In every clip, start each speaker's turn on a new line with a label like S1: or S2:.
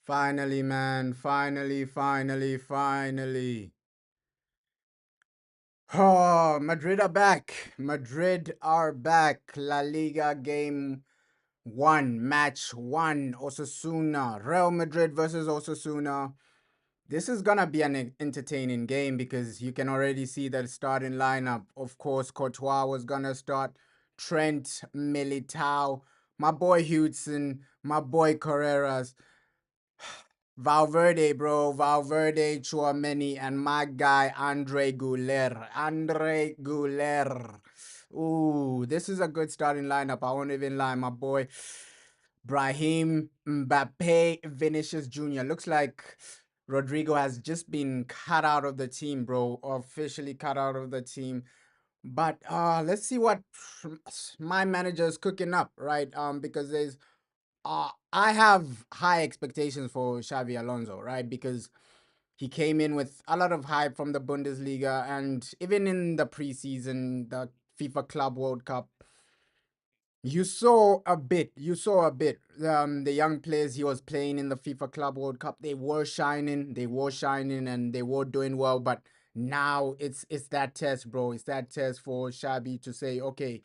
S1: Finally, man. Finally. Oh, Madrid are back. Madrid are back. La Liga game one, match one. Osasuna. Real Madrid versus Osasuna. This is gonna be an entertaining game because you can already see the starting lineup. Of course, Courtois was gonna start. Trent, Militao, my boy Hudson, my boy Carreras. Valverde, bro. Valverde, Chouameni, and my guy, Andre Guler. Andre Guler. Ooh, this is a good starting lineup. I won't even lie. My boy, Brahim, Mbappe, Vinicius Jr. Looks like Rodrigo has just been cut out of the team, bro. Officially cut out of the team. But let's see what my manager is cooking up, right? Because I have high expectations for Xavi Alonso, right? Because he came in with a lot of hype from the Bundesliga, and even in the preseason, the FIFA Club World Cup, you saw a bit. You saw a bit. The young players he was playing in the FIFA Club World Cup, they were shining. They were shining, and they were doing well. But now it's that test, bro. It's that test for Xavi to say, okay,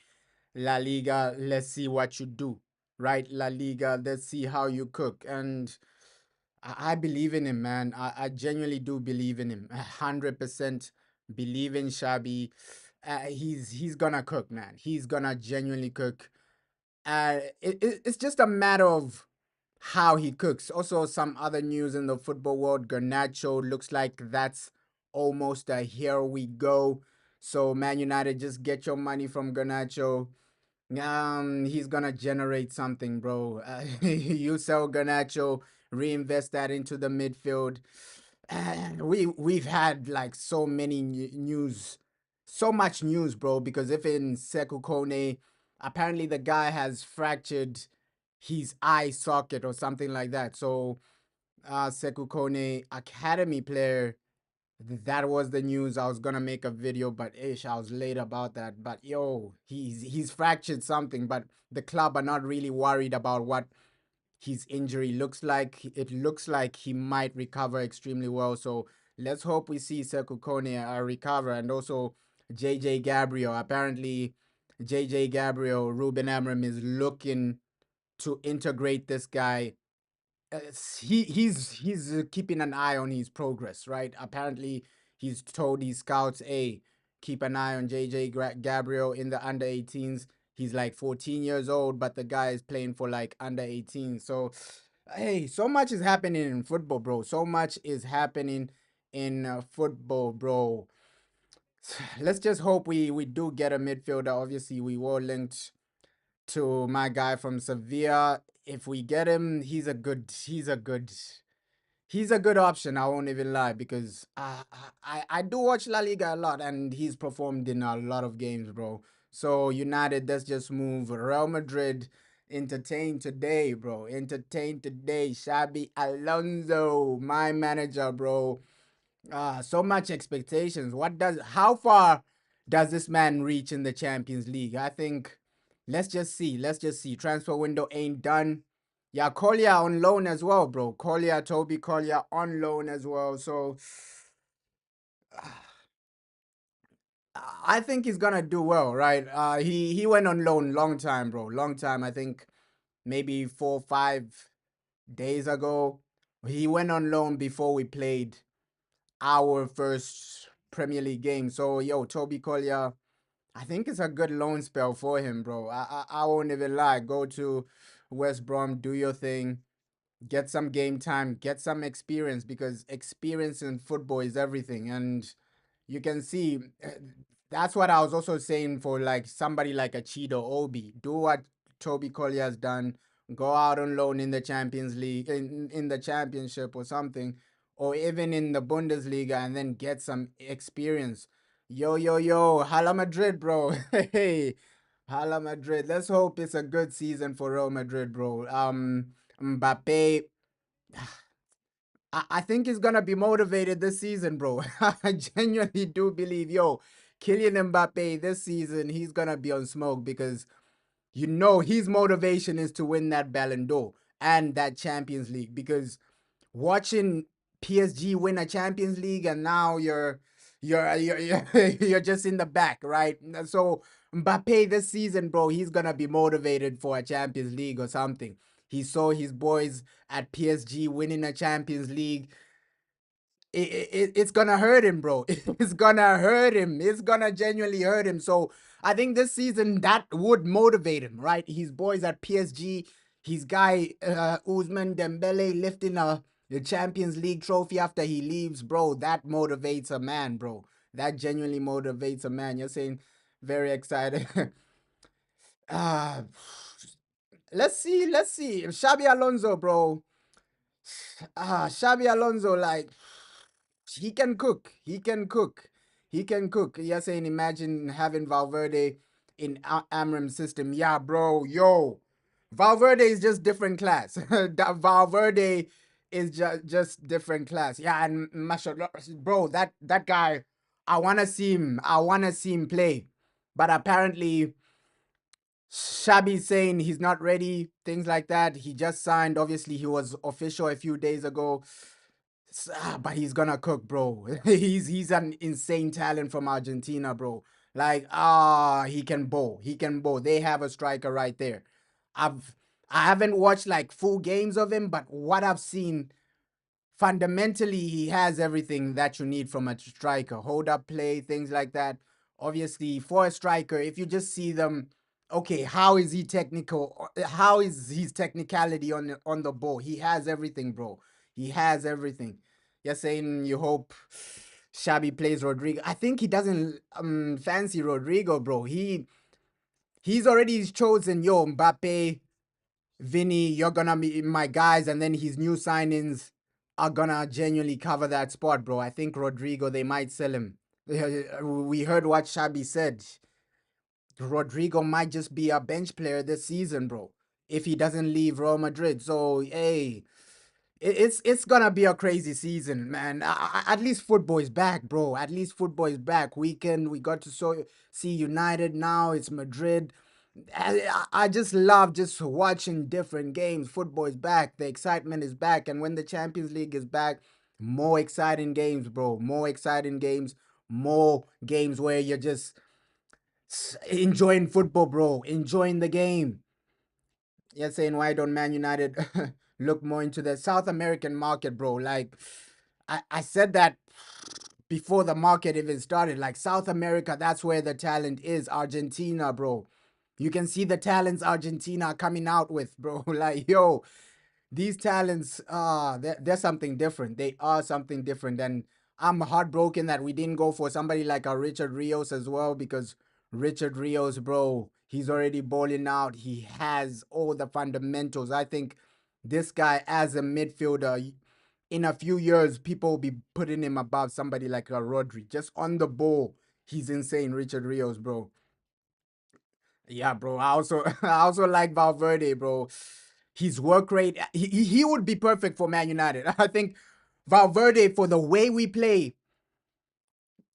S1: La Liga, let's see what you do, right? La Liga, let's see how you cook. And I believe in him, man. I genuinely do believe in him. 100% believe in Shabi. He's gonna cook, man. He's gonna genuinely cook. It's just a matter of how he cooks. Also, some other news in the football world. Garnacho looks like that's almost a here we go. So Man United, just get your money from Garnacho. He's gonna generate something, bro. You sell Garnacho, reinvest that into the midfield. We've had like so many news, so much news, bro. Because if in Sekou Kone, apparently the guy has fractured his eye socket or something like that. So, Sekou Kone, academy player, that was the news. I was gonna make a video, but ish, I was late about that. But yo, he's fractured something, but the club are not really worried about what his injury looks like. It looks like he might recover extremely well. So let's hope we see Sekou Kone recover, and also JJ Gabriel. Apparently, JJ Gabriel, Ruben Amorim is looking to integrate this guy. He's keeping an eye on his progress, right? Apparently, he's told his scouts, "Hey, keep an eye on JJ Gabriel in the under 18s." He's like 14 years old, but the guy is playing for like under 18. So, hey, so much is happening in football, bro. So much is happening in football, bro. Let's just hope we do get a midfielder. Obviously, we were linked to my guy from Sevilla. If we get him, he's a good option. I won't even lie because I do watch La Liga a lot, and he's performed in a lot of games, bro. So United, let's just move. Real Madrid, entertain today, bro. Entertain today. Xabi Alonso, my manager, bro. So much expectations. How far does this man reach in the Champions League? I think let's just see. Let's just see. Transfer window ain't done. Yeah, Collier on loan as well, bro. Toby Collier on loan as well. So I think he's gonna do well, right? He went on loan long time, bro. Long time. I think maybe 4 5 days ago. He went on loan before we played our first Premier League game. So yo, Toby Collier, I think it's a good loan spell for him, bro. I won't even lie. Go to West Brom, do your thing, get some game time, get some experience because experience in football is everything. And you can see that's what I was also saying for like somebody like a Chido Obi. Do what Toby Collier has done. Go out on loan in the Champions League, in the championship or something, or even in the Bundesliga, and then get some experience. Yo, Hala Madrid, bro. Hey, Hala Madrid. Let's hope it's a good season for Real Madrid, bro. Mbappe, I think he's gonna be motivated this season, bro. I genuinely do believe, yo, Kylian Mbappe this season, he's gonna be on smoke because his motivation is to win that Ballon d'Or and that Champions League because watching PSG win a Champions League, and now you're you're just in the back, right? So Mbappe this season, bro, he's gonna be motivated for a Champions League or something. He saw his boys at PSG winning a Champions League. It's gonna hurt him, bro. It's gonna hurt him. It's gonna genuinely hurt him. So I think this season that would motivate him, right? His boys at PSG, his guy Usman Dembele lifting the Champions League trophy after he leaves, bro. That motivates a man, bro. That genuinely motivates a man. You're saying very excited. uh let's see. Xabi Alonso, bro. Xabi Alonso, like he can cook. He can cook. He can cook. You're saying imagine having Valverde in Amram's system. Yeah, bro. Yo. Valverde is just different class. Valverde is just different class. Yeah, and mashallah, bro, that guy, I wanna see him. I wanna see him play. But apparently Shabi saying he's not ready, things like that. He just signed. Obviously, he was official a few days ago. But he's gonna cook, bro. He's an insane talent from Argentina, bro. Like, he can bowl. He can bowl. They have a striker right there. I've I haven't watched like full games of him, but what I've seen, fundamentally, he has everything that you need from a striker. Hold up play, things like that. Obviously, for a striker, if you just see them, okay, how is he technical? How is his technicality on the ball? He has everything, bro. He has everything. You're saying you hope Xabi plays Rodrigo. I think he doesn't fancy Rodrigo, bro. He's already chosen Mbappe, Vinny, you're gonna be my guys, and then his new signings are gonna genuinely cover that spot, bro. I think Rodrigo, they might sell him. We heard what Xabi said. Rodrigo might just be a bench player this season, bro, if he doesn't leave Real Madrid. So, hey, it's gonna be a crazy season, man. At least football is back, bro. At least football is back. We got to see United now. It's Madrid. I just love just watching different games. Football is back. The excitement is back, and when the Champions League is back, more exciting games, bro. More exciting games. More games where you're just enjoying football, bro. Enjoying the game. You're saying why don't Man United look more into the South American market, bro? Like I said that before the market even started. Like South America, that's where the talent is. Argentina, bro. You can see the talents Argentina coming out with, bro. Like, yo, these talents, they're something different. They are something different. And I'm heartbroken that we didn't go for somebody like a Richard Rios as well, because Richard Rios, bro, he's already balling out. He has all the fundamentals. I think this guy as a midfielder, in a few years, people will be putting him above somebody like a Rodri. Just on the ball, he's insane, Richard Rios, bro. Yeah, bro. I also like Valverde, bro. His work rate, he would be perfect for Man United. I think Valverde, for the way we play,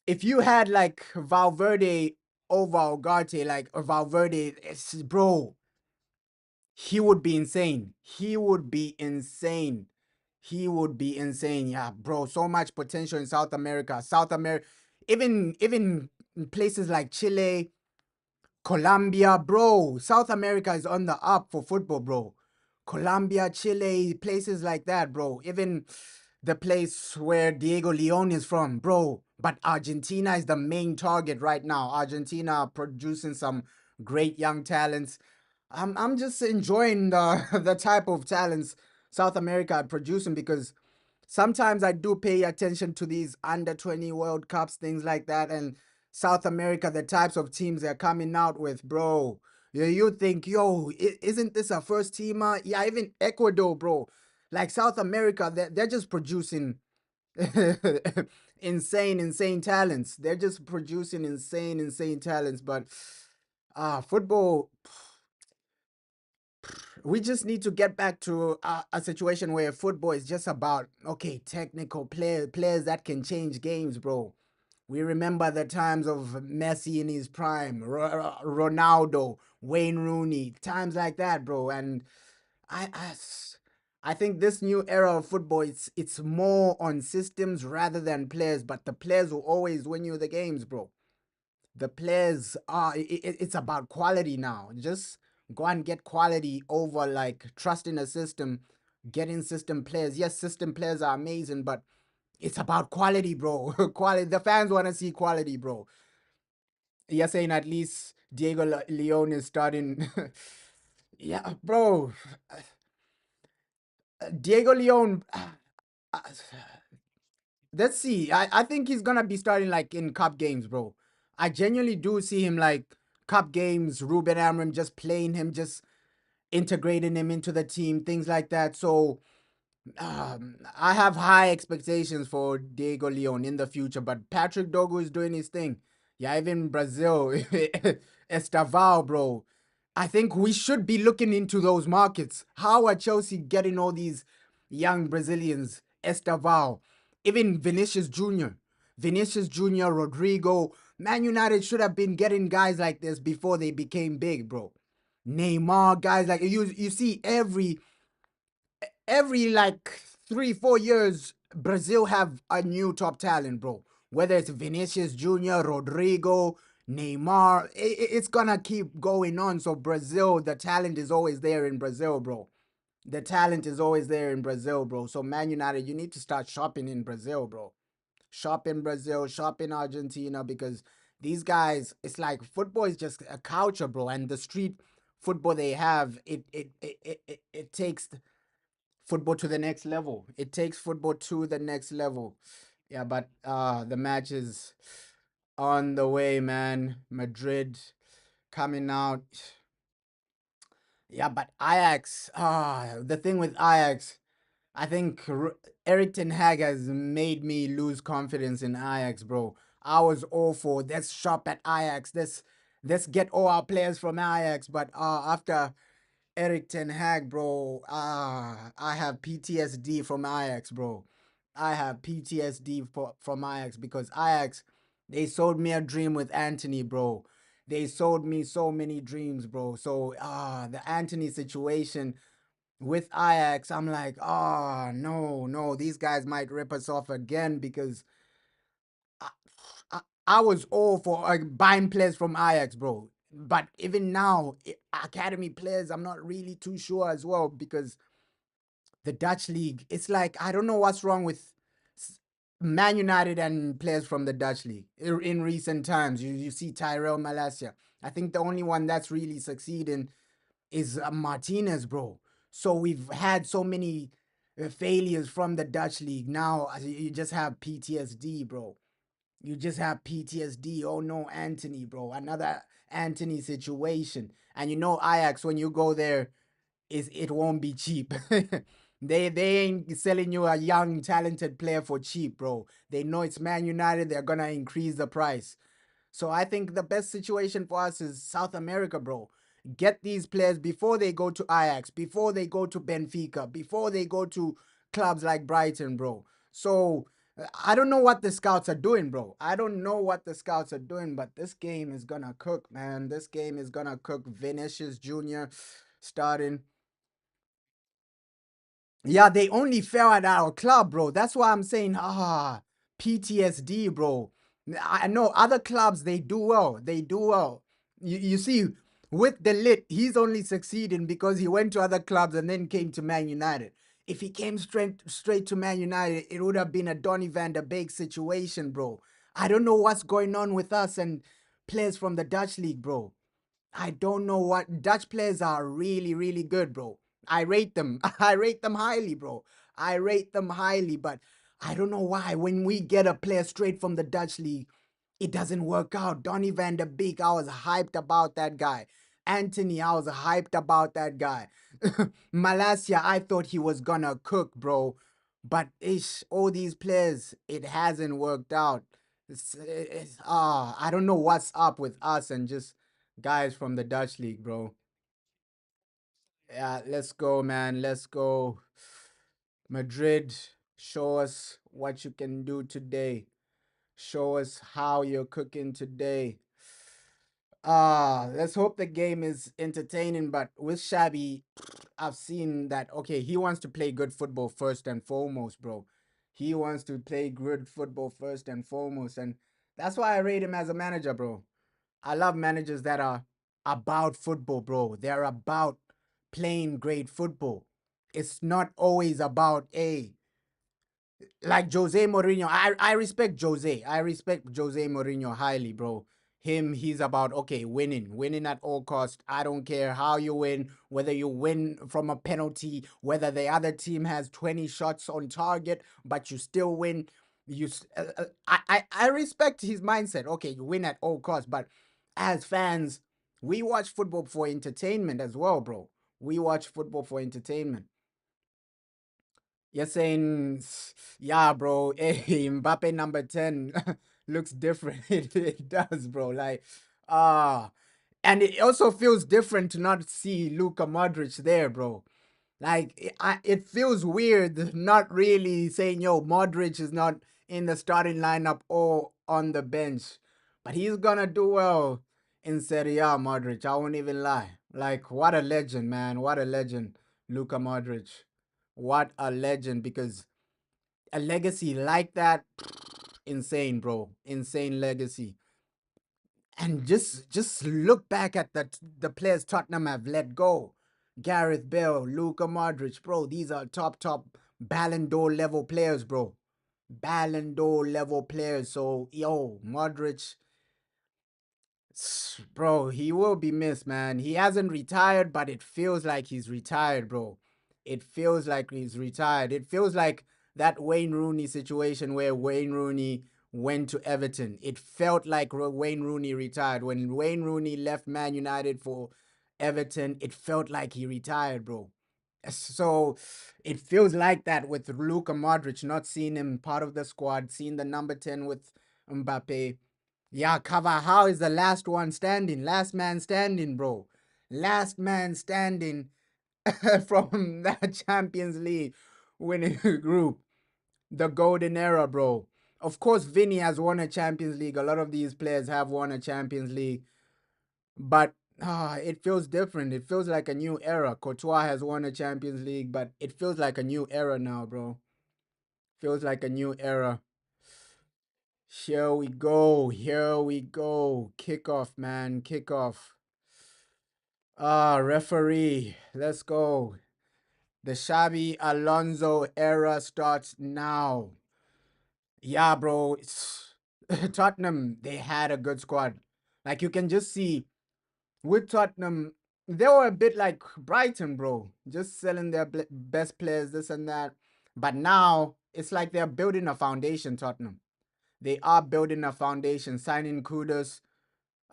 S1: if you had like Valverde over Ugarte, like Valverde, bro, he would be insane. He would be insane. He would be insane. Yeah, bro. So much potential in South America. South America, even places like Chile, Colombia, bro. South America is on the up for football, bro. Colombia, Chile, places like that, bro. Even the place where Diego Leon is from, bro. But Argentina is the main target right now. Argentina producing some great young talents. I'm just enjoying the the type of talents South America are producing, because sometimes I do pay attention to these under 20 World Cups, things like that, and South America, the types of teams they're coming out with, bro. You think, yo, isn't this a first teamer? Yeah, even Ecuador, bro. Like South America, they're just producing insane talents. They're just producing insane talents. But football, we just need to get back to a situation where football is just about, okay, technical players that can change games, bro. We remember the times of Messi in his prime, Ronaldo, Wayne Rooney, times like that, bro. And I, I I think this new era of football, it's more on systems rather than players, but the players will always win you the games, bro. The players are it's about quality now. Just go and get quality over like trusting a system, getting system players. Yes, system players are amazing, but it's about quality, bro. Quality. The fans want to see quality, bro. You're saying at least Diego Leone is starting. Yeah, bro. Diego Leone. uh, let's see. I think he's gonna be starting like in cup games, bro. I genuinely do see him like cup games. Ruben Amorim just playing him, just integrating him into the team, things like that. So I have high expectations for Diego Leon in the future, but Patrick Dogu is doing his thing. Yeah, even Brazil, Estavao, bro. I think we should be looking into those markets. How are Chelsea getting all these young Brazilians? Estavao, even Vinicius Jr., Rodrigo. Man United should have been getting guys like this before they became big, bro. Neymar, guys like you see every like 3 4 years, Brazil have a new top talent, bro. Whether it's Vinicius Jr., Rodrigo, Neymar, it's gonna keep going on. So Brazil, the talent is always there in Brazil, bro. The talent is always there in Brazil, bro. So Man United, you need to start shopping in Brazil, bro. Shop in Brazil, shop in Argentina, because these guys, it's like football is just a culture, bro. And the street football they have, it takes football to the next level. It takes football to the next level. Yeah, but the match is on the way, man. Madrid coming out. Yeah, but Ajax, the thing with Ajax, I think Eric Ten Hag has made me lose confidence in Ajax, bro. I was all for let's shop at Ajax. Let's get all our players from Ajax, but after Eric Ten Hag, bro. I have PTSD from Ajax, bro. I have PTSD from Ajax because Ajax, they sold me a dream with Anthony, bro. They sold me so many dreams, bro. So the Anthony situation with Ajax, I'm like, no, no, these guys might rip us off again because I, I was all for buying players from Ajax, bro. But even now, academy players, I'm not really too sure as well because the Dutch league, it's like I don't know what's wrong with Man United and players from the Dutch league in recent times. You see Tyrell Malacia. I think the only one that's really succeeding is Martinez, bro. So we've had so many failures from the Dutch league. Now you just have PTSD, bro. You just have PTSD. Oh no, Anthony, bro. Another Anthony situation. And you know Ajax, when you go there, is it won't be cheap. They ain't selling you a young talented player for cheap, bro. They know it's Man United, they're gonna increase the price. So I think the best situation for us is South America, bro. Get these players before they go to Ajax, before they go to Benfica, before they go to clubs like Brighton, bro. So I don't know what the scouts are doing, bro. I don't know what the scouts are doing, but this game is gonna cook, man. This game is gonna cook. Vinicius Jr. starting. Yeah, they only fell at our club, bro. That's why I'm saying, PTSD, bro. I know other clubs, they do well. They do well. You see, with the lit, he's only succeeding because he went to other clubs and then came to Man United. If he came straight to Man United, it would have been a Donny van der Beek situation, bro. I don't know what's going on with us and players from the Dutch league, bro. I don't know what Dutch players are really, really good, bro. I rate them. I rate them highly, bro. I rate them highly, but I don't know why. When we get a player straight from the Dutch league, it doesn't work out. Donny van der Beek, I was hyped about that guy. Anthony, I was hyped about that guy. Malasia, I thought he was gonna cook, bro. But all these players, it hasn't worked out. I don't know what's up with us and just guys from the Dutch league, bro. Yeah, let's go, man. Let's go. Madrid, show us what you can do today. Show us how you're cooking today. Let's hope the game is entertaining, but with Shabby, I've seen that. Okay, he wants to play good football first and foremost, bro. He wants to play good football first and foremost, and that's why I rate him as a manager, bro. I love managers that are about football, bro. They're about playing great football. It's not always about a like Jose Mourinho. I respect Jose. I respect Jose Mourinho highly, bro. He's about okay, winning at all cost. I don't care how you win, whether you win from a penalty, whether the other team has 20 shots on target, but you still win. I respect his mindset. Okay, you win at all costs, but as fans, we watch football for entertainment as well, bro. We watch football for entertainment. You're saying, yeah, bro. Hey, Mbappe number 10 looks different. It does, bro. Like, ah, and it also feels different to not see Luka Modric there, bro. Like, it feels weird not really saying, yo, Modric is not in the starting lineup or on the bench. But he's gonna do well in Serie A, Modric. I won't even lie. Like, what a legend, man. What a legend, Luka Modric. What a legend, because a legacy like that, insane, bro. Insane legacy. And just look back at the players Tottenham have let go. Gareth Bale, Luka Modric, bro. These are top Ballon d'Or level players, bro. Ballon d'Or level players. So yo, Modric, bro, he will be missed, man. He hasn't retired, but it feels like he's retired, bro. It feels like he's retired. It feels like that Wayne Rooney situation where Wayne Rooney went to Everton. It felt like Wayne Rooney retired. When Wayne Rooney left Man United for Everton, it felt like he retired, bro. So it feels like that with Luka Modric, not seeing him part of the squad, seeing the number 10 with Mbappe. Yeah, Carvajal is the last one standing, last man standing, bro. Last man standing from that Champions League winning group, the golden era, bro. Of course, Vinny has won a Champions League. A lot of these players have won a Champions League, but it feels different. It feels like a new era. Courtois has won a Champions League, but it feels like a new era now, bro. Feels like a new era. Here we go. Here we go. Kickoff, man. Kickoff. Referee. Let's go. The Xabi Alonso era starts now. Yeah, bro. Tottenham, they had a good squad. Like you can just see with Tottenham, they were a bit like Brighton, bro. Just selling their best players, this and that. But now it's like they're building a foundation, Tottenham. They are building a foundation, signing Kudus.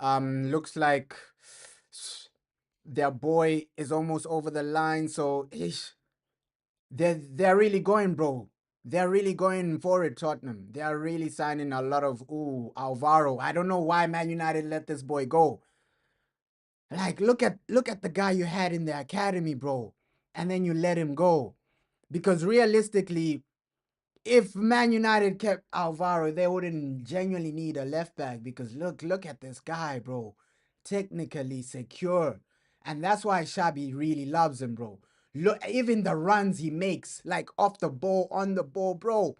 S1: Looks like their boy is almost over the line, so they're really going, bro. They're really going for it, Tottenham. They are really signing a lot of Alvaro. I don't know why Man United let this boy go. Like, look at the guy you had in the academy, bro, and then you let him go. Because realistically, if Man United kept Alvaro, they wouldn't genuinely need a left back because look at this guy, bro. Technically secure. And that's why Xabi really loves him, bro. Look, even the runs he makes, like off the ball, on the ball, bro.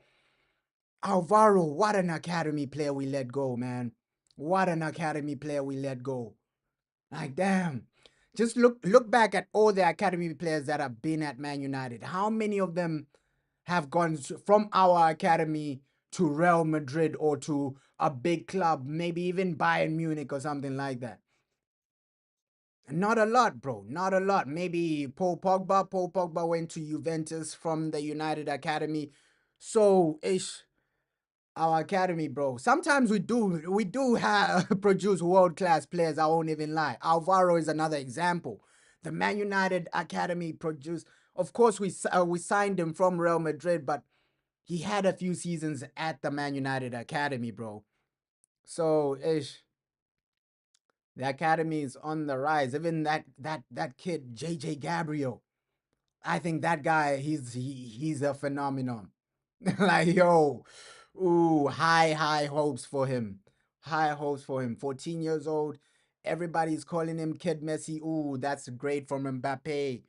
S1: Alvaro, what an academy player we let go, man. What an academy player we let go. Like, damn. Just look back at all the academy players that have been at Man United. How many of them have gone from our academy to Real Madrid or to a big club, maybe even Bayern Munich or something like that? Not a lot, bro. Not a lot. Maybe Paul Pogba. Paul Pogba went to Juventus from the United Academy. So ish our academy, bro. Sometimes we do have produce world class players. I won't even lie. Alvaro is another example. The Man United Academy produced. Of course, we signed him from Real Madrid, but he had a few seasons at the Man United Academy, bro. So ish, the academy is on the rise. Even that kid, JJ Gabriel. I think that guy, he's a phenomenon. Like yo, ooh, high hopes for him. High hopes for him. 14 years old. Everybody's calling him Kid Messi. Ooh, that's great from Mbappe.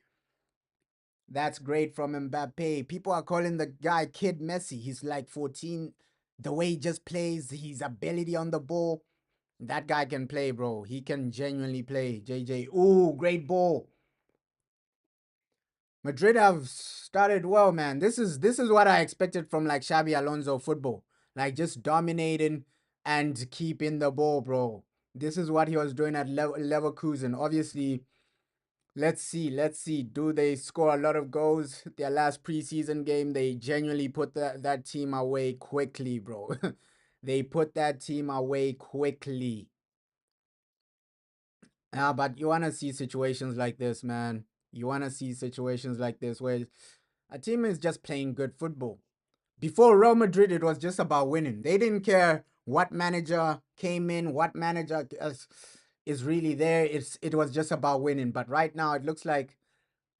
S1: That's great from Mbappe. People are calling the guy Kid Messi. He's like 14. The way he just plays, his ability on the ball. That guy can play, bro. He can genuinely play. JJ. Ooh, great ball. Madrid have started well, man. This is what I expected from like Xabi Alonso football. Like just dominating and keeping the ball, bro. This is what he was doing at Leverkusen. Obviously, let's see. Let's see. Do they score a lot of goals? Their last preseason game, they genuinely put that team away quickly, bro. They put that team away quickly. Yeah, but you want to see situations like this, man. You want to see situations like this where a team is just playing good football. Before Real Madrid, it was just about winning. They didn't care what manager came in, what manager is really there. It was just about winning. But right now, it looks like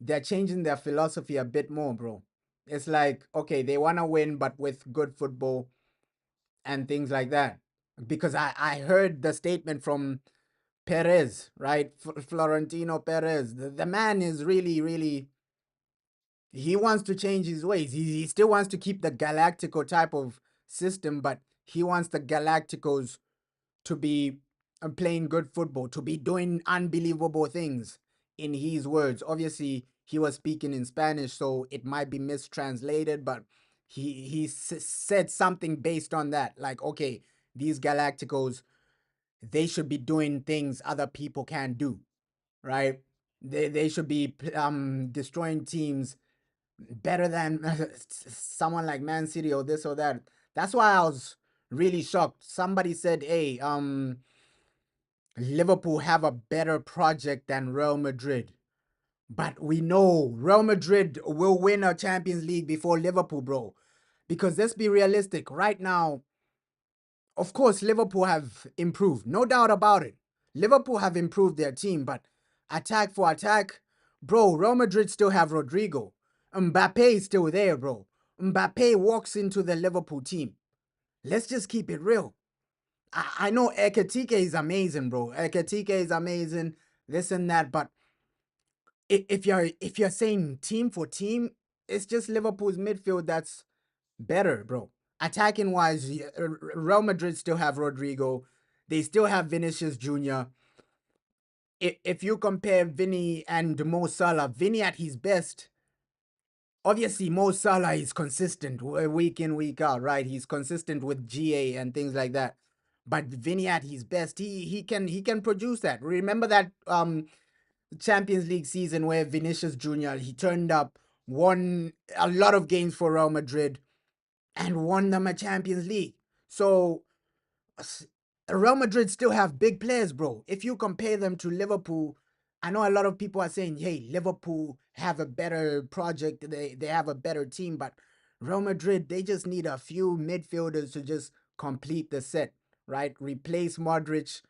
S1: they're changing their philosophy a bit more, bro. It's like, okay, they want to win, but with good football and things like that. Because I heard the statement from Perez, right? Florentino Perez. The man is really, really, he wants to change his ways. He still wants to keep the Galactico type of system, but he wants the Galacticos to be playing good football, to be doing unbelievable things, in his words. Obviously, he was speaking in Spanish, so it might be mistranslated, but he said something based on that. Like, okay, these Galacticos, they should be doing things other people can't do, right? They should be destroying teams better than someone like Man City or this or that. That's why I was really shocked. Somebody said, "Hey, Liverpool have a better project than Real Madrid." But we know Real Madrid will win a Champions League before Liverpool, bro. Because let's be realistic. Right now, of course, Liverpool have improved, no doubt about it. Liverpool have improved their team, but attack for attack, bro, Real Madrid still have Rodrigo. Mbappe is still there, bro. Mbappe walks into the Liverpool team. Let's just keep it real. I know Ekatike is amazing, bro. Ekatike is amazing, this and that, but if you're saying team for team, it's just Liverpool's midfield that's better, bro. Attacking wise, Real Madrid still have Rodrigo. They still have Vinicius Jr. If you compare Vinny and Mo Salah, Vinny at his best, obviously Mo Salah is consistent week in, week out, right? He's consistent with GA and things like that. But Vinny at his best, he can produce that. Remember that Champions League season where Vinicius Jr. he turned up, won a lot of games for Real Madrid, and won them a Champions League. So Real Madrid still have big players, bro. If you compare them to Liverpool, I know a lot of people are saying, "Hey, Liverpool have a better project. They have a better team," but Real Madrid, they just need a few midfielders to just complete the set, right? Replace Modric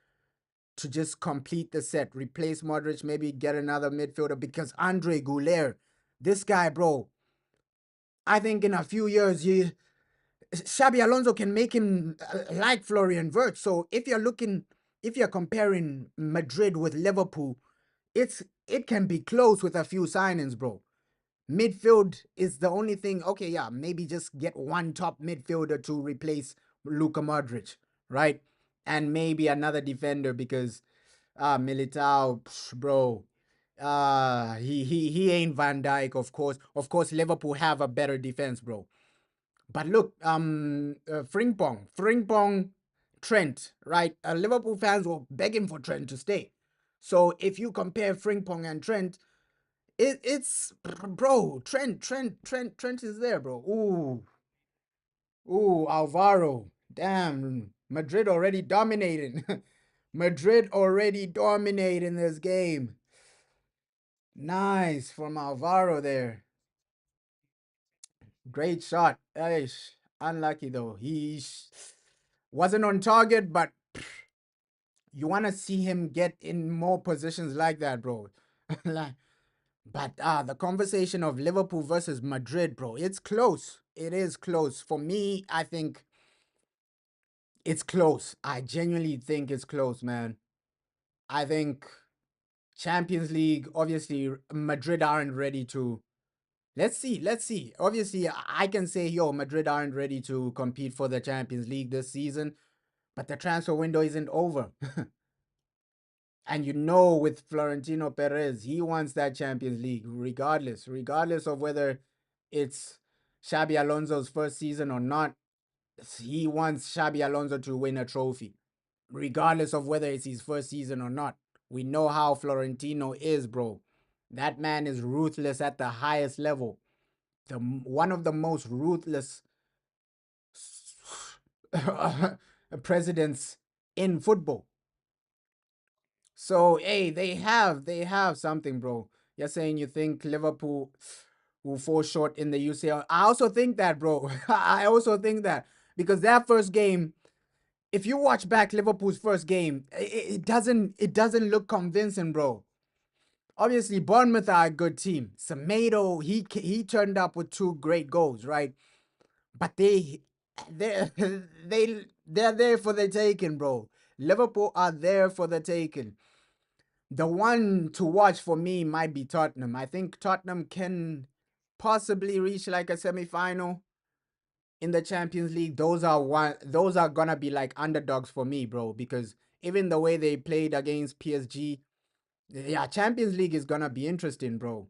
S1: to just complete the set. Replace Modric, maybe get another midfielder because Andre Goulet, this guy, bro. I think in a few years, Xabi Alonso can make him like Florian Wirtz. So if you're comparing Madrid with Liverpool, it can be close with a few signings, bro. Midfield is the only thing. Okay, yeah, maybe just get one top midfielder to replace Luka Modric, right? And maybe another defender because Militao, bro. He ain't Van Dijk, of course. Of course, Liverpool have a better defense, bro. But look, Frimpong, Trent, right? Liverpool fans were begging for Trent to stay. So if you compare Frimpong and Trent, it's bro, Trent is there, bro. Ooh, Alvaro. Damn, Madrid already dominating. Madrid already dominating this game. Nice from Alvaro there. Great shot. Eish, unlucky though. He wasn't on target, but you want to see him get in more positions like that, bro. Like, but the conversation of Liverpool versus Madrid, bro, it's close. It is close. For me, I think it's close. I genuinely think it's close, man. I think Champions League, obviously, Madrid aren't ready to. Let's see. Let's see. Obviously, I can say, yo, Madrid aren't ready to compete for the Champions League this season, but the transfer window isn't over. And you know, with Florentino Perez, he wants that Champions League regardless of whether it's Xabi Alonso's first season or not. He wants Xabi Alonso to win a trophy, regardless of whether it's his first season or not. We know how Florentino is, bro. That man is ruthless at the highest level. One of the most ruthless presidents in football. So hey, they have something, bro. You're saying you think Liverpool will fall short in the UCL. I also think that, bro. I also think that because that first game, if you watch back Liverpool's first game, it doesn't look convincing, bro. Obviously, Bournemouth are a good team. Semedo, he turned up with two great goals, right? But they they're there for the taking, bro. Liverpool are there for the taking. The one to watch for me might be Tottenham. I think Tottenham can possibly reach like a semi-final in the Champions League. Those are gonna be like underdogs for me, bro, because even the way they played against PSG, yeah, Champions League is gonna be interesting, bro.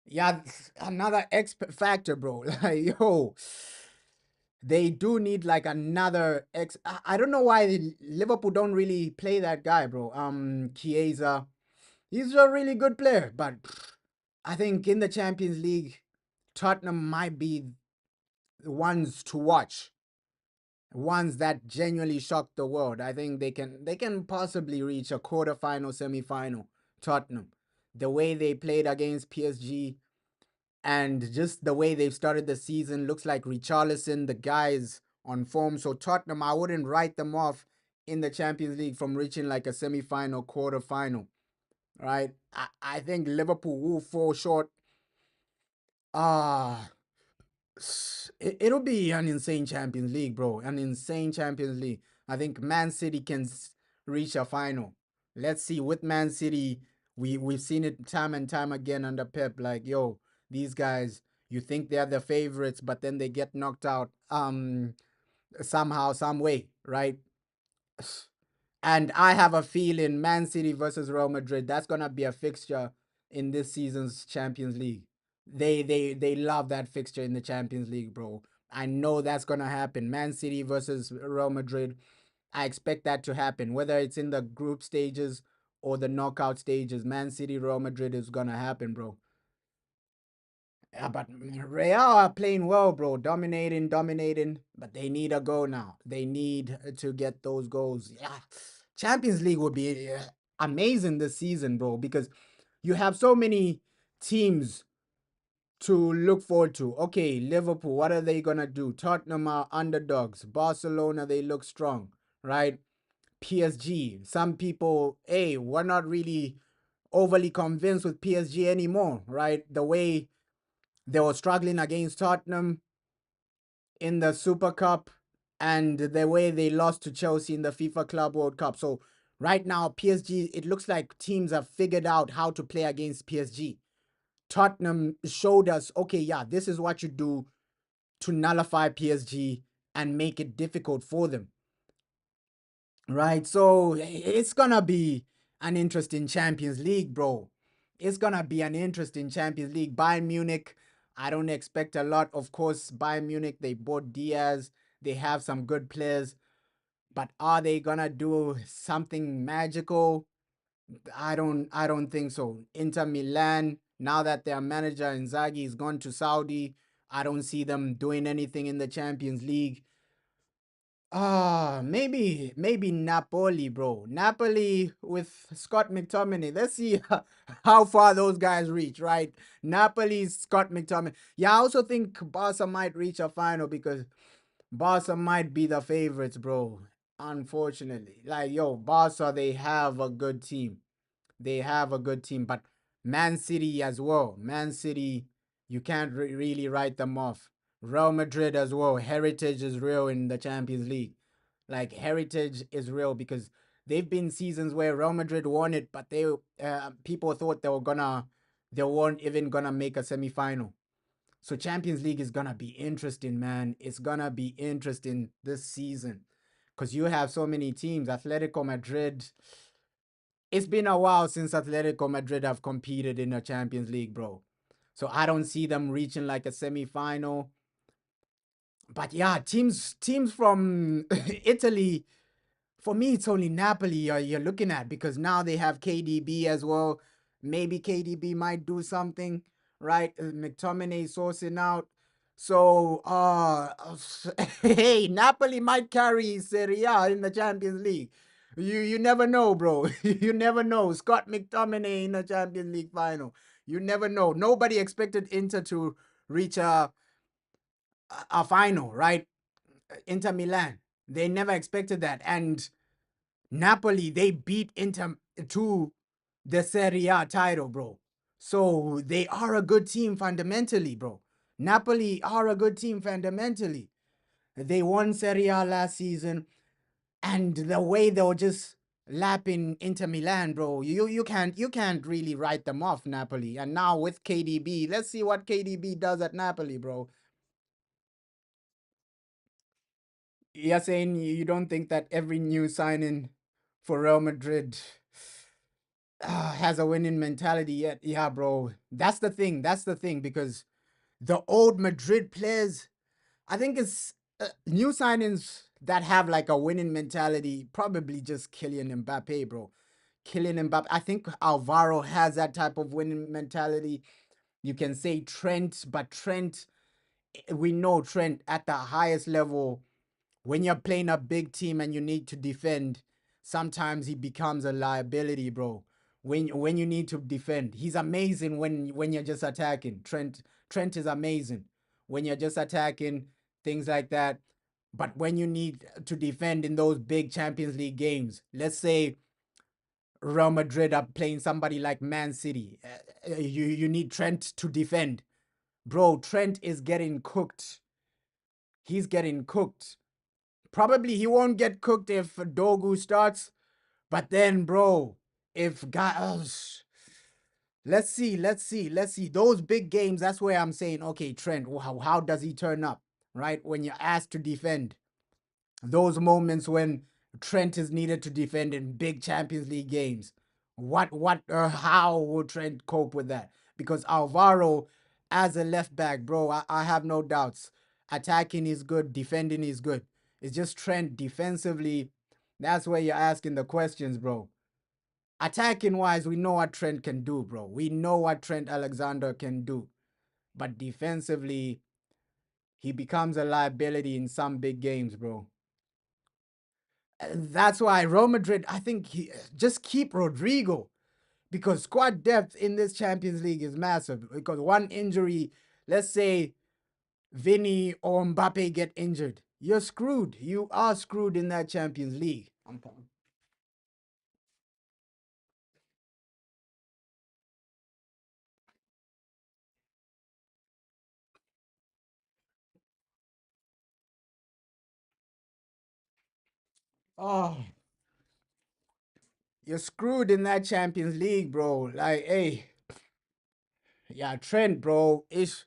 S1: Yeah, another X factor, bro. Like, yo, they do need like another X. I don't know why Liverpool don't really play that guy, bro. Chiesa, he's a really good player, but I think in the Champions League, Tottenham might be the ones to watch, ones that genuinely shock the world. I think they can possibly reach a quarterfinal, semi-final. Tottenham, the way they played against PSG, and just the way they've started the season, looks like Richarlison, the guys on form. So Tottenham, I wouldn't write them off in the Champions League from reaching like a semi-final, quarter-final. Right? I think Liverpool will fall short. Ah, it'll be an insane Champions League, bro. An insane Champions League. I think Man City can reach a final. Let's see. With Man City, we've seen it time and time again under Pep. Like, yo, these guys, you think they're the favorites, but then they get knocked out somehow, some way, right? And I have a feeling Man City versus Real Madrid, that's gonna be a fixture in this season's Champions League. They love that fixture in the Champions League, bro. I know that's gonna happen. Man City versus Real Madrid. I expect that to happen. Whether it's in the group stages or the knockout stages, Man City, Real Madrid is gonna happen, bro. Yeah, but Real are playing well, bro. Dominating. But they need a goal now. They need to get those goals. Yeah. Champions League would be amazing this season, bro, because you have so many teams to look forward to. Okay, Liverpool, what are they going to do? Tottenham are underdogs. Barcelona, they look strong, right? PSG, some people, hey, we're not really overly convinced with PSG anymore, right? The way they were struggling against Tottenham in the Super Cup and the way they lost to Chelsea in the FIFA Club World Cup. So right now, PSG, it looks like teams have figured out how to play against PSG. Tottenham showed us, okay, yeah, this is what you do to nullify PSG and make it difficult for them. Right? So it's gonna be an interesting Champions League, bro. It's gonna be an interesting Champions League. Bayern Munich, I don't expect a lot. Of course, Bayern Munich, they bought Diaz. They have some good players. But are they gonna do something magical? I don't think so. Inter Milan, now that their manager Inzaghi is gone to Saudi, I don't see them doing anything in the Champions League. Maybe Napoli, bro. Napoli with Scott McTominay. Let's see how far those guys reach, right? Napoli's Scott McTominay. Yeah, I also think Barca might reach a final because Barca might be the favorites, bro. Unfortunately. Like, yo, Barca, they have a good team. They have a good team, but Man City as well. Man City, you can't really write them off. Real Madrid as well. Heritage is real in the Champions League. Like heritage is real because they've been seasons where Real Madrid won it, but they people thought they were gonna they weren't even gonna make a semi-final. So Champions League is gonna be interesting, man. It's gonna be interesting this season because you have so many teams. Atletico Madrid. It's been a while since Atletico Madrid have competed in a Champions League, bro. So I don't see them reaching like a semi-final. But yeah, teams from Italy, for me, it's only Napoli you're looking at because now they have KDB as well. Maybe KDB might do something, right? McTominay sourcing out. So, hey, Napoli might carry Serie A in the Champions League. You never know, bro. You never know. Scott McTominay in the Champions League final. You never know. Nobody expected Inter to reach a final, right? Inter Milan. They never expected that. And Napoli, they beat Inter to the Serie A title, bro. So they are a good team fundamentally, bro. Napoli are a good team fundamentally. They won Serie A last season, and the way they were just lapping Inter Milan, bro, you can't really write them off, Napoli. And now with KDB, let's see what KDB does at Napoli, bro. You're saying you don't think that every new signing for Real Madrid has a winning mentality yet? Yeah, bro. That's the thing. That's the thing because the old Madrid players, I think it's new signings that have like a winning mentality. Probably just Kylian Mbappe, bro. Kylian Mbappe. I think Alvaro has that type of winning mentality. You can say Trent, but Trent, we know Trent at the highest level when you're playing a big team and you need to defend, sometimes he becomes a liability, bro. When you need to defend, he's amazing when you're just attacking. Trent is amazing when you're just attacking, things like that. But when you need to defend in those big Champions League games, let's say Real Madrid are playing somebody like Man City, you need Trent to defend, bro. Trent is getting cooked. He's getting cooked. Probably he won't get cooked if Dogu starts, but then, bro, if guys, let's see. Those big games, that's where I'm saying, okay, Trent, how does he turn up, right? When you're asked to defend, those moments when Trent is needed to defend in big Champions League games. How will Trent cope with that? Because Alvaro, as a left back, bro, I have no doubts. Attacking is good, defending is good. It's just Trent defensively. That's where you're asking the questions, bro. Attacking wise, we know what Trent can do, bro. We know what Trent Alexander can do. But defensively, he becomes a liability in some big games, bro. That's why Real Madrid, I think just keep Rodrigo because squad depth in this Champions League is massive. Because one injury, let's say Vinny or Mbappe get injured, you're screwed. You are screwed in that Champions League. I'm coming. Oh, you're screwed in that Champions League, bro. Like, hey, yeah, Trent, bro. Ish.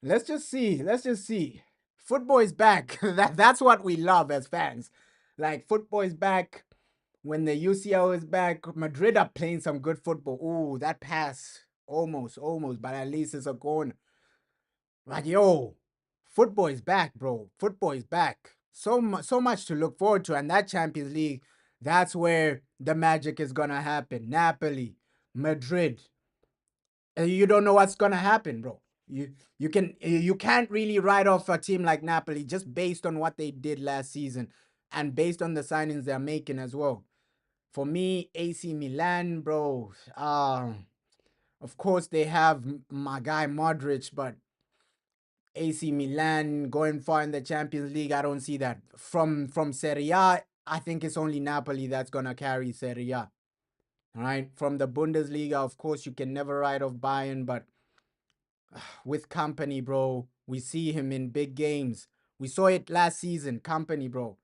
S1: Let's just see. Let's just see. Football is back. That's what we love as fans. Like football is back. When the UCL is back, Madrid are playing some good football. Ooh, that pass. Almost, but at least it's a corner. But yo, football is back, bro. Football is back. So much to look forward to. And that Champions League, that's where the magic is gonna happen. Napoli, Madrid. You don't know what's gonna happen, bro. You can't really write off a team like Napoli just based on what they did last season and based on the signings they're making as well. For me, AC Milan, bro. Of course they have my guy Modric, but AC Milan going far in the Champions League, I don't see that. From Serie A, I think it's only Napoli that's gonna carry Serie A. All right. From the Bundesliga, of course, you can never write off Bayern, but with company, bro, we see him in big games. We saw it last season, company, bro.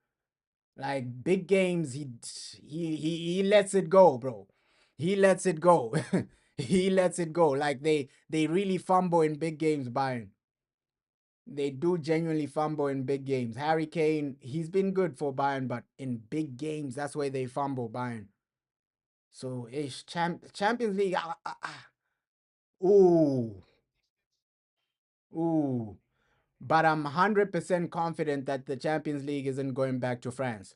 S1: Like big games, he lets it go, bro. He lets it go. He lets it go. Like they really fumble in big games, Bayern. They do genuinely fumble in big games. Harry Kane, he's been good for Bayern, but in big games, that's where they fumble, Bayern. So, Champions League. Ooh, ooh. But I'm 100% confident that the Champions League isn't going back to France.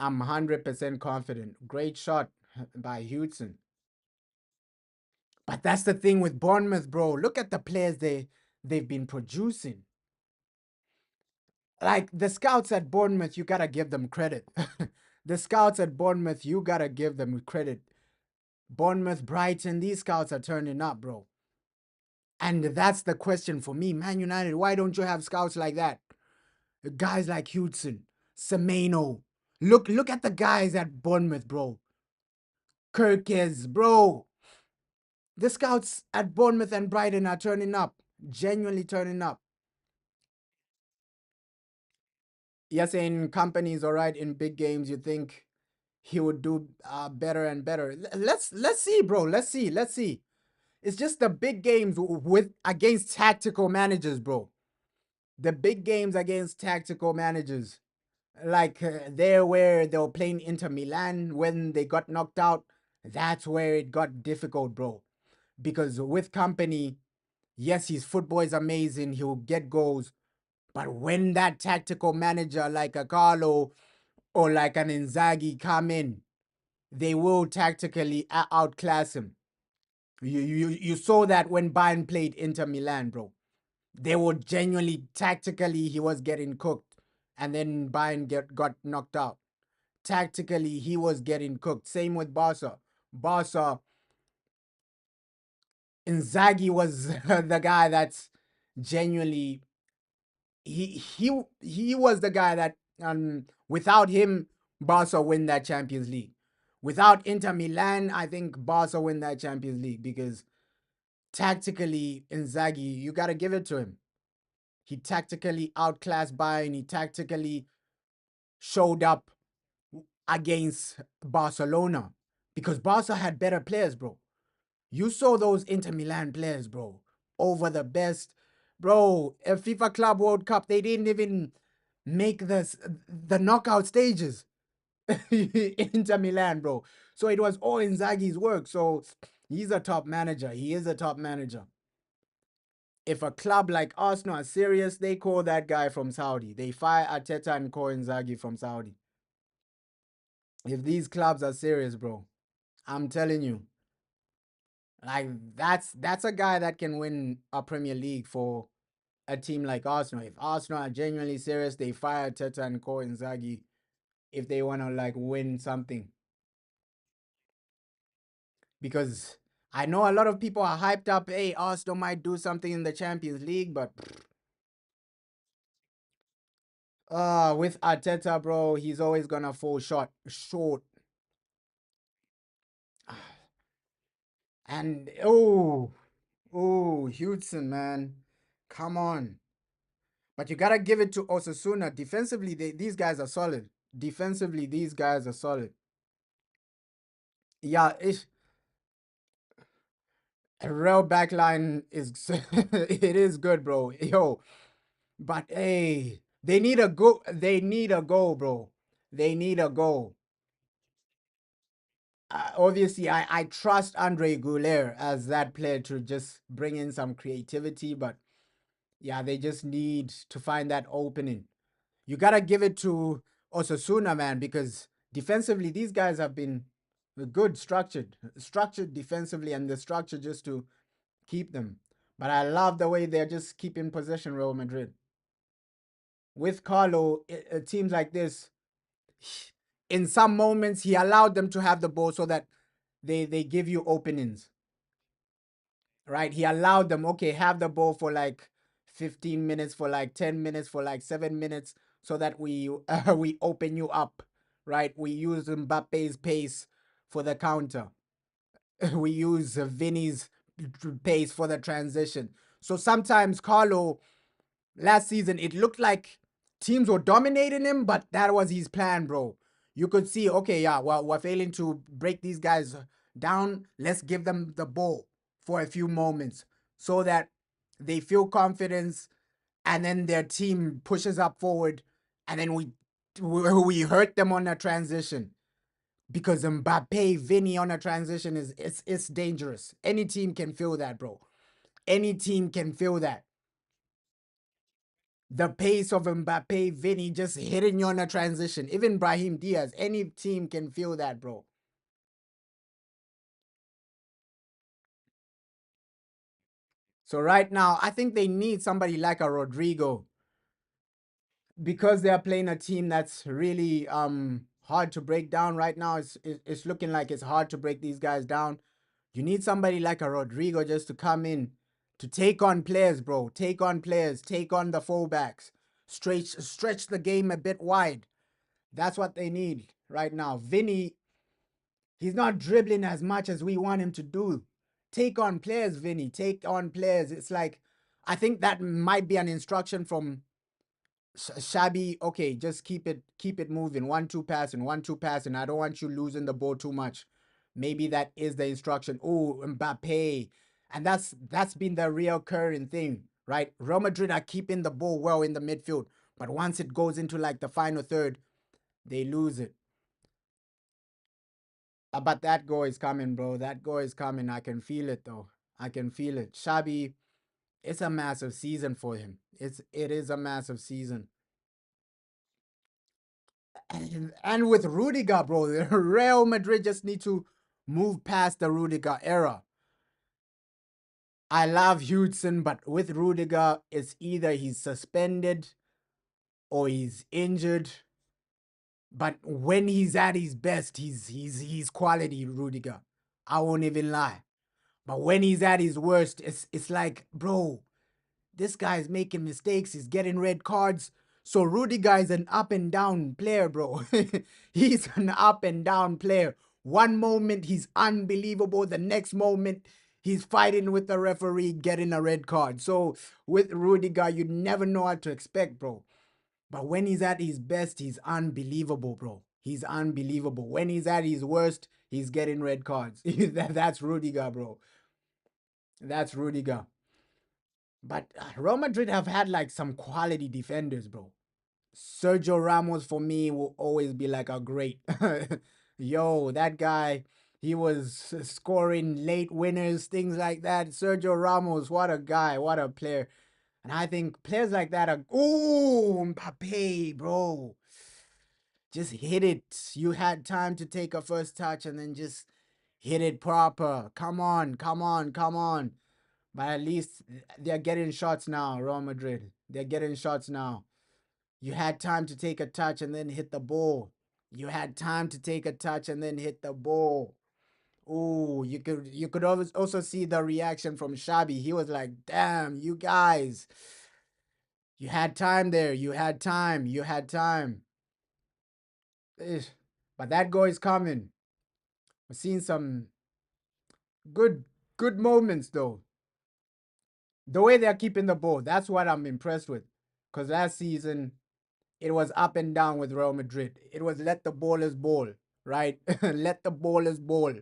S1: I'm 100% confident. Great shot by Hudson. But that's the thing with Bournemouth, bro. Look at the players they've been producing. Like the scouts at Bournemouth, you gotta give them credit. The scouts at Bournemouth, you gotta give them credit. Bournemouth, Brighton, these scouts are turning up, bro. And that's the question for me, Man United. Why don't you have scouts like that? Guys like Hudson, Semenyo. Look at the guys at Bournemouth, bro. Kirkes, bro. The scouts at Bournemouth and Brighton are turning up, genuinely turning up. You're saying companies, all right, in big games, you think he would do better and better. Let's see, bro. Let's see. It's just the big games with against tactical managers, bro. The big games against tactical managers, like there where they were playing Inter Milan when they got knocked out. That's where it got difficult, bro. Because with company, yes, his football is amazing. He'll get goals, but when that tactical manager like a Carlo or like an Inzaghi come in, they will tactically outclass him. You saw that when Bayern played Inter Milan, bro. They were genuinely tactically he was getting cooked, and then Bayern got knocked out. Tactically he was getting cooked. Same with Barca. Barca, Inzaghi was the guy that's genuinely he was the guy that without him Barca win that Champions League. Without Inter Milan, I think Barca win that Champions League because tactically Inzaghi, you got to give it to him. He tactically outclassed Bayern. He tactically showed up against Barcelona because Barca had better players, bro. You saw those Inter Milan players, bro, over the best. Bro, a FIFA Club World Cup, they didn't even make the knockout stages. Inter Milan, bro. So it was all Inzaghi's work. So he's a top manager. He is a top manager. If a club like Arsenal are serious, they call that guy from Saudi. They fire Arteta and call Inzaghi from Saudi. If these clubs are serious, bro, I'm telling you, like that's a guy that can win a Premier League for a team like Arsenal. If Arsenal are genuinely serious, they fire Arteta and call Inzaghi if they want to like win something. Because I know a lot of people are hyped up. Hey, Arsenal might do something in the Champions League, but with Arteta, bro, he's always gonna fall short. And Hudson, man, come on. But you gotta give it to Osasuna. Defensively, these guys are solid. Defensively, these guys are solid. Yeah, a real backline is it is good, bro. Yo, but hey, they need a go. They need a goal, bro. They need a goal. Obviously, I trust Andre Goulet as that player to just bring in some creativity, but yeah, they just need to find that opening. You gotta give it to Osasuna, man, because defensively these guys have been good, structured defensively, and the structure just to keep them. But I love the way they're just keeping possession. Real Madrid with Carlo, teams like this, in some moments he allowed them to have the ball so that they give you openings, right? He allowed them, okay, have the ball for like 15 minutes, for like 10 minutes, for like 7 minutes, so that we open you up, right? We use Mbappe's pace for the counter. We use Vinny's pace for the transition. So sometimes Carlo, last season, it looked like teams were dominating him, but that was his plan, bro. You could see, okay, yeah, well, we're failing to break these guys down, let's give them the ball for a few moments so that they feel confidence and then their team pushes up forward and then we hurt them on a transition because Mbappe, Vinny on a transition is it's dangerous. Any team can feel that, bro. Any team can feel that. The pace of Mbappe, Vinny just hitting you on a transition. Even Brahim Diaz, any team can feel that, bro. So right now, I think they need somebody like a Rodrigo because they're playing a team that's really hard to break down right now. It's looking like it's hard to break these guys down. You need somebody like a Rodrigo just to come in to take on players, bro. Take on players, take on the fullbacks. Stretch the game a bit wide. That's what they need right now. Vinny, he's not dribbling as much as we want him to do. Take on players, Vinny. Take on players. It's like I think that might be an instruction from Shabby. Okay, just keep it moving. 1-2 passing, 1-2 passing. I don't want you losing the ball too much. Maybe that is the instruction. Oh, Mbappe. And that's been the reoccurring thing, right? Real Madrid are keeping the ball well in the midfield, but once it goes into like the final third, they lose it. But that goal is coming, bro. That goal is coming. I can feel it though. I can feel it. Shabby, it's a massive season for him. It is a massive season. And with Rudiger, bro, Real Madrid just need to move past the Rudiger era. I love Hudson, but with Rudiger, it's either he's suspended or he's injured. But when he's at his best, he's quality Rudiger. I won't even lie. But when he's at his worst, it's like, bro, this guy's making mistakes. He's getting red cards. So Rudiger is an up and down player, bro. He's an up and down player. One moment he's unbelievable. The next moment he's fighting with the referee, getting a red card. So with Rudiger, you never know what to expect, bro. But when he's at his best, he's unbelievable, bro. He's unbelievable. When he's at his worst, he's getting red cards. That's Rudiger, bro. That's Rudiger. But Real Madrid have had like some quality defenders, bro. Sergio Ramos for me will always be like a great. Yo, that guy, he was scoring late winners, things like that. Sergio Ramos, what a guy, what a player. And I think players like that are, oh, Mbappe, bro. Just hit it. You had time to take a first touch and then just hit it proper. Come on, come on, come on. But at least they're getting shots now, Real Madrid. They're getting shots now. You had time to take a touch and then hit the ball. You had time to take a touch and then hit the ball. Oh, you could always also see the reaction from Shabby. He was like, "Damn, you guys, you had time there. You had time. You had time." Ish. But that goal is coming. We're seeing some good good moments though. The way they're keeping the ball, that's what I'm impressed with. Because last season it was up and down with Real Madrid. It was let the ballers ball, right? Let the ballers ball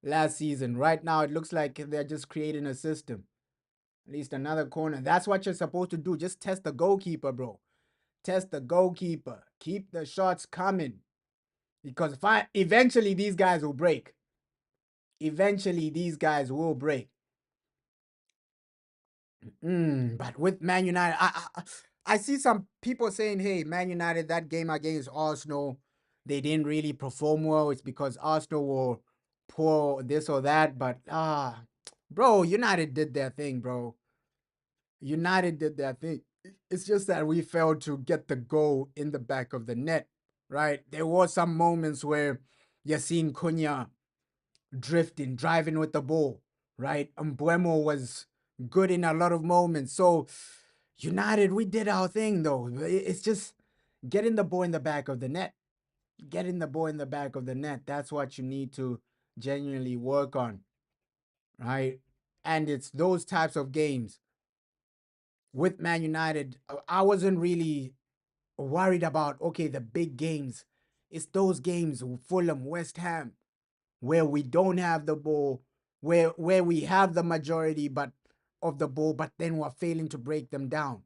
S1: last season. Right now, it looks like they're just creating a system. At least another corner. That's what you're supposed to do. Just test the goalkeeper, bro. Test the goalkeeper. Keep the shots coming. Because eventually these guys will break. Eventually these guys will break. But with Man United, I see some people saying, "Hey, Man United, that game against Arsenal, they didn't really perform well. It's because Arsenal were poor, this or that." But bro, United did their thing, bro. United did their thing. It's just that we failed to get the goal in the back of the net, right? There were some moments where you're seeing Cunha drifting, driving with the ball, right? Mbuemo was good in a lot of moments. So United, we did our thing though. It's just getting the ball in the back of the net. Getting the ball in the back of the net. That's what you need to genuinely work on, right? And it's those types of games with Man United. I wasn't really worried about, okay, the big games. It's those games, Fulham, West Ham, where we don't have the ball, where we have the majority but of the ball, but then we're failing to break them down.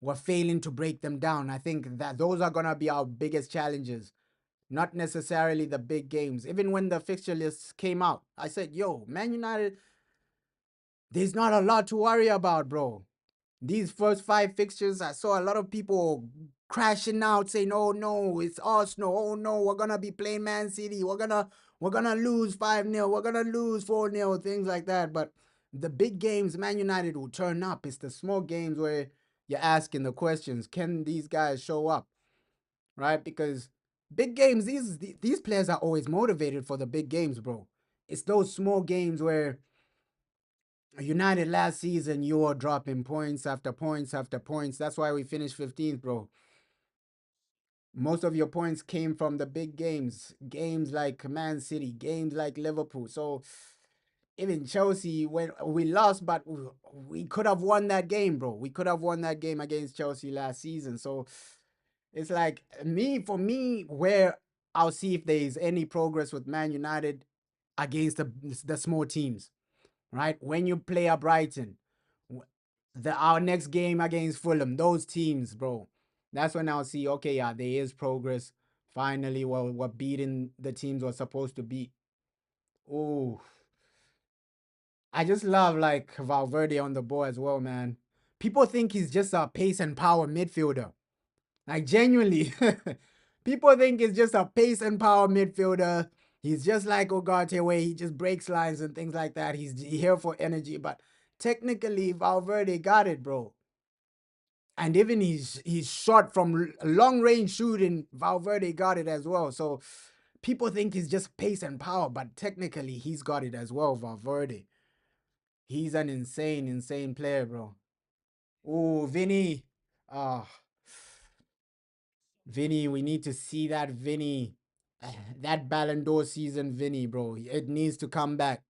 S1: We're failing to break them down. I think that those are gonna be our biggest challenges, not necessarily the big games. Even when the fixture lists came out, I said, "Yo, Man United, there's not a lot to worry about, bro." These first five fixtures, I saw a lot of people crashing out saying, "Oh no, it's Arsenal. Oh no, we're gonna be playing Man City. We're gonna lose 5-0. We're gonna lose 4-0, things like that." But the big games, Man United will turn up. It's the small games where you're asking the questions: can these guys show up? Right? Because big games, these players are always motivated for the big games, bro. It's those small games where United last season, you were dropping points after points after points. That's why we finished 15th, bro. Most of your points came from the big games, games like Man City, games like Liverpool. So even Chelsea, when we lost, but we could have won that game, bro. We could have won that game against Chelsea last season. So it's like for me, where I'll see if there is any progress with Man United against the small teams, right? When you play a Brighton, our next game against Fulham, those teams, bro, that's when I'll see, okay, yeah, there is progress. Finally, we're beating the teams we're supposed to beat. Oh, I just love like Valverde on the ball as well, man. People think he's just a pace and power midfielder. Like genuinely, people think he's just a pace and power midfielder. He's just like Ugarte, where he just breaks lines and things like that. He's here for energy, but technically Valverde got it, bro. And even he's shot from long range shooting, Valverde got it as well. So people think he's just pace and power, but technically he's got it as well, Valverde. He's an insane, insane player, bro. Oh, Vinny. Ah, Vinny, we need to see that Vinny, that Ballon d'Or season, Vinny, bro. It needs to come back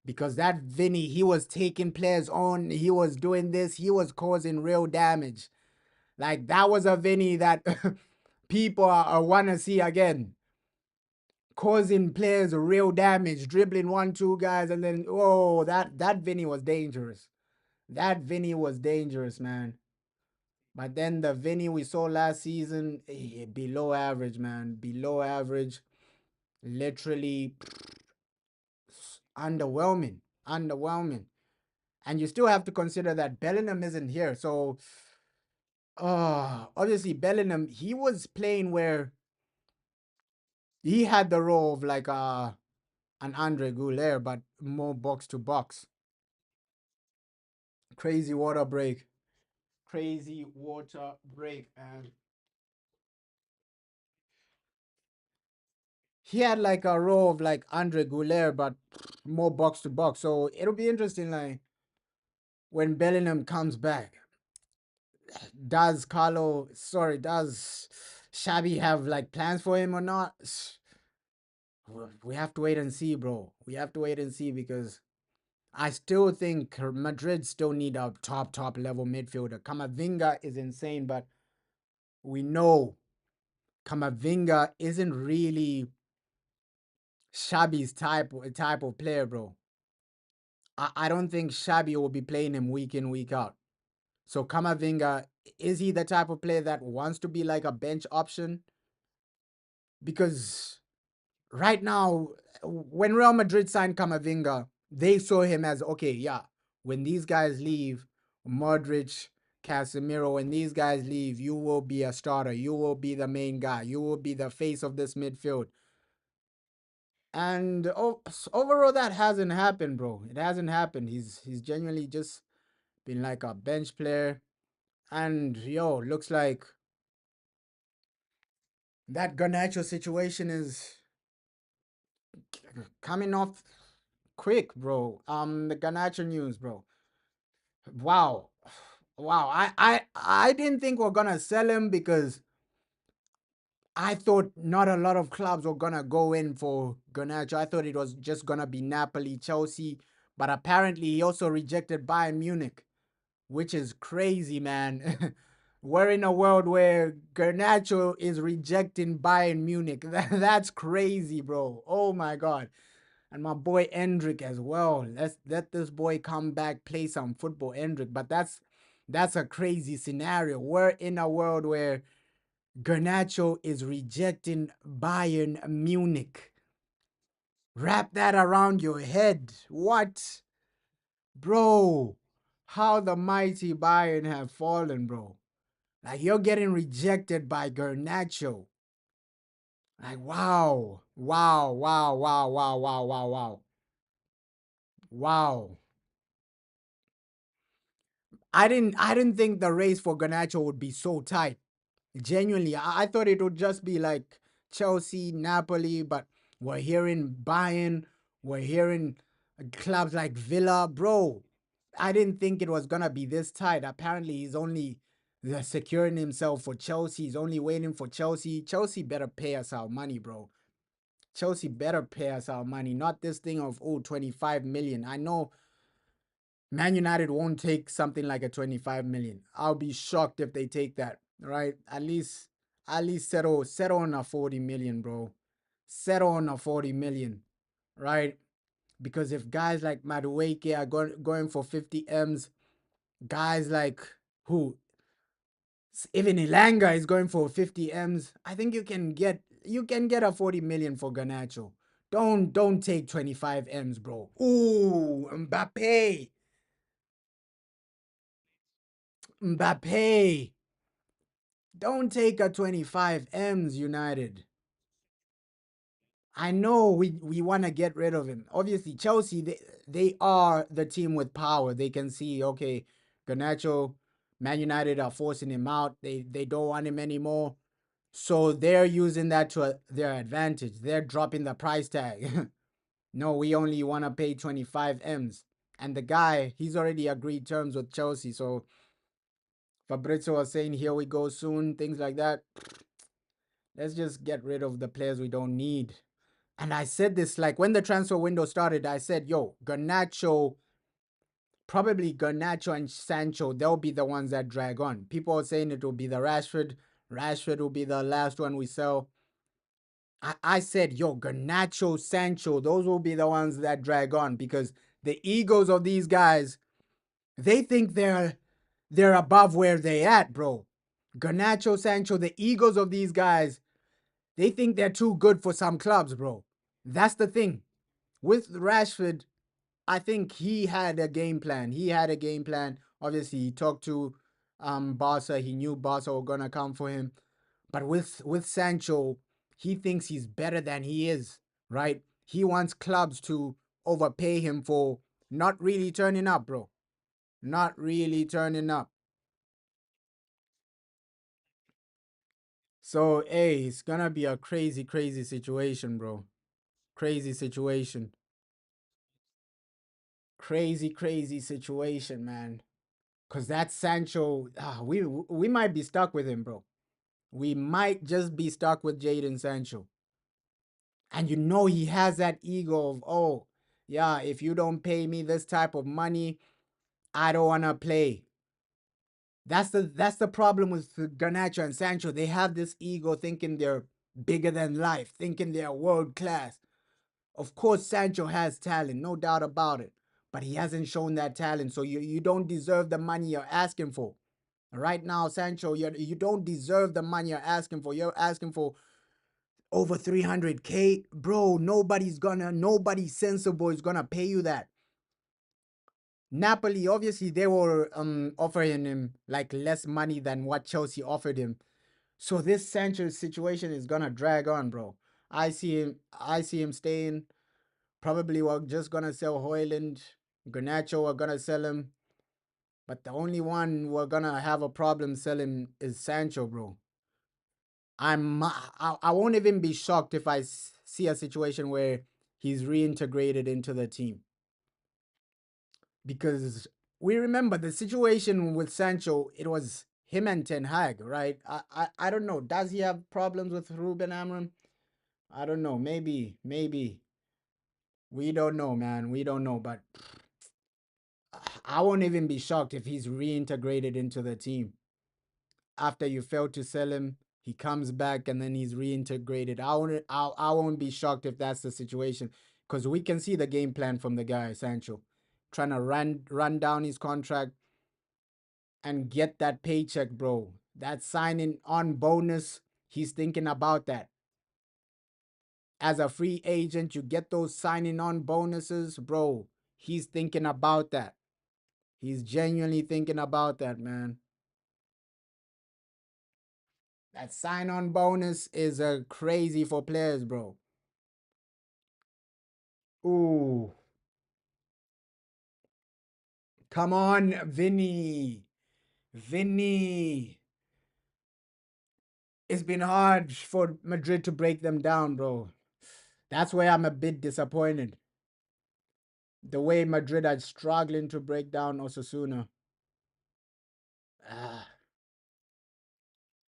S1: because that Vinny, he was taking players on, he was doing this, he was causing real damage. Like that was a Vinny that people want to see again, causing players real damage, dribbling 1-2 guys, and then that Vinny was dangerous. That Vinny was dangerous, man. But then the Vinny we saw last season, below average, man. Below average. Literally underwhelming. Underwhelming. And you still have to consider that Bellingham isn't here. So, obviously, Bellingham, he was playing where he had the role of like an Andre Goulet, but more box to box. Crazy water break. Crazy water break. And he had like a role of like Andre Goulet, but more box to box. So it'll be interesting, like when Bellingham comes back. Does Shabby have like plans for him or not? We have to wait and see, bro. We have to wait and see because I still think Madrid still need a top level midfielder. Kamavinga is insane, but we know Kamavinga isn't really Shabby's type of player, bro. I don't think Shabby will be playing him week in, week out. So Kamavinga, is he the type of player that wants to be like a bench option? Because right now, when Real Madrid signed Kamavinga, they saw him as, okay, yeah, when these guys leave, Modric, Casemiro, when these guys leave, you will be a starter. You will be the main guy. You will be the face of this midfield. And overall, that hasn't happened, bro. It hasn't happened. He's genuinely just been like a bench player. And looks like that Garnacho situation is coming off quick, bro. The Garnacho news, bro. Wow. Wow. I didn't think we're gonna sell him because I thought not a lot of clubs were gonna go in for Garnacho. I thought it was just gonna be Napoli, Chelsea, but apparently he also rejected Bayern Munich, which is crazy, man. We're in a world where Garnacho is rejecting Bayern Munich. That's crazy, bro. Oh my god. And my boy Endrick as well. Let's let this boy come back, play some football, Endrick. But that's a crazy scenario. We're in a world where Garnacho is rejecting Bayern Munich. Wrap that around your head. What? Bro, how the mighty Bayern have fallen, bro. Like you're getting rejected by Garnacho. Like wow. Wow, wow, wow, wow, wow, wow, wow. Wow. I didn't think the race for Garnacho would be so tight. Genuinely, I thought it would just be like Chelsea, Napoli, but we're hearing Bayern, we're hearing clubs like Villa, bro. I didn't think it was gonna be this tight. Apparently, he's only securing himself for Chelsea. He's only waiting for Chelsea. Chelsea better pay us our money, bro. Chelsea better pay us our money, not this thing of 25 million. I know Man United won't take something like a 25 million. I'll be shocked if they take that, right? At least settle on a 40 million, bro. Settle on a 40 million, right? Because if guys like Madueke are going for 50 M's, guys like who even Ilanga is going for 50 M's, I think you can get a 40 million for Garnacho. Don't take 25 M's, bro. Ooh, Mbappe. Mbappe. Don't take a 25 M's, United. I know we want to get rid of him. Obviously, Chelsea, they are the team with power. They can see, okay, Garnacho, Man United are forcing him out. They don't want him anymore. So they're using that to their advantage. They're dropping the price tag. No, we only want to pay 25 M's. And the guy, he's already agreed terms with Chelsea. So Fabrizio was saying, here we go soon, things like that. Let's just get rid of the players we don't need. And I said this like when the transfer window started, I said, yo, probably Garnacho and Sancho, they'll be the ones that drag on. People are saying it will be the Rashford. Rashford will be the last one we sell. I said, yo, Garnacho, Sancho, those will be the ones that drag on because the egos of these guys, they think they're above where they at, bro. Garnacho, Sancho, the egos of these guys, they think they're too good for some clubs, bro. That's the thing. With Rashford, I think he had a game plan. He had a game plan. Obviously, he talked to Barca. He knew Barca were gonna come for him. But with Sancho, he thinks he's better than he is, right? He wants clubs to overpay him for not really turning up, bro. Not really turning up. So, hey, it's gonna be a crazy, crazy situation, bro. Crazy situation. Crazy, crazy situation, man. Cause that Sancho, we might be stuck with him, bro. We might just be stuck with Jadon Sancho. And you know he has that ego of, oh, yeah, if you don't pay me this type of money, I don't wanna play. That's the problem with Garnacho and Sancho. They have this ego thinking they're bigger than life, thinking they're world class. Of course, Sancho has talent, no doubt about it. But he hasn't shown that talent, so you don't deserve the money you're asking for. Right now, Sancho, you don't deserve the money you're asking for. You're asking for over 300K. Bro, nobody sensible is gonna pay you that. Napoli, obviously, they were offering him like less money than what Chelsea offered him. So this Sancho situation is gonna drag on, bro. I see him staying. Probably we're just gonna sell Hoyland. Garnacho, we're gonna sell him. But the only one we're gonna have a problem selling is Sancho, bro. I won't even be shocked if I see a situation where he's reintegrated into the team because we remember the situation with Sancho. It was him and Ten Hag, right? I don't know. Does he have problems with Ruben Amorim? I don't know. Maybe we don't know, man. We don't know, but I won't even be shocked if he's reintegrated into the team. after you failed to sell him, he comes back and then he's reintegrated. I won't be shocked if that's the situation because we can see the game plan from the guy Sancho, trying to run down his contract and get that paycheck, bro. That signing on bonus, he's thinking about that. As a free agent, you get those signing on bonuses, bro. He's thinking about that. He's genuinely thinking about that, man. That sign on bonus is crazy for players, bro. Ooh, come on, Vinny. Vinny. It's been hard for Madrid to break them down, bro. That's where I'm a bit disappointed. The way Madrid are struggling to break down Osasuna. Ah,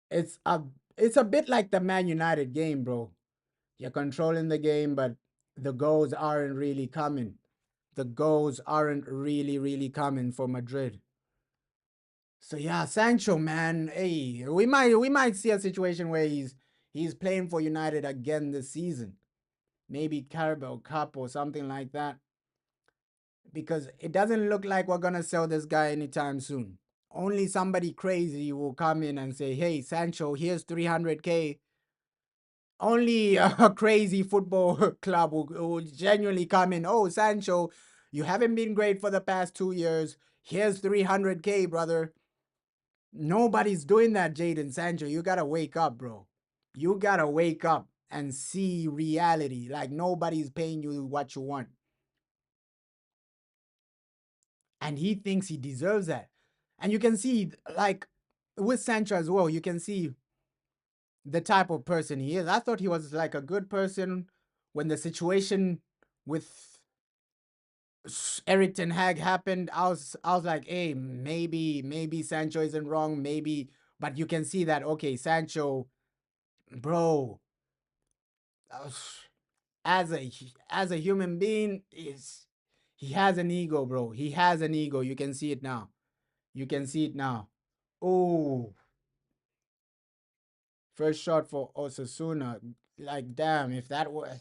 S1: it's a it's a bit like the Man United game, bro. You're controlling the game, but the goals aren't really coming. The goals aren't really coming for Madrid. So yeah, Sancho, man, hey, we might see a situation where he's playing for United again this season. Maybe Carabao Cup or something like that. Because it doesn't look like we're gonna sell this guy anytime soon. Only somebody crazy will come in and say, "Hey, Sancho, here's 300K." Only a crazy football club will genuinely come in. Oh, Sancho, you haven't been great for the past 2 years. Here's 300K, brother. Nobody's doing that, Jaden Sancho. You gotta wake up, bro. You gotta wake up and see reality. Like nobody's paying you what you want. And he thinks he deserves that. And you can see, like, with Sancho as well, you can see the type of person he is. I thought he was like a good person when the situation with Eric Ten Hag happened. I was like, hey, maybe Sancho isn't wrong, maybe, but you can see that okay, Sancho, bro, uh, as a human being, is he has an ego, bro. He has an ego. You can see it now. You can see it now. Oh, first shot for Osasuna. Like, damn, if that was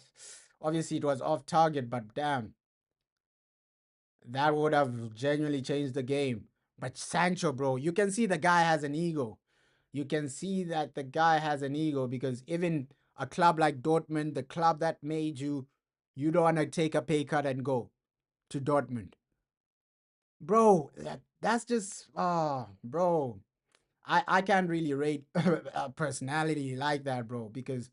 S1: obviously it was off target, but damn, that would have genuinely changed the game. But Sancho, bro, you can see the guy has an ego. You can see that the guy has an ego because even a club like Dortmund, the club that made you, you don't want to take a pay cut and go to Dortmund. Bro, that's just bro. I can't really rate a personality like that, bro, because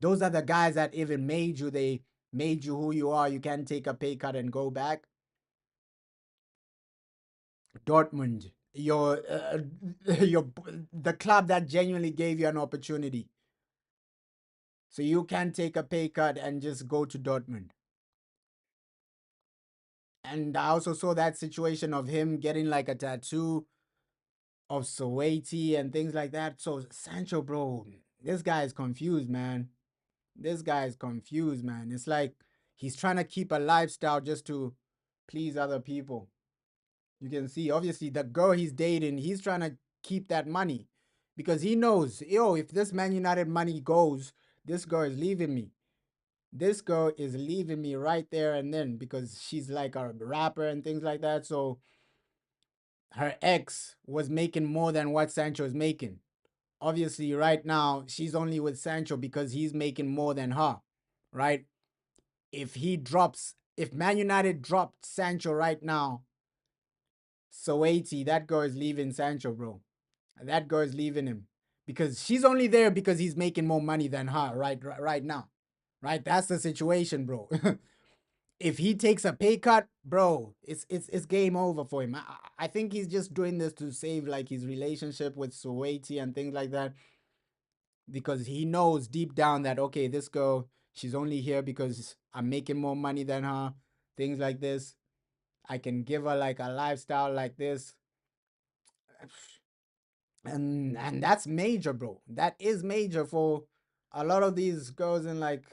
S1: those are the guys that even made you. They made you who you are. You can't take a pay cut and go back. Dortmund, your the club that genuinely gave you an opportunity. So you can take a pay cut and just go to Dortmund. And I also saw that situation of him getting like a tattoo of Soweti and things like that. So Sancho, bro, this guy is confused, man. This guy is confused, man. It's like he's trying to keep a lifestyle just to please other people. You can see, obviously, the girl he's dating, he's trying to keep that money because he knows, yo, if this Man United money goes, this girl is leaving me. This girl is leaving me right there and then because she's like a rapper and things like that. So her ex was making more than what Sancho is making. Obviously, right now, she's only with Sancho because he's making more than her, right? If Man United dropped Sancho right now, so 80, that girl is leaving Sancho, bro. That girl is leaving him because she's only there because he's making more money than her right now. Right? That's the situation, bro. If he takes a pay cut, bro, it's game over for him. I think he's just doing this to save like his relationship with Suwaiti and things like that because he knows deep down that okay, this girl, she's only here because I'm making more money than her, things like this. I can give her like a lifestyle like this. And that's major, bro. That is major for a lot of these girls in like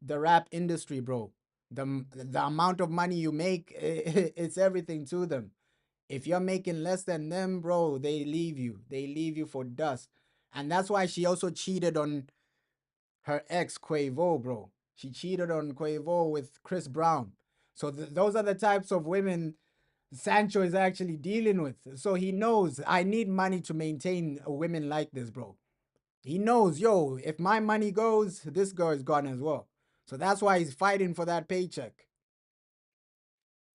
S1: the rap industry, bro. The amount of money you make, it's everything to them. If you're making less than them, bro, they leave you. They leave you for dust. And that's why she also cheated on her ex Quavo, bro. She cheated on Quavo with Chris Brown. So those are the types of women Sancho is actually dealing with. So he knows I need money to maintain women like this, bro. He knows, yo, if my money goes, this girl is gone as well. So that's why he's fighting for that paycheck.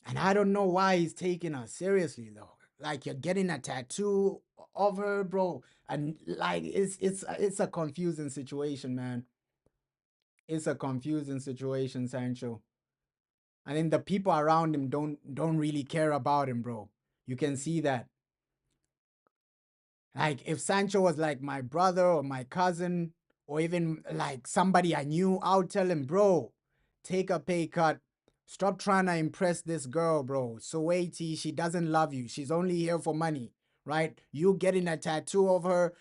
S1: And I don't know why he's taking her seriously though. Like you're getting a tattoo of her, bro. And like it's a confusing situation, man. It's a confusing situation, Sancho. I think the people around him don't really care about him, bro. You can see that. Like if Sancho was like my brother or my cousin or even like somebody I knew, I would tell him, bro, take a pay cut. Stop trying to impress this girl, bro. Suwaiti, she doesn't love you. She's only here for money, right? You getting a tattoo of her,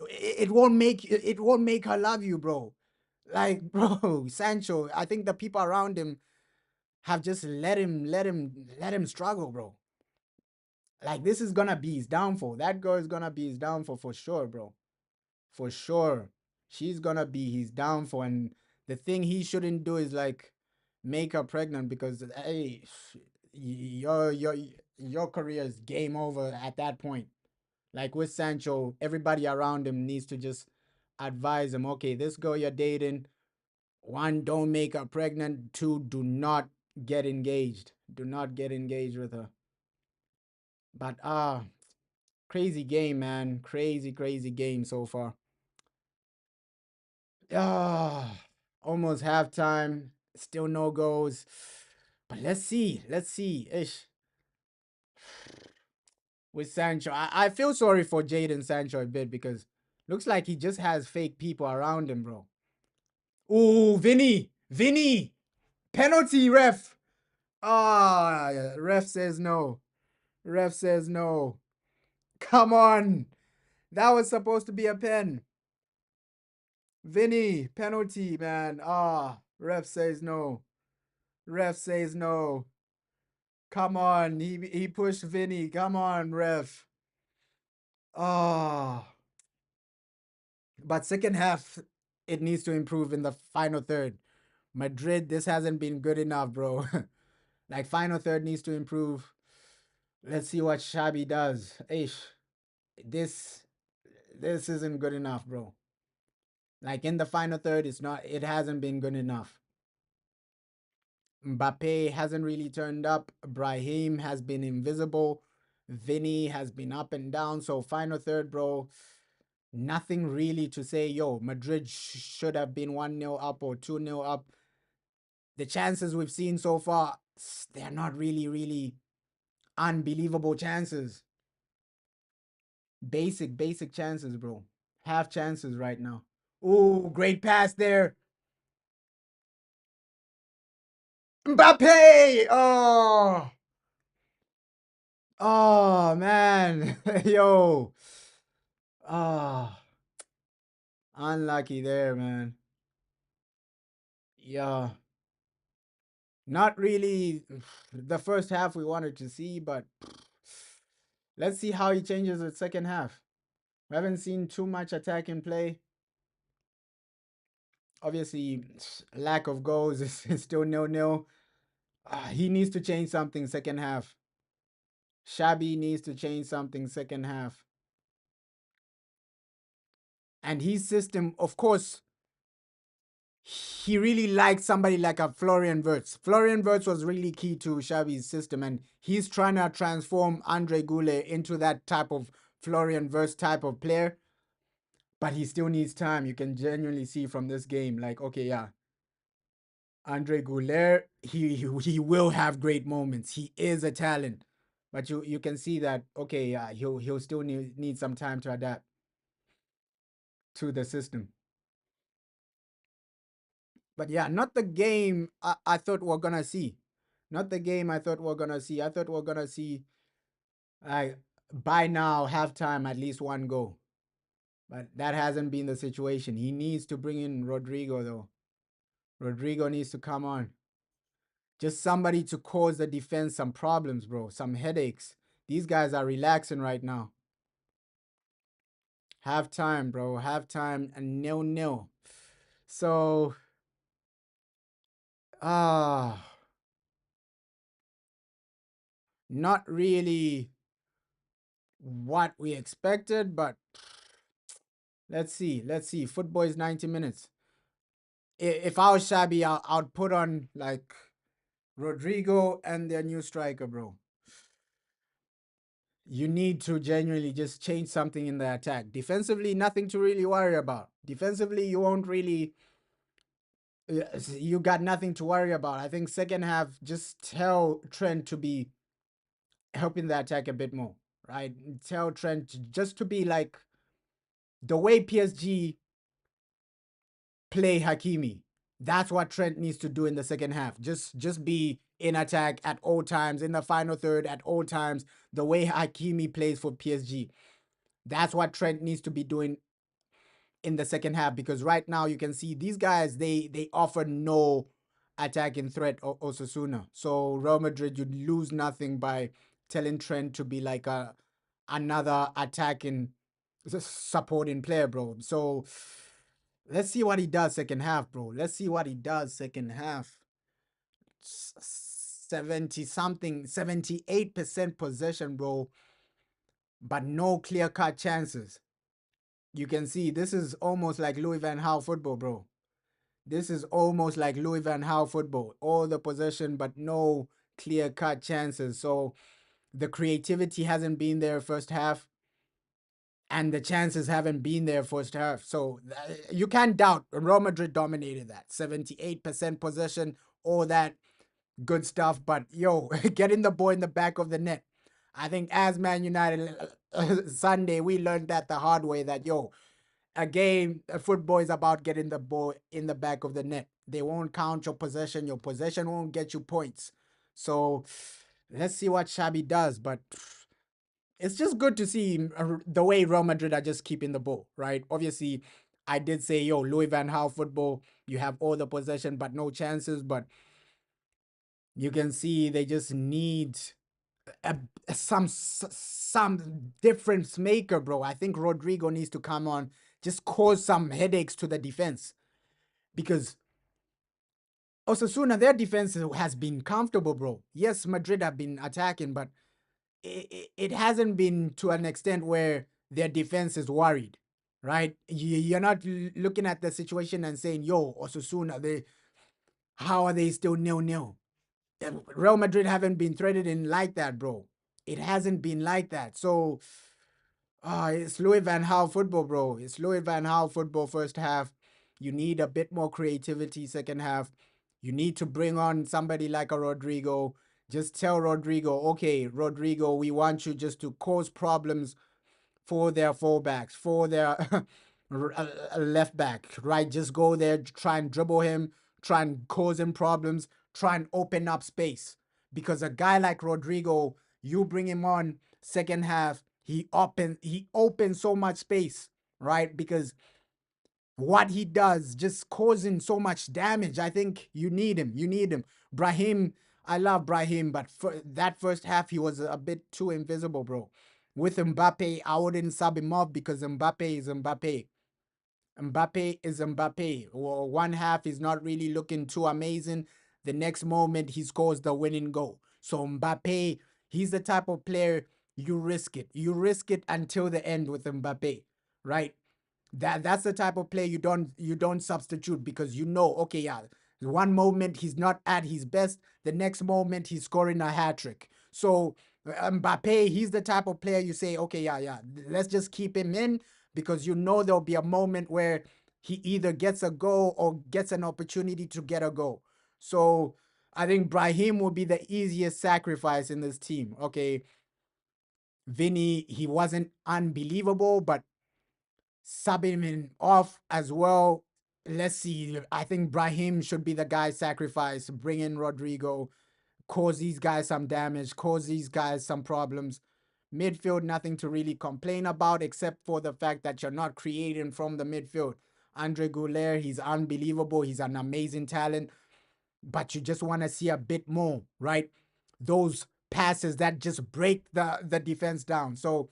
S1: it won't make her love you, bro. Like, bro, Sancho, I think the people around him have just let him struggle, bro. Like this is gonna be his downfall. That girl is gonna be his downfall for sure, bro. For sure. She's gonna be his downfall. And the thing he shouldn't do is like make her pregnant because hey, your career is game over at that point. Like with Sancho, everybody around him needs to just advise him, okay, this girl you're dating, one, don't make her pregnant. Two, do not get engaged. Do not get engaged with her. But crazy game, man. Crazy, crazy game so far. Ah, almost halftime. Still no goals. But let's see. Let's see. Ish. With Sancho. I feel sorry for Jadon Sancho a bit because looks like he just has fake people around him, bro. Ooh, Vinny. Vinny. Penalty, ref. Ah, ref says no. Ref says no. Come on. That was supposed to be a pen. Vinny, penalty, man. Ah, ref says no. Ref says no. Come on. He pushed Vinny. Come on, ref. Ah. But second half, it needs to improve in the final third. Madrid, this hasn't been good enough, bro. Like final third needs to improve. Let's see what Xabi does. Ish. This this isn't good enough, bro. Like in the final third, it hasn't been good enough. Mbappe hasn't really turned up. Brahim has been invisible. Vinny has been up and down. So final third, bro. Nothing really to say, yo, Madrid should have been 1-0 up or 2-0 up. The chances we've seen so far, they're not really, really unbelievable chances. Basic chances, bro. Half chances right now. Ooh, great pass there. Mbappe! Oh, oh man. Yo. Oh, unlucky there, man. Yeah. Not really the first half we wanted to see, but let's see how he changes the second half. We haven't seen too much attacking play. Obviously, lack of goals is still nil-nil. He needs to change something second half. Xabi needs to change something second half. And his system, of course, he really liked somebody like a Florian Wirtz. Florian Wirtz was really key to Xavi's system, and he's trying to transform Andre Goulet into that type of Florian Wirtz type of player. But he still needs time. You can genuinely see from this game, like, okay, yeah, Andre Goulet, he will have great moments. He is a talent, but you can see that, okay, yeah, he'll still need some time to adapt to the system. But yeah, not the game I thought we're gonna see. Not the game I thought we're gonna see. I thought we're gonna see by now halftime at least one goal. But that hasn't been the situation. He needs to bring in Rodrigo though. Rodrigo needs to come on. Just somebody to cause the defense some problems, bro. Some headaches. These guys are relaxing right now. Halftime, bro. Halftime and 0-0. So, ah, not really what we expected, but let's see. Let's see. Football is 90 minutes. If I was Shabby, I'd put on like Rodrigo and their new striker, bro. You need to genuinely just change something in the attack. Defensively, nothing to really worry about. Defensively, you won't really. You got nothing to worry about. I think second half, just tell Trent to be helping the attack a bit more, right? Tell Trent just to be like the way PSG play Hakimi. That's what Trent needs to do in the second half. Just be in attack at all times, in the final third at all times, the way Hakimi plays for PSG. That's what Trent needs to be doing in the second half, because right now you can see these guys, they offer no attacking threat or Osasuna. So Real Madrid, you lose nothing by telling Trent to be like another attacking supporting player, bro. So let's see what he does second half, bro. Let's see what he does second half. 70 something, 78% possession, bro, but no clear cut chances. You can see this is almost like Louis Van Gaal football, bro. This is almost like Louis Van Gaal football. All the possession, but no clear cut chances. So the creativity hasn't been there first half, and the chances haven't been there first half. So you can't doubt Real Madrid dominated that. 78% possession, all that good stuff. But yo, getting the ball in the back of the net. I think as Man United Sunday, we learned that the hard way, that yo, a game, football is about getting the ball in the back of the net. They won't count your possession. Your possession won't get you points. So let's see what Xabi does. But it's just good to see the way Real Madrid are just keeping the ball, right? Obviously, I did say, yo, Louis Van Gaal football, you have all the possession but no chances. But you can see they just need a, some difference maker, bro. I think Rodrigo needs to come on, just cause some headaches to the defense, because Osasuna, their defense has been comfortable, bro. Yes, Madrid have been attacking, but it hasn't been to an extent where their defense is worried, right? You're not looking at the situation and saying, yo, Osasuna, how are they still 0-0? Real Madrid haven't been threaded in like that, bro. It hasn't been like that. So, it's Louis Van Gaal football, bro. It's Louis Van Gaal football first half. You need a bit more creativity second half. You need to bring on somebody like a Rodrigo. Just tell Rodrigo, okay, Rodrigo, we want you just to cause problems for their fullbacks, for their left back, right? Just go there, try and dribble him, try and cause him problems, try and open up space. Because a guy like Rodrigo, you bring him on second half, he opens so much space, right? Because what he does just causing so much damage. I think you need him. You need him. Brahim, I love Brahim, but for that first half, he was a bit too invisible, bro. With Mbappe, I wouldn't sub him off because Mbappe is Mbappe. Mbappe is Mbappe. Well, one half is not really looking too amazing. The next moment, he scores the winning goal. So Mbappe, he's the type of player you risk it. You risk it until the end with Mbappe, right? That's the type of play you don't substitute, because you know, okay, yeah, one moment he's not at his best, the next moment he's scoring a hat trick. So Mbappe, he's the type of player you say, okay, yeah, let's just keep him in, because you know there'll be a moment where he either gets a goal or gets an opportunity to get a goal. So I think Brahim will be the easiest sacrifice in this team. Okay, Vinny, he wasn't unbelievable, but subbing him off as well. Let's see. I think Brahim should be the guy sacrifice. Bring in Rodrigo, cause these guys some damage, cause these guys some problems. Midfield, nothing to really complain about except for the fact that you're not creating from the midfield. Andre Goulet, he's unbelievable. He's an amazing talent, but you just want to see a bit more, right? Those passes that just break the defense down. So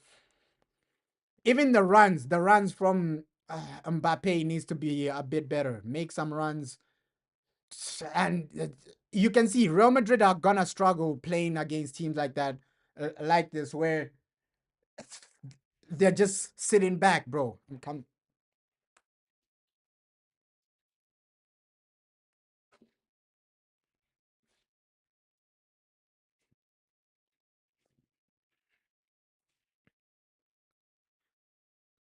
S1: even the runs from Mbappe needs to be a bit better. Make some runs, and you can see Real Madrid are gonna struggle playing against teams like that, like this, where they're just sitting back, bro. Come,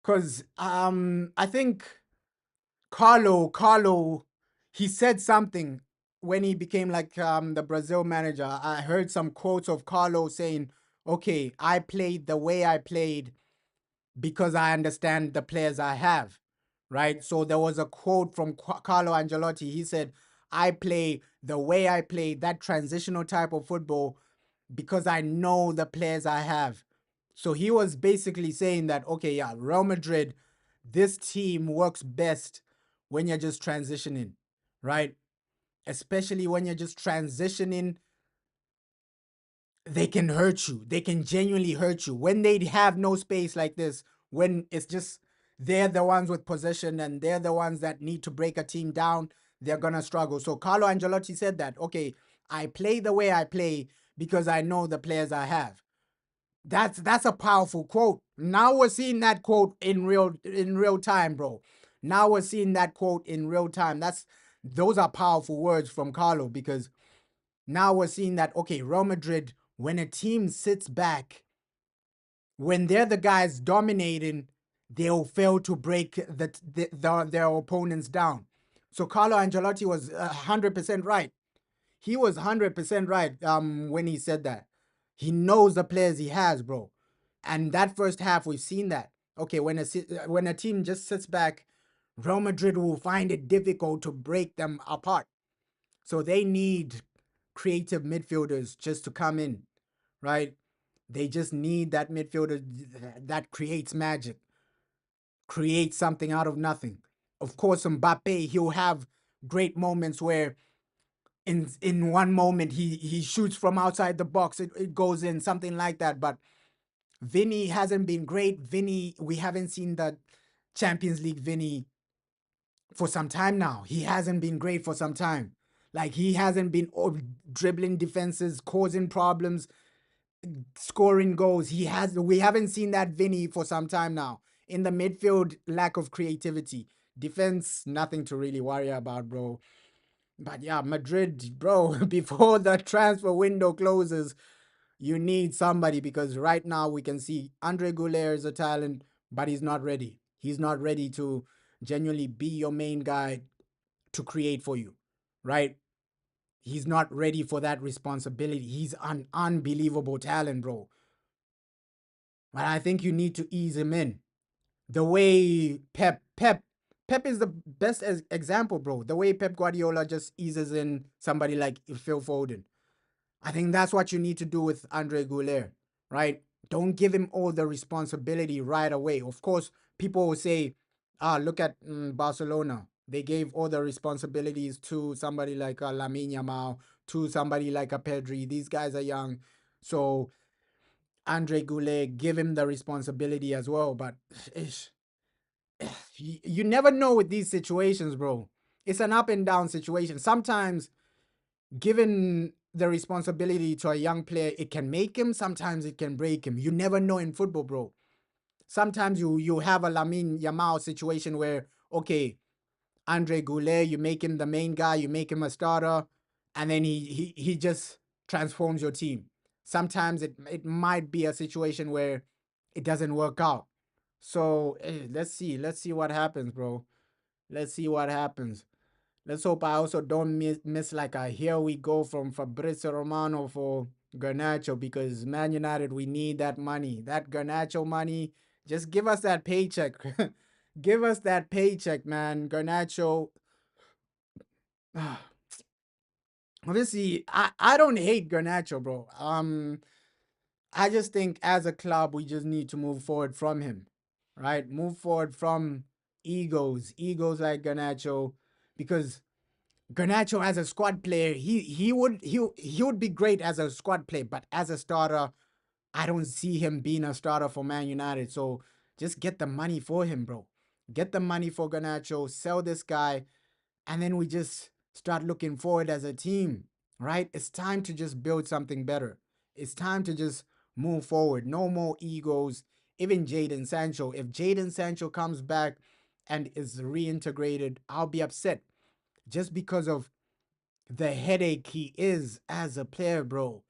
S1: because I think Carlo, he said something when he became like the Brazil manager. I heard some quotes of Carlo saying, "Okay, I played the way I played because I understand the players I have." Right? So there was a quote from Carlo Ancelotti. He said, "I play the way I play, that transitional type of football, because I know the players I have." So he was basically saying that, okay, yeah, Real Madrid, this team works best when you're just transitioning, right? Especially when you're just transitioning, they can hurt you. They can genuinely hurt you. When they have no space like this, when it's just they're the ones with possession and they're the ones that need to break a team down, they're gonna struggle. So Carlo Ancelotti said that, okay, I play the way I play because I know the players I have. That's a powerful quote. Now we're seeing that quote in real time, bro. Now we're seeing that quote in real time. Those are powerful words from Carlo, because now we're seeing that, okay, Real Madrid, when a team sits back, when they're the guys dominating, they'll fail to break their opponents down. So Carlo Ancelotti was 100% right. He was 100% right when he said that. He knows the players he has, bro. And that first half, we've seen that. Okay, when a team just sits back, Real Madrid will find it difficult to break them apart. So they need creative midfielders just to come in, right? They just need that midfielder that creates magic, creates something out of nothing. Of course, Mbappe, he'll have great moments where in one moment he shoots from outside the box, it goes in, something like that. But Vinny hasn't been great. Vinny, we haven't seen the Champions League Vinny for some time now. He hasn't been great for some time. Like, he hasn't been dribbling defenses, causing problems, scoring goals. We haven't seen that Vinny for some time now. In the midfield, lack of creativity. Defense, nothing to really worry about, bro. But yeah, Madrid, bro, before the transfer window closes, you need somebody, because right now we can see Andre Goulet is a talent, but he's not ready. He's not ready to genuinely be your main guy to create for you, right? He's not ready for that responsibility. He's an unbelievable talent, bro. But I think you need to ease him in. The way Pep is the best example, bro. The way Pep Guardiola just eases in somebody like Phil Foden. I think that's what you need to do with Andre Goulet, right? Don't give him all the responsibility right away. Of course, people will say, look at Barcelona. They gave all the responsibilities to somebody like Lamine Yamal, to somebody like a Pedri. These guys are young. So Andre Goulet, give him the responsibility as well. But ish, you never know with these situations, bro. It's an up and down situation. Sometimes given the responsibility to a young player, it can make him. Sometimes it can break him. You never know in football, bro. Sometimes you have a Lamine Yamal situation where, okay, Andre Goulet, you make him the main guy, you make him a starter, and then he just transforms your team. Sometimes it might be a situation where it doesn't work out. So let's see what happens, bro. Let's see what happens. Let's hope I also don't miss like a here we go from Fabrizio Romano for Garnacho, because Man United, we need that money. That Garnacho money. Just give us that paycheck. Give us that paycheck, man. Garnacho. Obviously, I don't hate Garnacho, bro. I just think as a club we just need to move forward from him. Right? Move forward from egos like Garnacho, because Garnacho as a squad player, he would be great as a squad player, but as a starter, I don't see him being a starter for Man United. So just get the money for him, bro. Get the money for Garnacho, sell this guy, and then we just start looking forward as a team, right? It's time to just build something better. It's time to just move forward. No more egos. Even Jadon Sancho. If Jadon Sancho comes back and is reintegrated, I'll be upset just because of the headache he is as a player, bro.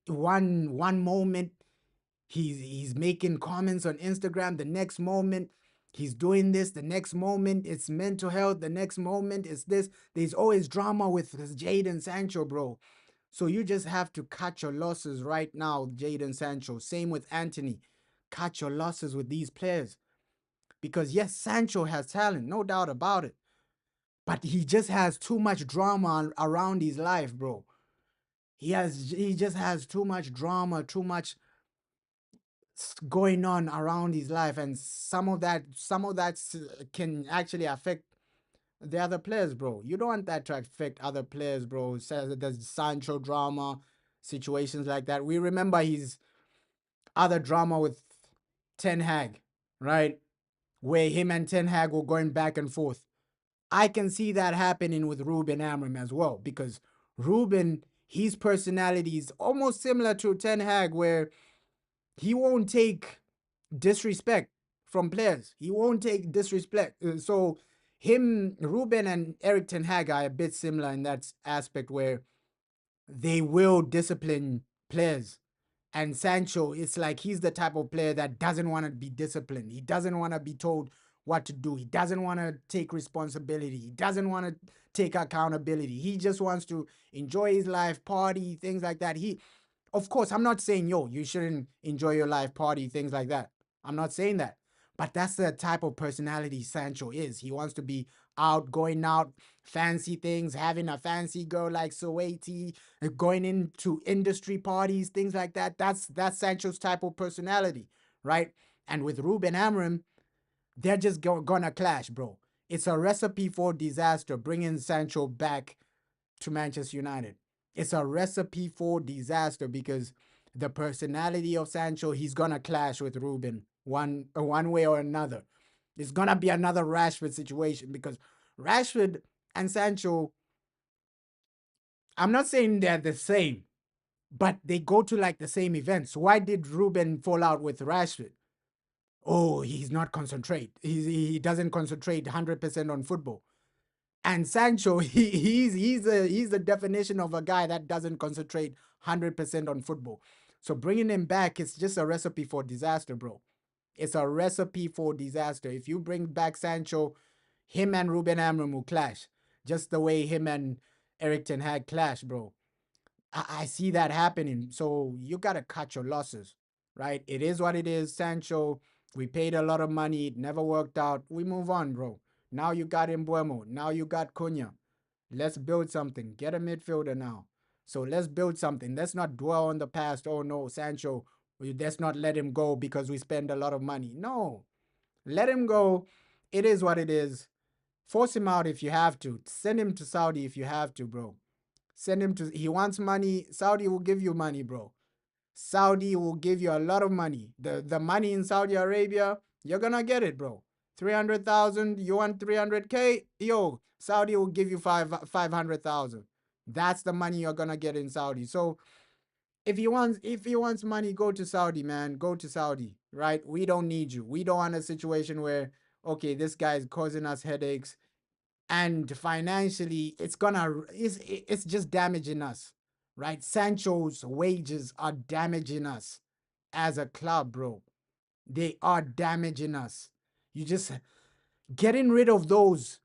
S1: One moment he's making comments on Instagram, the next moment he's doing this, the next moment it's mental health, the next moment it's this. There's always drama with this Jadon Sancho, bro. So you just have to cut your losses right now, Jadon Sancho. Same with Anthony. Cut your losses with these players. Because yes, Sancho has talent, no doubt about it. But he just has too much drama around his life, bro. He just has too much drama, too much going on around his life, and some of that can actually affect the other players, bro. You don't want that to affect other players, bro. So there's Sancho drama, situations like that. We remember his other drama with Ten Hag, right? Where him and Ten Hag were going back and forth. I can see that happening with Ruben Amram as well, because Ruben, his personality is almost similar to Ten Hag, where he won't take disrespect from players. He won't take disrespect. So him, Ruben and Eric Ten Hag are a bit similar in that aspect, where they will discipline players. And Sancho, it's like he's the type of player that doesn't want to be disciplined. He doesn't want to be told what to do. He doesn't want to take responsibility. He doesn't want to take accountability. He just wants to enjoy his life, party, things like that. Of course, I'm not saying, yo, you shouldn't enjoy your life, party, things like that. I'm not saying that. But that's the type of personality Sancho is. He wants to be out, going out, fancy things, having a fancy girl like Soweiti, going into industry parties, things like that. That's Sancho's type of personality, right? And with Ruben Amram, they're just gonna clash, bro. It's a recipe for disaster bringing Sancho back to Manchester United. It's a recipe for disaster because the personality of Sancho, he's gonna clash with Ruben one way or another. It's gonna be another Rashford situation because Rashford and Sancho, I'm not saying they're the same, but they go to like the same events. Why did Ruben fall out with Rashford? Oh, he's not concentrate. He doesn't concentrate 100% on football. And Sancho, he's the definition of a guy that doesn't concentrate 100% on football. So bringing him back is just a recipe for disaster, bro. It's a recipe for disaster. If you bring back Sancho, him and Ruben Amram will clash, just the way him and Eric Ten Hag clash, bro. I see that happening. So you gotta cut your losses, right? It is what it is. Sancho, we paid a lot of money. It never worked out. We move on, bro. Now you got Mbuemo. Now you got Cunha. Let's build something. Get a midfielder now. So let's build something. Let's not dwell on the past. Oh no, Sancho, let's not let him go because we spend a lot of money. No, let him go. It is what it is. Force him out if you have to. Send him to Saudi if you have to, bro. Send him to. He wants money. Saudi will give you money, bro. Saudi will give you a lot of money. The money in Saudi Arabia, you're gonna get it, bro. 300,000. You want 300K? Yo, Saudi will give you 500,000. That's the money you're gonna get in Saudi. So if he wants money, go to Saudi, man. Go to Saudi, right? We don't need you. We don't want a situation where okay, this guy is causing us headaches and financially it's just damaging us, right? Sancho's wages are damaging us as a club, bro. They are damaging us. You just getting rid of those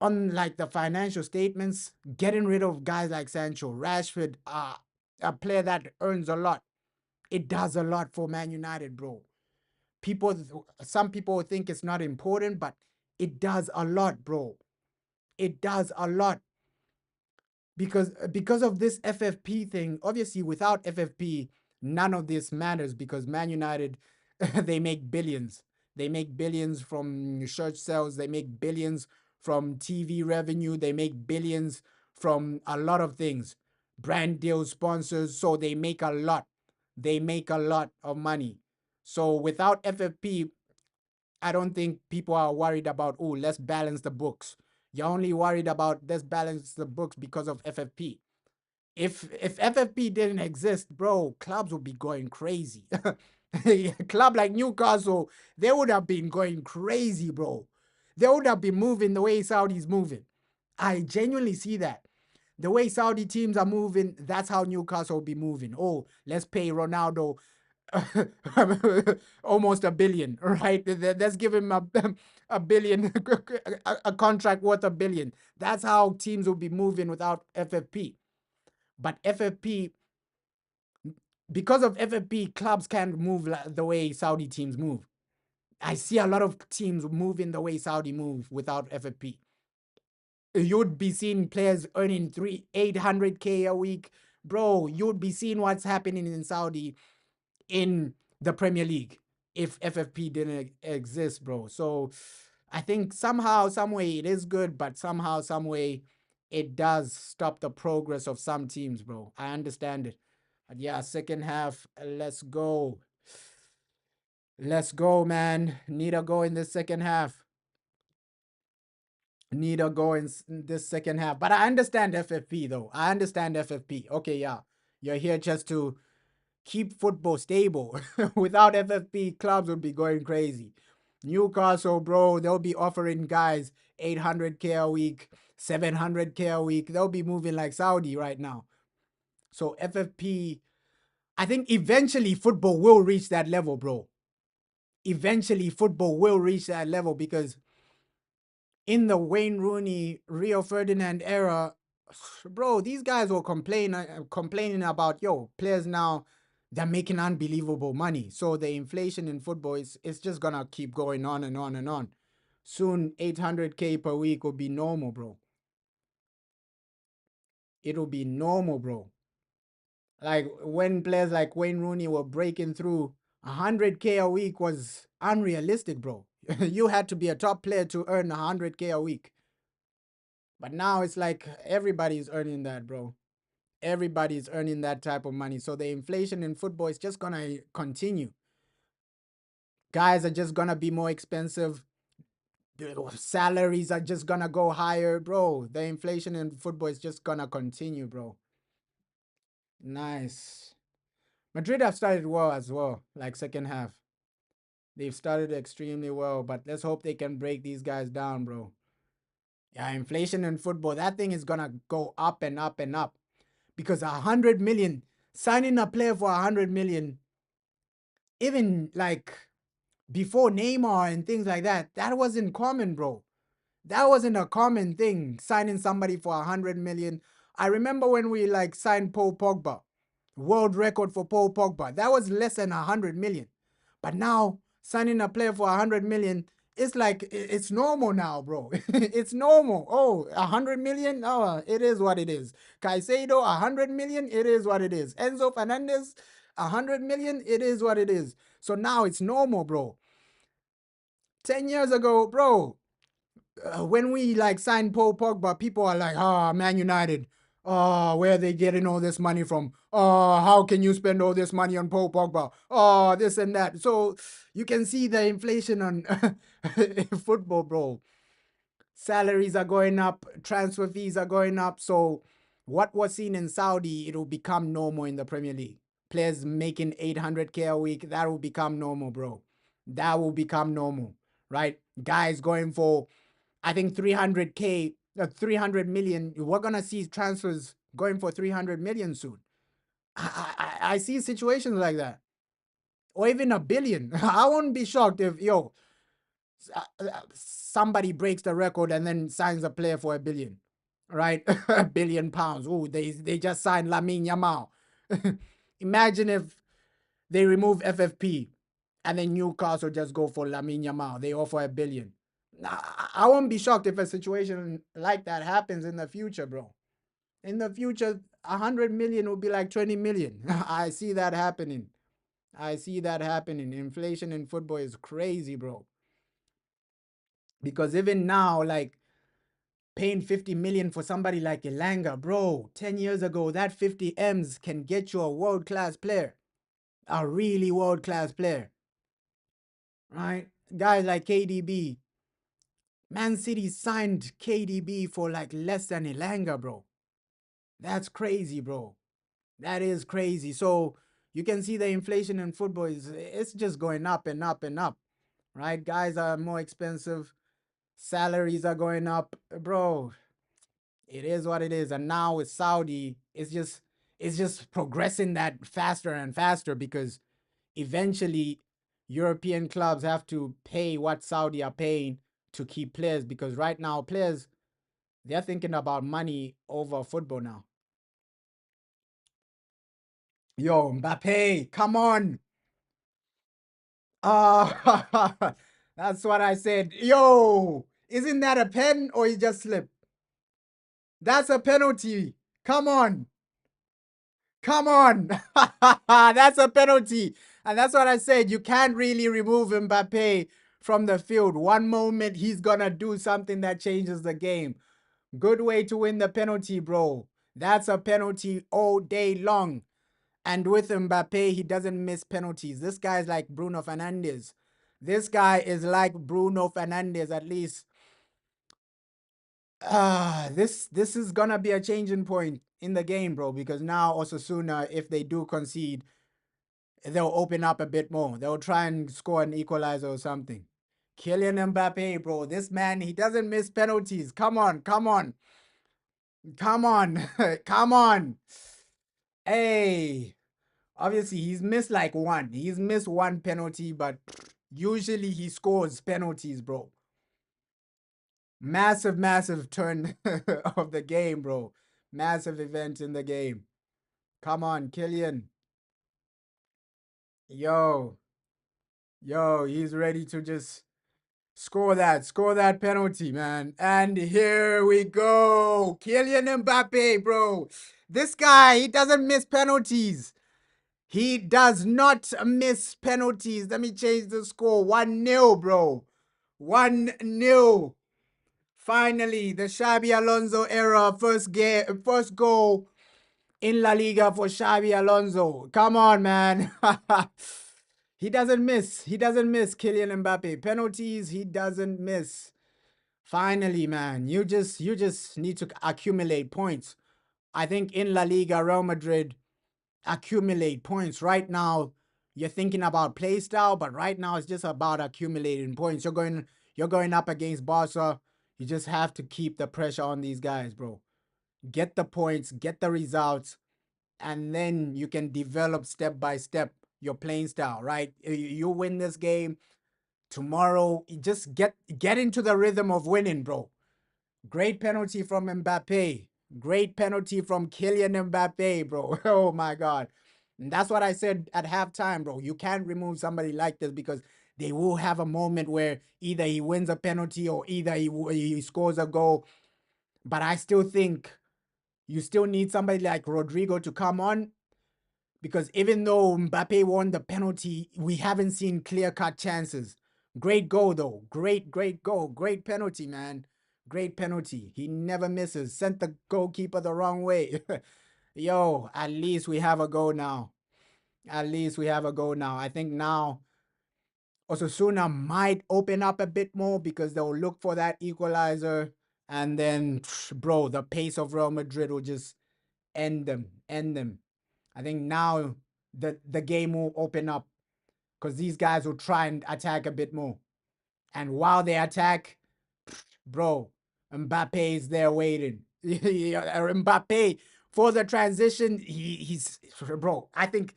S1: on like the financial statements, getting rid of guys like Sancho, Rashford, a player that earns a lot. It does a lot for Man United, bro. Some people think it's not important, but it does a lot, bro. It does a lot because of this FFP thing. Obviously, without FFP, none of this matters because Man United they make billions. They make billions from shirt sales. They make billions from TV revenue. They make billions from a lot of things, brand deals, sponsors. So they make a lot. They make a lot of money. So without FFP, I don't think people are worried about, oh, let's balance the books. You're only worried about let's balance the books because of FFP. If FFP didn't exist, bro, clubs would be going crazy. A club like Newcastle, they would have been going crazy, bro. They would have been moving the way Saudi's moving. I genuinely see that. The way Saudi teams are moving, that's how Newcastle will be moving. Oh, let's pay Ronaldo almost a billion, right? Let's give him a billion, a contract worth a billion. That's how teams will be moving without FFP. But FFP, because of FFP, clubs can't move the way Saudi teams move. I see a lot of teams moving the way Saudi move without FFP. You'd be seeing players earning 800K a week. Bro, you'd be seeing what's happening in Saudi in the Premier League if FFP didn't exist, bro. So I think somehow, some way it is good, but somehow, some way it does stop the progress of some teams, bro. I understand it. But yeah, second half, let's go. Let's go, man. Need a go in the second half. Need a go in this second half. But I understand FFP, though. I understand FFP. Okay, yeah. You're here just to keep football stable. Without FFP, clubs would be going crazy. Newcastle, bro, they'll be offering guys 800K a week, 700K a week. They'll be moving like Saudi right now. So FFP, I think eventually football will reach that level, bro. Eventually football will reach that level because in the Wayne Rooney, Rio Ferdinand era, bro, these guys were complaining about, yo, players now, they're making unbelievable money. So the inflation in football is just gonna keep going on and on and on. Soon 800K per week will be normal, bro. It'll be normal, bro. Like when players like Wayne Rooney were breaking through, 100K a week was unrealistic, bro. You had to be a top player to earn 100K a week. But now it's like everybody's earning that, bro. Everybody's earning that type of money. So the inflation in football is just gonna continue. Guys are just gonna be more expensive. Salaries are just gonna go higher, bro. The inflation in football is just gonna continue, bro. Nice. Madrid have started well as well, like second half. They've started extremely well, but let's hope they can break these guys down, bro. Yeah, inflation in football, that thing is gonna go up and up and up. Because 100 million, signing a player for 100 million, even like before Neymar and things like that, that wasn't common, bro. That wasn't a common thing, signing somebody for 100 million. I remember when we like signed Paul Pogba, world record for Paul Pogba. That was less than 100 million. But now signing a player for 100 million, it's like it's normal now, bro. It's normal. Oh, 100 million. Oh, it is what it is. Caicedo, 100 million. It is what it is. Enzo Fernandez, 100 million. It is what it is. So now it's normal, bro. 10 years ago, bro, when we like signed Paul Pogba, people are like, Man United. Oh, where are they getting all this money from? Oh, how can you spend all this money on Paul Pogba? Oh, this and that. So you can see the inflation on football, bro. Salaries are going up, transfer fees are going up. So what was seen in Saudi, it'll become normal in the Premier League. Players making 800K a week, that will become normal, bro. That will become normal, right? Guys going for I think 300K, 300 million. We're gonna see transfers going for 300 million soon. I see situations like that, or even a billion. I won't be shocked if somebody breaks the record and then signs a player for a billion, right? £1 billion. Oh, they just signed Lamine Yamal. Imagine if they remove FFP and then Newcastle just go for Lamine Yamal. They offer a billion. I won't be shocked if a situation like that happens in the future, bro. In the future, 100 million will be like 20 million. I see that happening. I see that happening. Inflation in football is crazy, bro. Because even now, like paying 50 million for somebody like Elanga, bro. 10 years ago, that 50 M's can get you a world-class player, a really world-class player, right? Guys like KDB, Man City signed KDB for like less than Elanga, bro. That's crazy, bro. That is crazy. So you can see the inflation in football is it's just going up and up and up, right? Guys are more expensive, salaries are going up, bro. It is what it is. And now with Saudi, it's just progressing that faster and faster because eventually European clubs have to pay what Saudi are paying to keep players because right now players they're thinking about money over football now. Yo, Mbappe, come on. Ah, that's what I said. Yo, isn't that a pen or he just slipped? That's a penalty. Come on. Come on. That's a penalty. And that's what I said. You can't really remove Mbappe from the field. One moment he's going to do something that changes the game. Good way to win the penalty, bro. That's a penalty all day long. And with Mbappe, he doesn't miss penalties. This guy's like Bruno Fernandes. This guy is like Bruno Fernandes, at least. This is gonna be a changing point in the game, bro, because now Osasuna, if they do concede, they'll open up a bit more. They'll try and score an equalizer or something. Kylian Mbappe, bro, this man, he doesn't miss penalties. Come on, come on, come on, come on. Hey, obviously he's missed like one. He's missed one penalty, but usually he scores penalties, bro. Massive, massive turn of the game, bro. Massive event in the game. Come on, Kylian. Yo, yo, he's ready to just score that penalty, man. And here we go. Kylian Mbappe, bro. This guy, he doesn't miss penalties. He does not miss penalties. Let me change the score. 1-0, bro. 1-0. Finally, the Xabi Alonso era first goal in La Liga for Xabi Alonso. Come on, man. He doesn't miss. He doesn't miss Kylian Mbappe. Penalties, he doesn't miss. Finally, man. You just need to accumulate points. I think in La Liga, Real Madrid accumulate points. Right now, you're thinking about play style, but right now it's just about accumulating points. You're going up against Barca. You just have to keep the pressure on these guys, bro. Get the points, get the results, and then you can develop step by step your playing style, right? You win this game tomorrow, you just get into the rhythm of winning, bro. Great penalty from Mbappe. Great penalty from Kylian Mbappe, bro. Oh my God. And that's what I said at halftime, bro. You can't remove somebody like this because they will have a moment where either he wins a penalty or either he scores a goal. But I still think you still need somebody like Rodrigo to come on because even though Mbappe won the penalty, we haven't seen clear-cut chances. Great goal, though. Great goal. Great penalty, man. Great penalty. He never misses. Sent the goalkeeper the wrong way. Yo, at least we have a goal now. At least we have a goal now. I think now Osasuna might open up a bit more because they'll look for that equalizer. And then, bro, the pace of Real Madrid will just end them. End them. I think now the game will open up because these guys will try and attack a bit more. And while they attack, bro, Mbappe is there waiting. Mbappe for the transition, he's bro. I think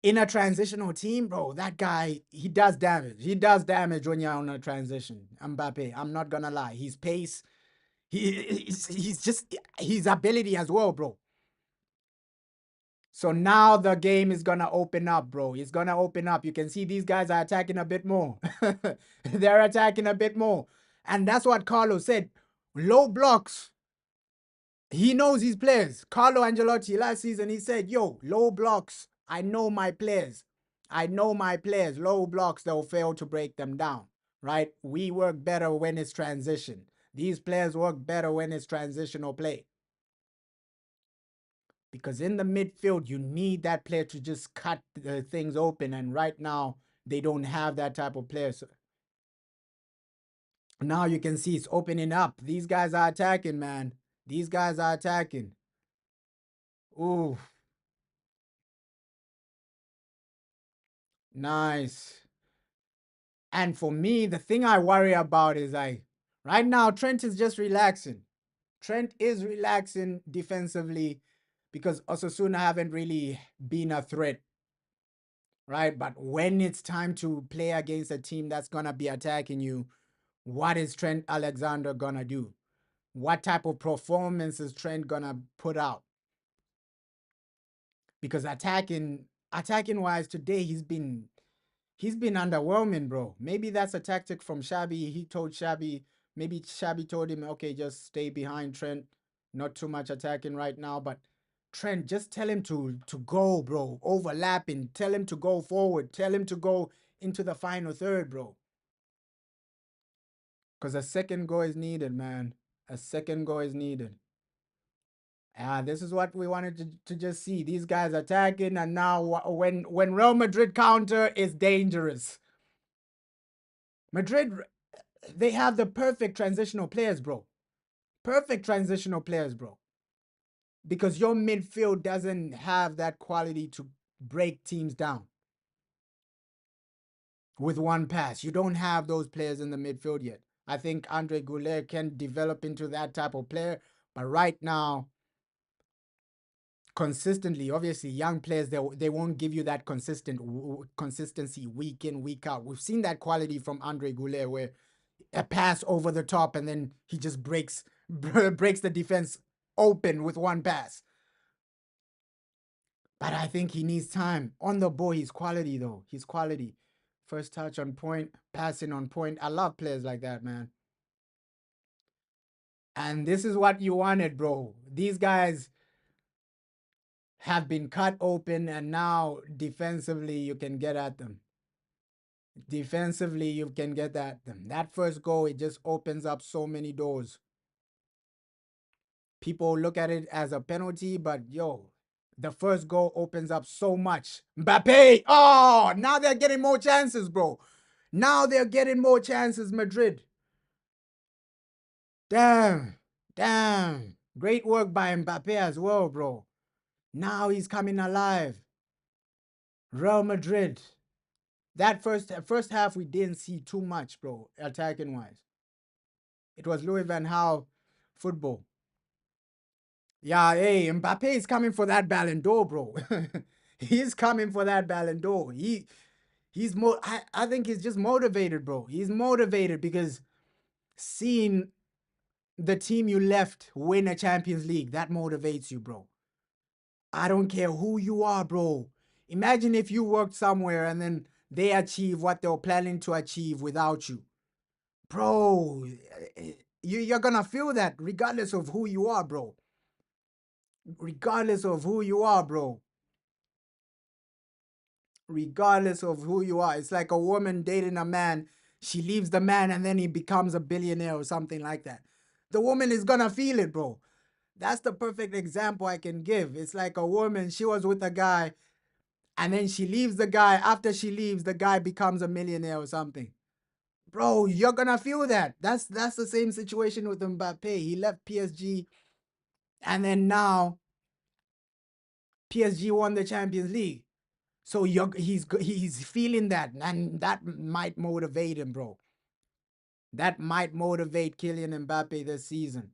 S1: in a transitional team, bro, that guy he does damage. He does damage when you're on a transition. Mbappe, I'm not gonna lie, his pace, he's just his ability as well, bro. So now the game is gonna open up, bro. It's gonna open up. You can see these guys are attacking a bit more. They're attacking a bit more. And that's what Carlo said. Low blocks. He knows his players. Carlo Ancelotti last season, he said, yo, low blocks. I know my players. I know my players. Low blocks, they'll fail to break them down, right? We work better when it's transition. These players work better when it's transitional play. Because in the midfield, you need that player to just cut things open. And right now, they don't have that type of player. So now you can see it's opening up. These guys are attacking, man. These guys are attacking. Ooh, nice. And for me, the thing I worry about is like right now, Trent is just relaxing. Trent is relaxing defensively because Osasuna haven't really been a threat, right? But when it's time to play against a team that's gonna be attacking you, what is Trent Alexander gonna do? What type of performance is Trent gonna put out? Because attacking wise today, he's been underwhelming, bro. Maybe that's a tactic from Shabby. He told Shabby, maybe Shabby told him, okay, just stay behind Trent, not too much attacking right now. But Trent, just tell him to go, bro. Overlapping. Tell him to go forward. Tell him to go into the final third, bro. Because a second goal is needed, man. A second goal is needed. This is what we wanted to just see. These guys attacking, and now when Real Madrid counter is dangerous. Madrid, they have the perfect transitional players, bro. Perfect transitional players, bro. Because your midfield doesn't have that quality to break teams down with one pass. You don't have those players in the midfield yet. I think Andre Goulet can develop into that type of player, but right now, consistently, obviously, young players they won't give you that consistency week in week out. We've seen that quality from Andre Goulet where a pass over the top and then he just breaks the defense open with one pass. But I think he needs time on the ball. He's quality though. He's quality. First touch on point, passing on point. I love players like that, man. And this is what you wanted, bro. These guys have been cut open, and now defensively you can get at them. Defensively you can get at them. That first goal, it just opens up so many doors. People look at it as a penalty, but yo, the first goal opens up so much. Mbappe! Oh, now they're getting more chances, bro. Now they're getting more chances, Madrid. Damn. Damn. Great work by Mbappe as well, bro. Now he's coming alive. Real Madrid. That first half, we didn't see too much, bro, attacking wise. It was Louis van Gaal football. Yeah, hey, Mbappe is coming for that Ballon d'Or, bro. He's coming for that Ballon d'Or. I think he's just motivated, bro. He's motivated because seeing the team you left win a Champions League, that motivates you, bro. I don't care who you are, bro. Imagine if you worked somewhere and then they achieve what they were planning to achieve without you. Bro, you're gonna feel that regardless of who you are, bro. Regardless of who you are, bro. Regardless of who you are. It's like a woman dating a man. She leaves the man and then he becomes a billionaire or something like that. The woman is gonna feel it, bro. That's the perfect example I can give. It's like a woman, she was with a guy and then she leaves the guy. After she leaves, the guy becomes a millionaire or something. Bro, you're gonna feel that. That's the same situation with Mbappe. He left PSG and then now PSG won the Champions League. So he's feeling that, and that might motivate him, bro. That might motivate Kylian Mbappe this season.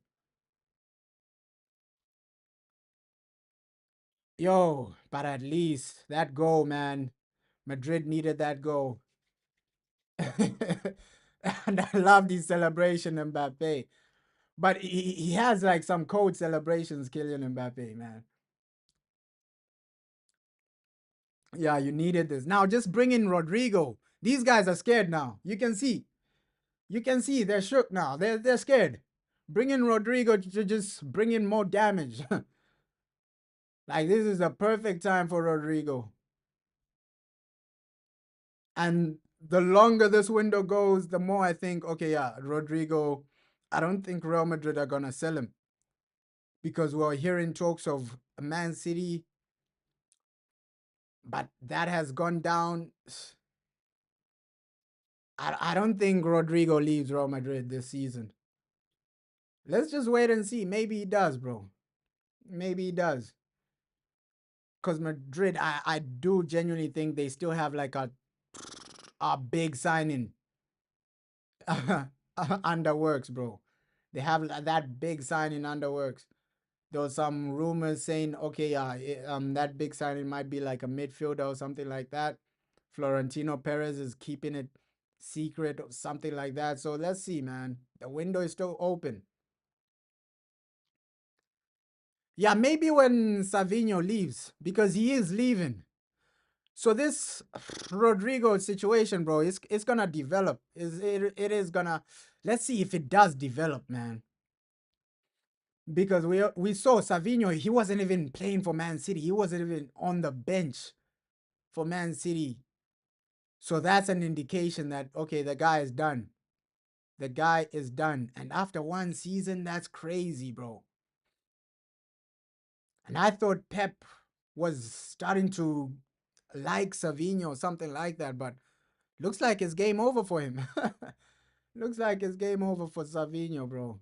S1: Yo, but at least that goal, man. Madrid needed that goal. And I love the celebration, Mbappe. But he has like some cold celebrations, Kylian Mbappe, man. Yeah, you needed this. Now just bring in Rodrigo. These guys are scared now. You can see. You can see they're shook now. They're scared. Bring in Rodrigo to just bring in more damage. Like this is a perfect time for Rodrigo. And the longer this window goes, the more I think, okay, yeah, Rodrigo, I don't think Real Madrid are gonna sell him because we're hearing talks of Man City, but that has gone down. I don't think Rodrigo leaves Real Madrid this season. Let's just wait and see. Maybe he does, bro. Maybe he does. Because Madrid, I do genuinely think they still have like a big signing under works, bro. They have that big signing under works. There was some rumors saying, okay, yeah, that big signing might be like a midfielder or something like that. Florentino Perez is keeping it secret or something like that. So let's see, man. The window is still open. Yeah, maybe when Savinho leaves, because he is leaving. So this Rodrigo situation, bro, it's gonna develop. It is gonna. Let's see if it does develop, man. Because we saw Savinho, he wasn't even playing for Man City. He wasn't even on the bench for Man City. So that's an indication that okay, the guy is done. The guy is done. And after one season, that's crazy, bro. And I thought Pep was starting to like Savinho or something like that, but looks like it's game over for him. Looks like it's game over for Savinho, bro.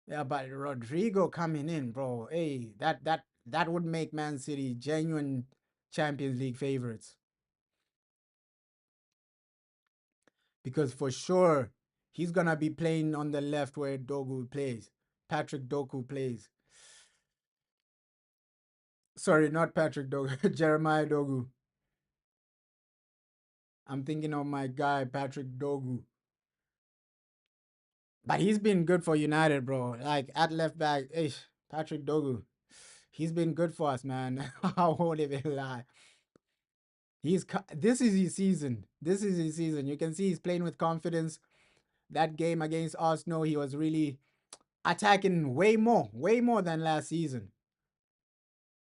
S1: Yeah, but Rodrigo coming in, bro. Hey, that would make Man City genuine Champions League favorites. Because for sure he's gonna be playing on the left where Dogu plays. Patrick Doku plays. Sorry, not Patrick Dogu, Jeremiah Dogu. I'm thinking of my guy, Patrick Dogu. But he's been good for United, bro. Like at left back, Patrick Dogu. He's been good for us, man. I won't even lie. This is his season. This is his season. You can see he's playing with confidence. That game against Arsenal, he was really attacking way more than last season.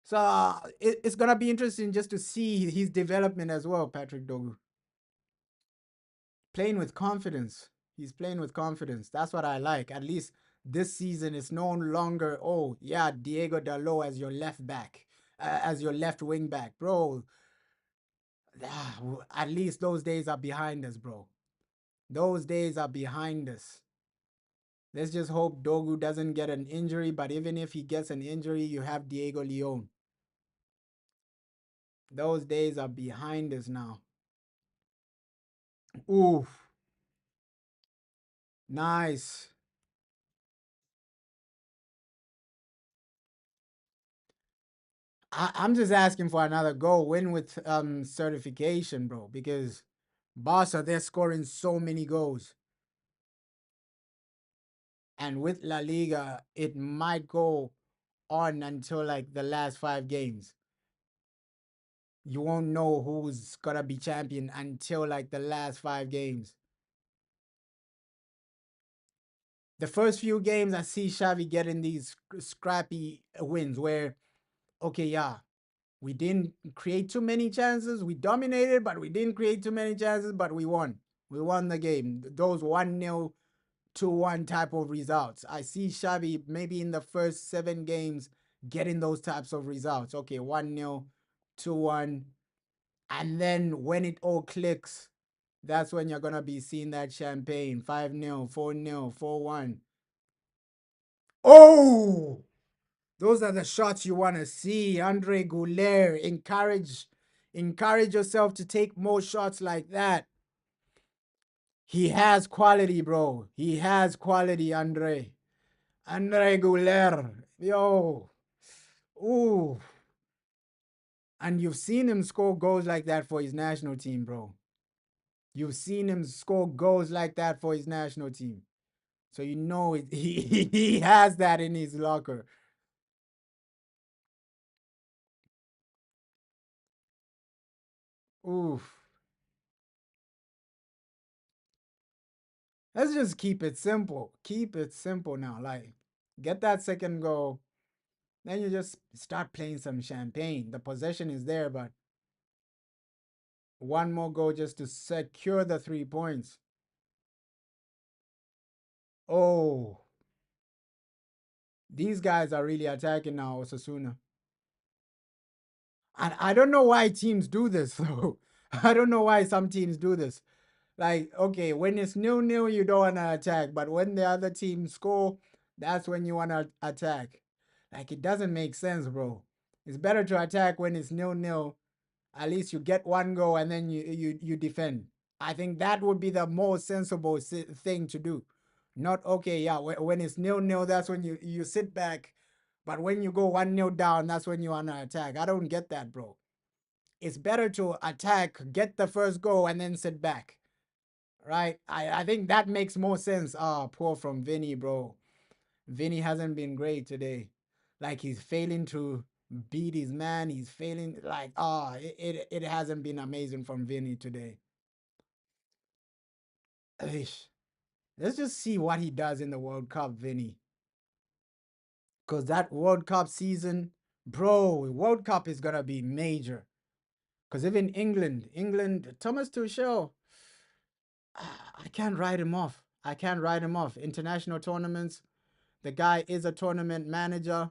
S1: So it's gonna be interesting just to see his development as well, Patrick Dogu. Playing with confidence. He's playing with confidence. That's what I like. At least this season, it's no longer, oh, yeah, Diego Dalot as your left back, as your left wing back. Bro, at least those days are behind us, bro. Those days are behind us. Let's just hope Dogu doesn't get an injury, but even if he gets an injury, you have Diego Leon. Those days are behind us now. Oof. Nice. I'm just asking for another goal win with certification, bro, because Barca they're scoring so many goals. And with La Liga, it might go on until like the last 5 games. You won't know who's gonna be champion until like the last 5 games. The first few games, I see Xavi getting these scrappy wins where, okay, yeah, we didn't create too many chances. We dominated, but we didn't create too many chances, but we won. We won the game. Those 1-0, 2-1 type of results. I see Xavi maybe in the first 7 games getting those types of results. Okay, 1-0, 2-1. And then when it all clicks, that's when you're going to be seeing that champagne 5-0, 4-0, 4-1. Oh, those are the shots you want to see. Andre Goulet, encourage yourself to take more shots like that. He has quality, bro. He has quality, Andre. Andre Goulet. Yo. Ooh. And you've seen him score goals like that for his national team, bro. You've seen him score goals like that for his national team. So you know he has that in his locker. Oof. Let's just keep it simple. Keep it simple now. Like, get that second goal. Then you just start playing some champagne. The possession is there, but one more goal just to secure the 3 points. Oh, these guys are really attacking now, Osasuna. And I don't know why teams do this, though. I don't know why some teams do this. Like, okay, when it's nil-nil, you don't want to attack. But when the other team score, that's when you want to attack. Like, it doesn't make sense, bro. It's better to attack when it's nil-nil. At least you get one goal and then you defend. I think that would be the most sensible thing to do. Not okay, yeah. When it's nil-nil, that's when you sit back. But when you go 1-0 down, that's when you wanna attack. I don't get that, bro. It's better to attack, get the first goal, and then sit back. Right? I think that makes more sense. Ah, poor from Vinny, bro. Vinny hasn't been great today. Like he's failing to beat his man. He's failing like it hasn't been amazing from Vinny today. Eish. Let's just see what he does in the World Cup, Vinny. Cause that World Cup season, bro, World Cup is gonna be major. Cause even England, Thomas Tuchel, I can't write him off. I can't write him off. International tournaments, the guy is a tournament manager.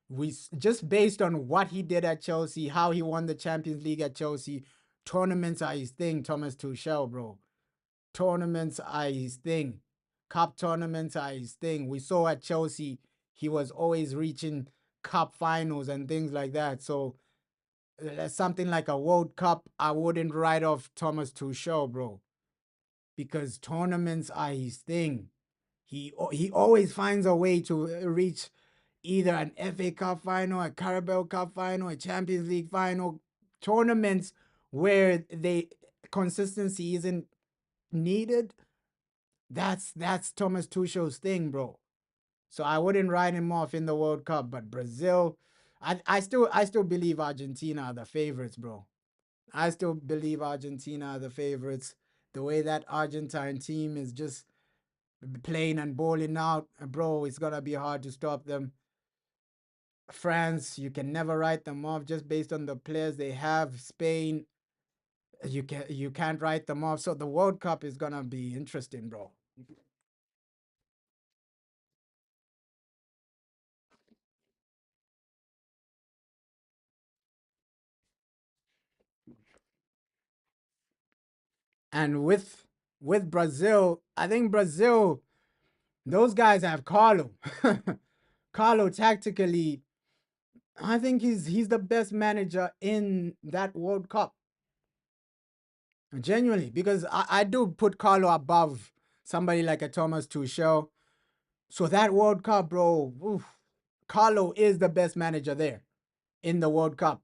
S1: We just based on what he did at Chelsea, how he won the Champions League at Chelsea, tournaments are his thing, Thomas Tuchel, bro. Tournaments are his thing. Cup tournaments are his thing. We saw at Chelsea, he was always reaching cup finals and things like that. So something like a World Cup, I wouldn't write off Thomas Tuchel, bro, because tournaments are his thing. He always finds a way to reach either an FA Cup final, a Carabao Cup final, a Champions League final, tournaments where they consistency isn't needed. That's Thomas Tuchel's thing, bro. So I wouldn't write him off in the World Cup, but Brazil, I still believe Argentina are the favorites, bro. I still believe Argentina are the favorites. The way that Argentine team is just playing and balling out, bro, it's gonna be hard to stop them. France, you can never write them off just based on the players they have. Spain, you can't write them off. So the World Cup is gonna be interesting, bro. And with Brazil, I think Brazil, those guys have Carlo. Carlo tactically, I think he's the best manager in that World Cup. Genuinely, because I do put Carlo above somebody like a Thomas Tuchel. So that World Cup, bro, oof, Carlo is the best manager there in the World Cup.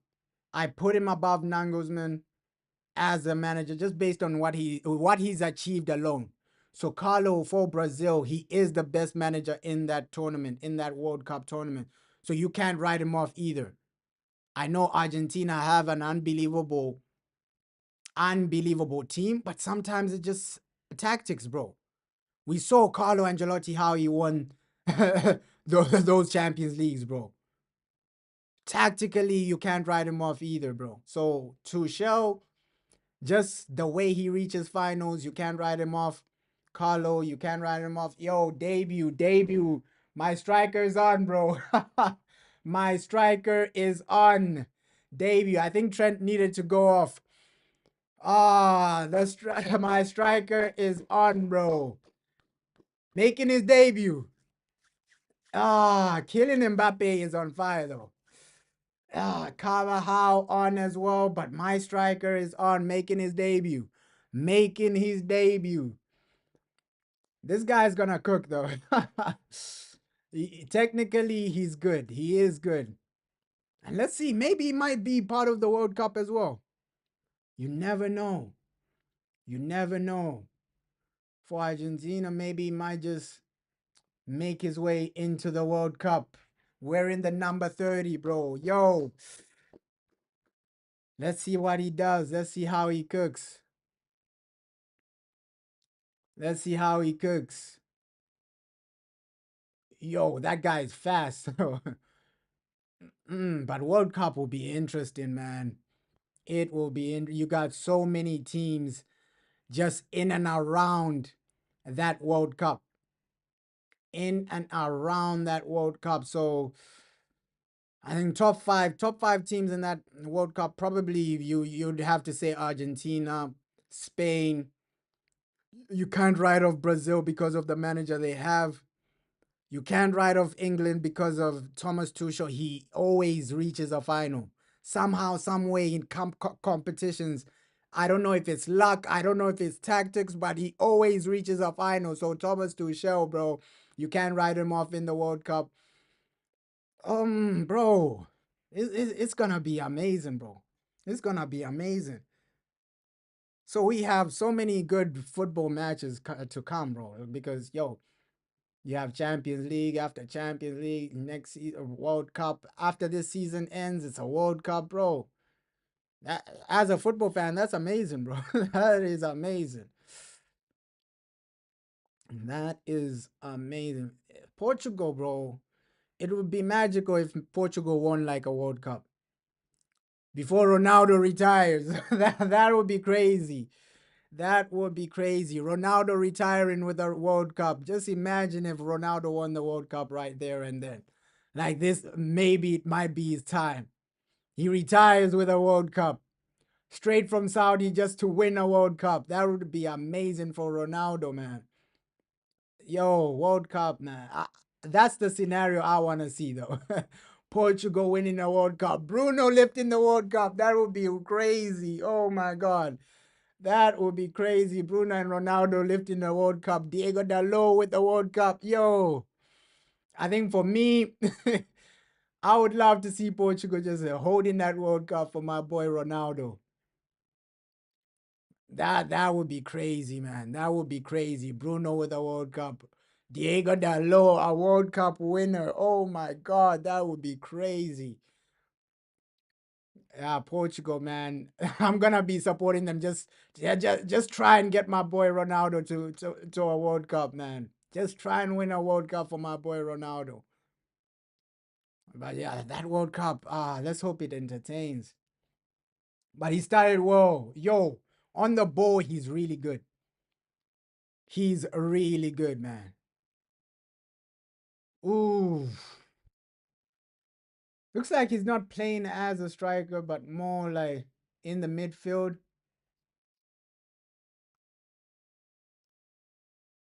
S1: I put him above Nangosman as a manager just based on what he's achieved alone. So Carlo for Brazil, he is the best manager in that tournament, in that World Cup tournament. So you can't write him off either. I know Argentina have an unbelievable team, but sometimes it's just tactics, bro. We saw Carlo Ancelotti how he won those Champions Leagues, bro. Tactically, you can't write him off either, bro. So Tuchel, just the way he reaches finals, you can't write him off. Carlo, you can't write him off. Yo, debut. My striker is on, bro. My striker is on. Debut. I think Trent needed to go off. My striker is on, bro. Making his debut. Killing Mbappe is on fire, though. Carvajal on as well, but my striker is on, making his debut. Making his debut. This guy's gonna cook, though. Technically, he's good. He is good. And let's see, maybe he might be part of the World Cup as well. You never know. You never know. For Argentina, maybe he might just make his way into the World Cup. Wearing the number 30, bro. Yo, let's see what he does. Let's see how he cooks. Let's see how he cooks. Yo, that guy is fast. But World Cup will be interesting, man. It will be you got so many teams just in and around that World Cup. in and around that World Cup. So I think top five teams in that World Cup, probably you'd have to say Argentina, Spain. You can't write off Brazil because of the manager they have. You can't write off England because of Thomas Tuchel. He always reaches a final. Somehow, some way in competitions. I don't know if it's luck. I don't know if it's tactics, but he always reaches a final. So Thomas Tuchel, bro, you can't write him off in the World Cup. Bro, it's gonna be amazing, bro. It's gonna be amazing. So we have so many good football matches to come, bro. Because yo, you have Champions League after Champions League, next World Cup. After this season ends, it's a World Cup, bro. As a football fan, that's amazing, bro. That is amazing. That is amazing. Portugal, bro. It would be magical if Portugal won like a World Cup before Ronaldo retires. That would be crazy. That would be crazy. Ronaldo retiring with a World Cup. Just imagine if Ronaldo won the World Cup right there and then. Like this, maybe it might be his time. He retires with a World Cup. Straight from Saudi just to win a World Cup. That would be amazing for Ronaldo, man. Yo, World Cup, man. That's the scenario I want to see, though. Portugal winning a World Cup. Bruno lifting the World Cup. That would be crazy. Oh, my God. That would be crazy. Bruno and Ronaldo lifting the World Cup. Diego Dalot with the World Cup. Yo, I think for me, I would love to see Portugal just holding that World Cup for my boy Ronaldo. That would be crazy, man. That would be crazy. Bruno with a World Cup. Diego Dalot, a World Cup winner. Oh my God, that would be crazy. Yeah, Portugal, man. I'm gonna be supporting them. Just try and get my boy Ronaldo to a World Cup, man. Just try and win a World Cup for my boy Ronaldo. But yeah, that World Cup, let's hope it entertains. But he started well. Yo, on the ball, he's really good. He's really good, man. Ooh. Looks like he's not playing as a striker, but more like in the midfield.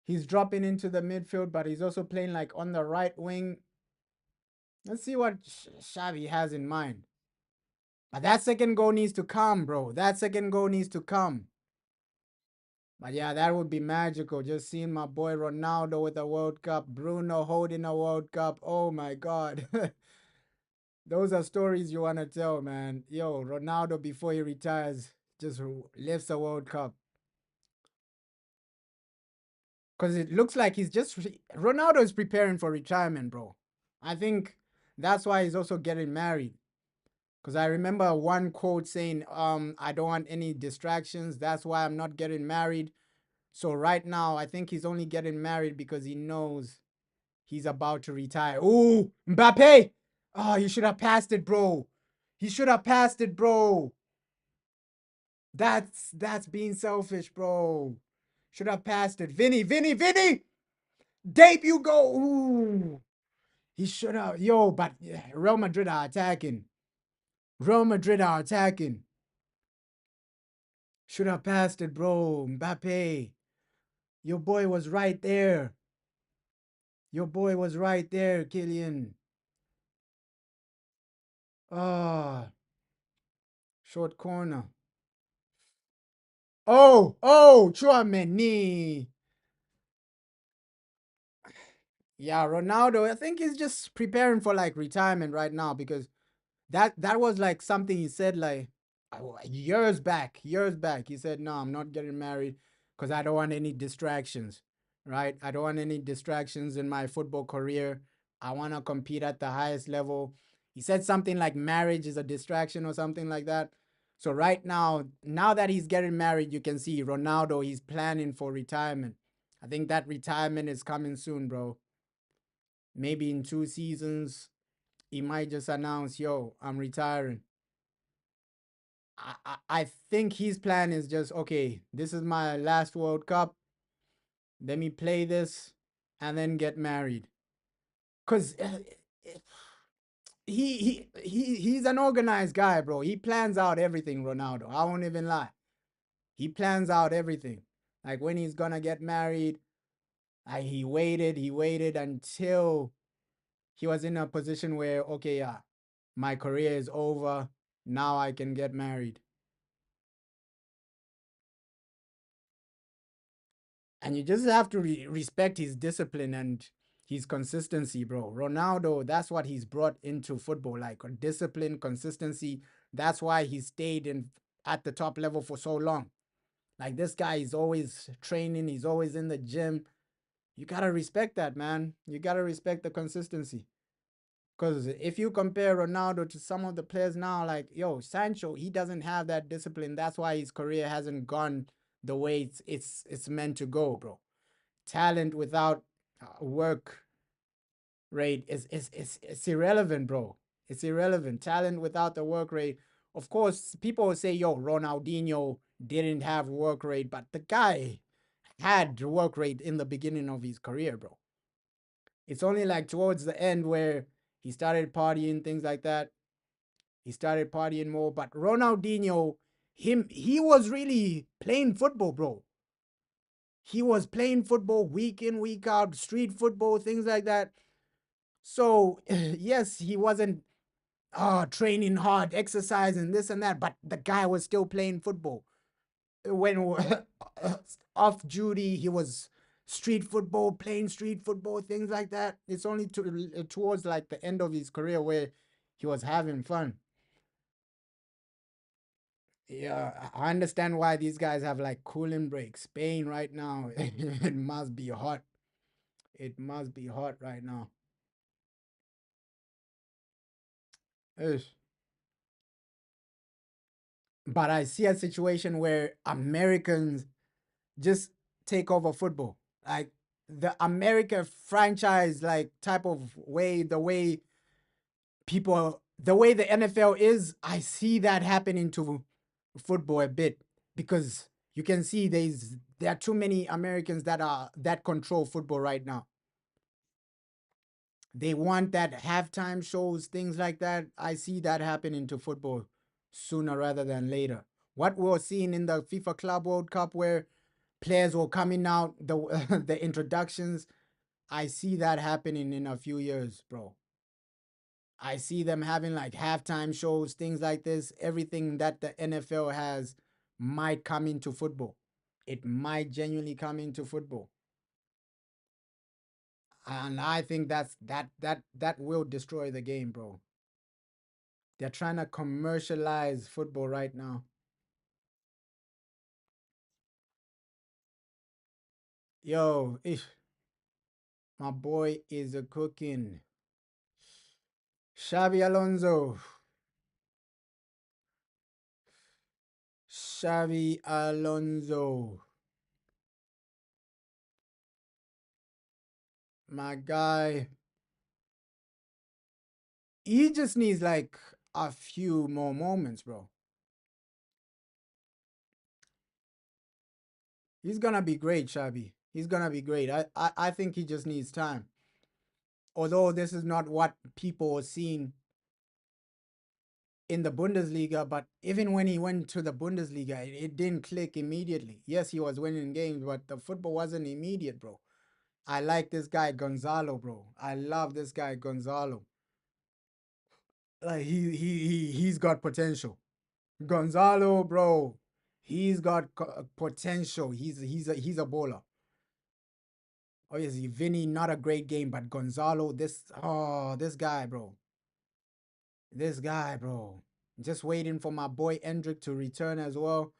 S1: He's dropping into the midfield, but he's also playing like on the right wing. Let's see what Xavi has in mind. But that second goal needs to come, bro. That second goal needs to come. But yeah, that would be magical. Just seeing my boy Ronaldo with a World Cup, Bruno holding a World Cup. Oh my God. Those are stories you want to tell, man. Yo, Ronaldo before he retires just lifts a World Cup. Because it looks like he's just Ronaldo is preparing for retirement, bro. I think that's why he's also getting married. Because I remember one quote saying, I don't want any distractions. That's why I'm not getting married. So right now, I think he's only getting married because he knows he's about to retire. Ooh, Mbappe! Oh, he should have passed it, bro. He should have passed it, bro. That's being selfish, bro. Should have passed it. Vinny! Debut goal. Ooh. He should have. Yo, but Real Madrid are attacking. Real Madrid are attacking. Should have passed it, bro. Mbappe. Your boy was right there. Your boy was right there, Kylian. Ah, short corner. Oh, Chouameni. Yeah, Ronaldo. I think he's just preparing for like retirement right now because that was like something he said like years back. Years back, he said, "No, I'm not getting married because I don't want any distractions. Right? I don't want any distractions in my football career. I want to compete at the highest level." He said something like marriage is a distraction or something like that. So right now that he's getting married, you can see Ronaldo. He's planning for retirement. I think that retirement is coming soon, bro. Maybe in 2 seasons, he might just announce, "Yo, I'm retiring." I think his plan is just okay. This is my last World Cup. Let me play this. and then get married. Cause he's an organized guy, bro. He plans out everything, Ronaldo. I won't even lie. He plans out everything. Like when he's gonna get married, he waited until he was in a position where, okay, yeah, my career is over. Now I can get married. And you just have to respect his discipline and his consistency, bro. Ronaldo, that's what he's brought into football, like discipline, consistency. That's why he stayed in at the top level for so long. Like this guy is always training, he's always in the gym. You gotta respect that, man. You gotta respect the consistency. Because if you compare Ronaldo to some of the players now, like yo, Sancho, he doesn't have that discipline. That's why his career hasn't gone the way it's meant to go, bro. Talent without work rate is it's irrelevant, bro. It's irrelevant. Talent without the work rate. Of course, people will say, yo, Ronaldinho didn't have work rate, but the guy had work rate in the beginning of his career, bro. It's only like towards the end where he started partying, things like that. He started partying more. But Ronaldinho, he was really playing football, bro. He was playing football week in, week out, street football, things like that. So, yes, he wasn't training hard, exercising, this and that, but the guy was still playing football. When off duty, he was street football, playing street football, things like that. It's only towards like the end of his career where he was having fun. Yeah, I understand why these guys have like cooling breaks. Spain right now, it must be hot. It must be hot right now. Ish. But I see a situation where Americans just take over football. Like the American franchise, like type of way, the way the NFL is, I see that happening to football a bit because you can see there are too many Americans that control football right now. They want that halftime shows, things like that. I see that happening to football sooner rather than later. What we're seeing in the FIFA Club World Cup, where players were coming out, the the introductions, I see that happening in a few years, bro. I see them having like halftime shows, things like this. Everything that the NFL has might come into football. It might genuinely come into football. And I think that will destroy the game, bro. They're trying to commercialize football right now. Yo, my boy is a cooking. Xavi Alonso. Xavi Alonso. My guy. He just needs like a few more moments, bro. He's gonna be great, Xavi. He's gonna be great. I think he just needs time. Although this is not what people are seeing in the Bundesliga, but even when he went to the Bundesliga, it didn't click immediately. Yes, he was winning games, but the football wasn't immediate, bro. I like this guy Gonzalo, bro. I love this guy Gonzalo. Like he's got potential. Gonzalo, bro. He's got potential. He's a bowler. Obviously, Vinny not a great game, but Gonzalo, this guy, bro. This guy, bro. Just waiting for my boy Endrick to return as well.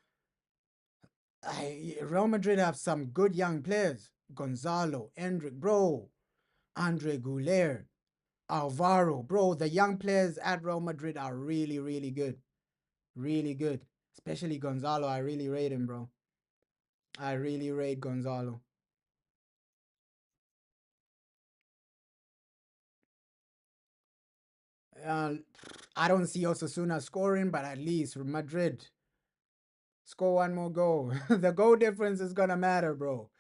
S1: Real Madrid have some good young players. Gonzalo, Endrick, bro. Andre Goulet, Alvaro, bro. The young players at Real Madrid are really, really good. Really good. Especially Gonzalo. I really rate him, bro. I really rate Gonzalo. Uh, I don't see Osasuna scoring, but at least Madrid score one more goal. The goal difference is gonna matter, bro.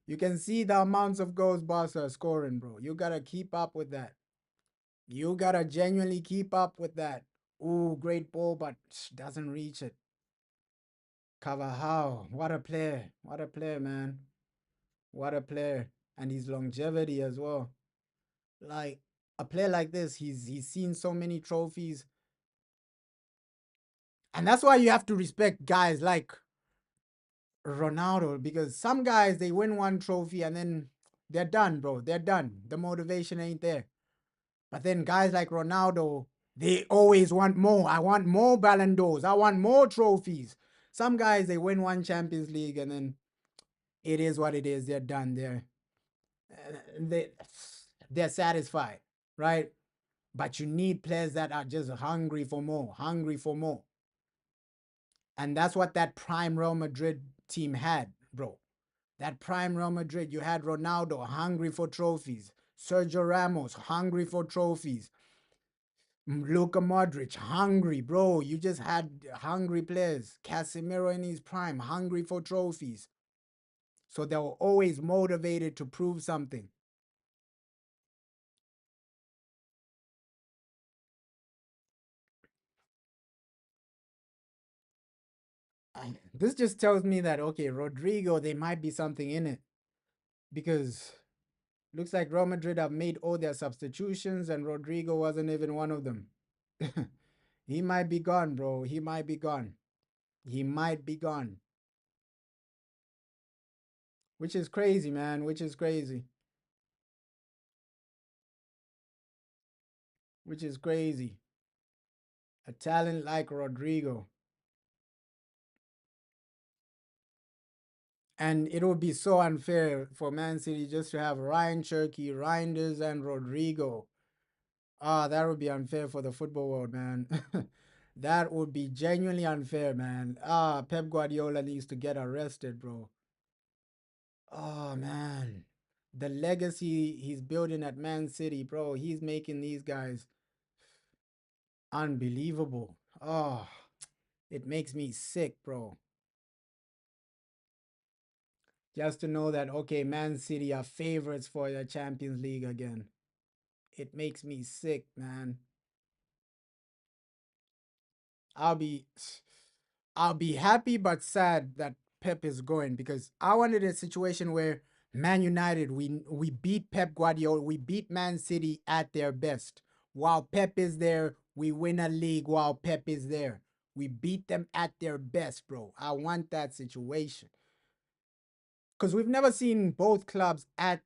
S1: You can see the amounts of goals Barca are scoring, bro. You gotta keep up with that. You gotta genuinely keep up with that. Ooh, great ball, but doesn't reach it. Carvajal, what a player. What a player, man. What a player. And his longevity as well. Like a player like this, he's seen so many trophies. And that's why you have to respect guys like Ronaldo, because some guys they win one trophy and then they're done, bro. They're done. The motivation ain't there. But then guys like Ronaldo, they always want more. I want more Ballon d'Ors. I want more trophies. Some guys they win one Champions League and then it is what it is. They're done. They they're satisfied, right? But you need players that are just hungry for more, hungry for more. And that's what that prime Real Madrid team had, bro. That prime Real Madrid, you had Ronaldo hungry for trophies, Sergio Ramos hungry for trophies, Luka Modric hungry, bro. You just had hungry players. Casemiro in his prime, hungry for trophies. So they were always motivated to prove something. This just tells me that okay, Rodrigo, there might be something in it because looks like Real Madrid have made all their substitutions and Rodrigo wasn't even one of them. He might be gone, bro. He might be gone. He might be gone. Which is crazy, man. Which is crazy. Which is crazy. A talent like Rodrigo. And it would be so unfair for Man City just to have Ryan Cherky, Reinders, and Rodrigo. Ah, that would be unfair for the football world, man. That would be genuinely unfair, man. Ah, Pep Guardiola needs to get arrested, bro. Oh, man. The legacy he's building at Man City, bro. He's making these guys unbelievable. Oh, it makes me sick, bro. Just to know that, okay, Man City are favorites for the Champions League again. It makes me sick, man. I'll be I'll be happy but sad that Pep is going because I wanted a situation where Man United we beat Pep Guardiola, we beat Man City at their best. While Pep is there, we win a league while Pep is there. We beat them at their best, bro. I want that situation. Cuz we've never seen both clubs at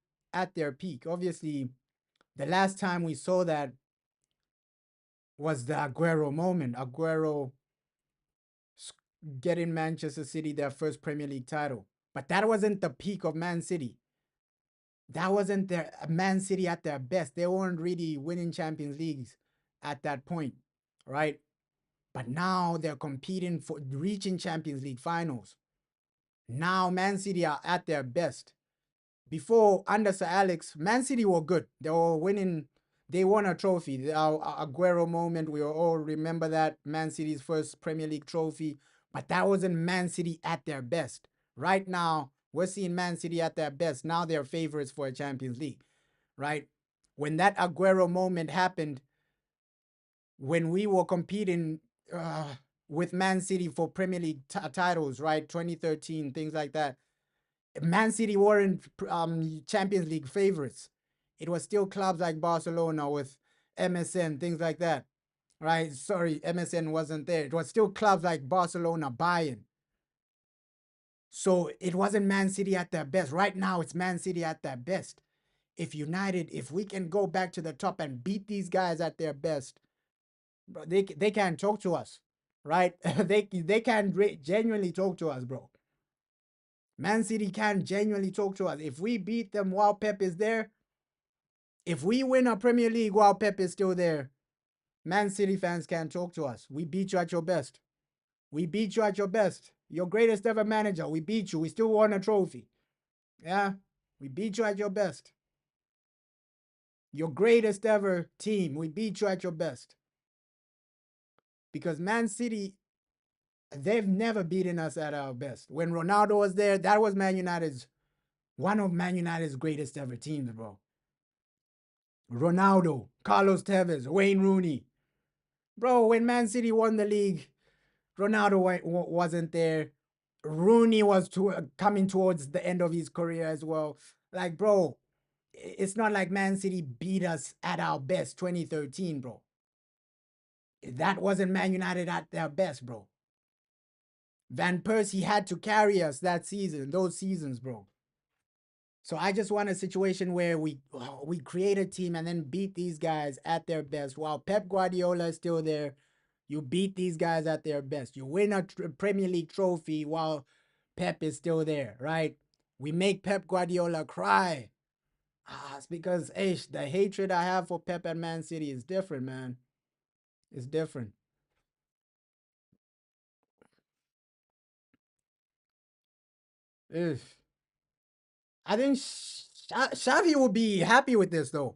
S1: their peak. Obviously, the last time we saw that was the Aguero moment. Aguero getting Manchester City their first Premier League title. But that wasn't the peak of Man City. That wasn't their Man City at their best. They weren't really winning Champions Leagues at that point, right? But now they're competing for reaching Champions League finals. Now Man City are at their best. Before under Sir Alex, Man City were good. They were winning. They won a trophy. The Aguero moment. We all remember that Man City's first Premier League trophy. But that wasn't Man City at their best. Right now, we're seeing Man City at their best. Now they're favorites for a Champions League, right? When that Aguero moment happened, when we were competing with Man City for Premier League titles, right? 2013, things like that. Man City weren't Champions League favorites. It was still clubs like Barcelona with MSN, things like that. Right? Sorry, MSN wasn't there. It was still clubs like Barcelona, Bayern. So it wasn't Man City at their best. Right now, it's Man City at their best. If United, if we can go back to the top and beat these guys at their best, bro, they can't talk to us, right? they can genuinely talk to us, bro. Man City can genuinely talk to us. If we beat them while Pep is there, if we win a Premier League while Pep is still there, Man City fans can talk to us. We beat you at your best. We beat you at your best. Your greatest ever manager. We beat you. We still won a trophy. Yeah. We beat you at your best. Your greatest ever team. We beat you at your best. Because Man City, they've never beaten us at our best. When Ronaldo was there, that was Man United's One of Man United's greatest ever teams, bro. Ronaldo, Carlos Tevez, Wayne Rooney. Bro, when Man City won the league, Ronaldo wasn't there. Rooney was coming towards the end of his career as well. Like, bro, it's not like Man City beat us at our best 2013, bro. That wasn't Man United at their best, bro. Van Persie had to carry us that season, those seasons, bro. So I just want a situation where we create a team and then beat these guys at their best. While Pep Guardiola is still there, you beat these guys at their best. You win a Premier League trophy while Pep is still there, right? We make Pep Guardiola cry. It's because the hatred I have for Pep and Man City is different, man. It's different. Ugh. I think Xavi will be happy with this though.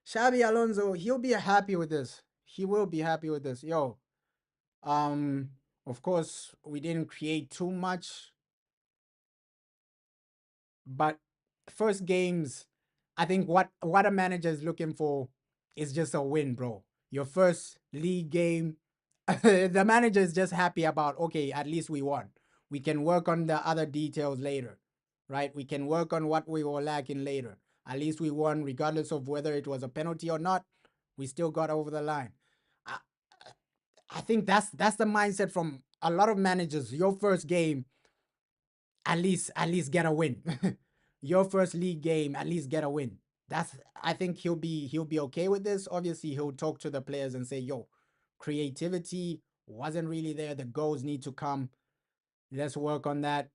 S1: Xavi Alonso, he'll be happy with this. He will be happy with this. Yo, um, of course, we didn't create too much, but first games, I think what a manager is looking for is just a win, bro. Your first league game, the manager is just happy about, okay, at least we won. We can work on the other details later, right? We can work on what we were lacking later. At least we won, regardless of whether it was a penalty or not. We still got over the line. I, I think that's the mindset from a lot of managers. Your first game, at least get a win. Your first league game, at least get a win. That's I think he'll be okay with this. Obviously, he'll talk to the players and say, "Yo, creativity wasn't really there. The goals need to come. Let's work on that."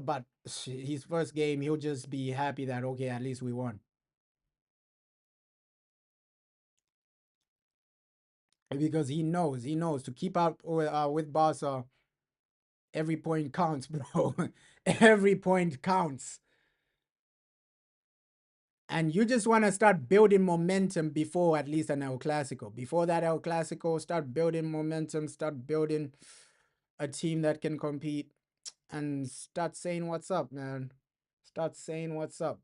S1: But his first game, he'll just be happy that okay, at least we won. Because he knows to keep up with Barca, every point counts, bro. Every point counts. And you just want to start building momentum before at least an El Clasico. Before that El Clasico, start building momentum, start building a team that can compete, and start saying what's up, man. Start saying what's up.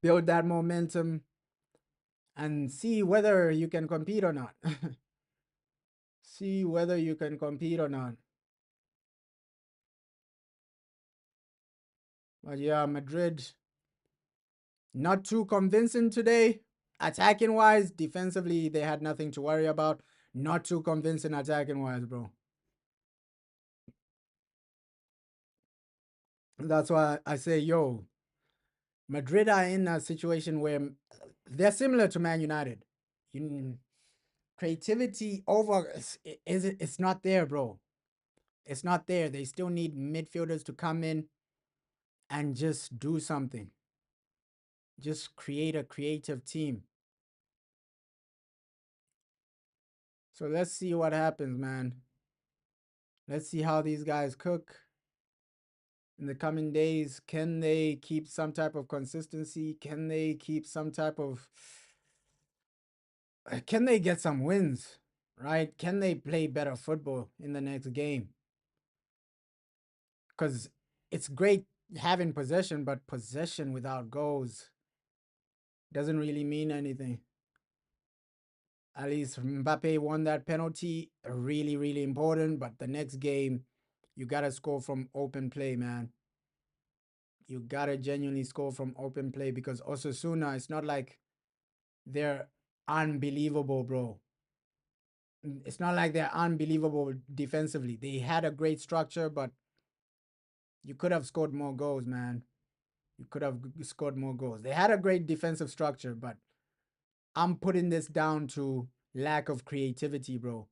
S1: Build that momentum and see whether you can compete or not. See whether you can compete or not. But yeah, Madrid, not too convincing today. Attacking wise, defensively, they had nothing to worry about. Not too convincing attacking wise, bro. That's why I say, yo, Madrid are in a situation where they're similar to Man United. You, creativity over it's not there, bro. It's not there. They still need midfielders to come in and just do something. Just create a creative team. So let's see what happens, man. Let's see how these guys cook in the coming days. Can they keep some type of consistency? Can they keep some type of can they get some wins? Right? Can they play better football in the next game? Because it's great having possession, but possession without goals doesn't really mean anything. At least Mbappe won that penalty, really, really important. But the next game, you gotta score from open play, man. You gotta genuinely score from open play because Osasuna, it's not like they're unbelievable, bro. It's not like they're unbelievable defensively. They had a great structure, but you could have scored more goals, man. You could have scored more goals. They had a great defensive structure, but I'm putting this down to lack of creativity, bro.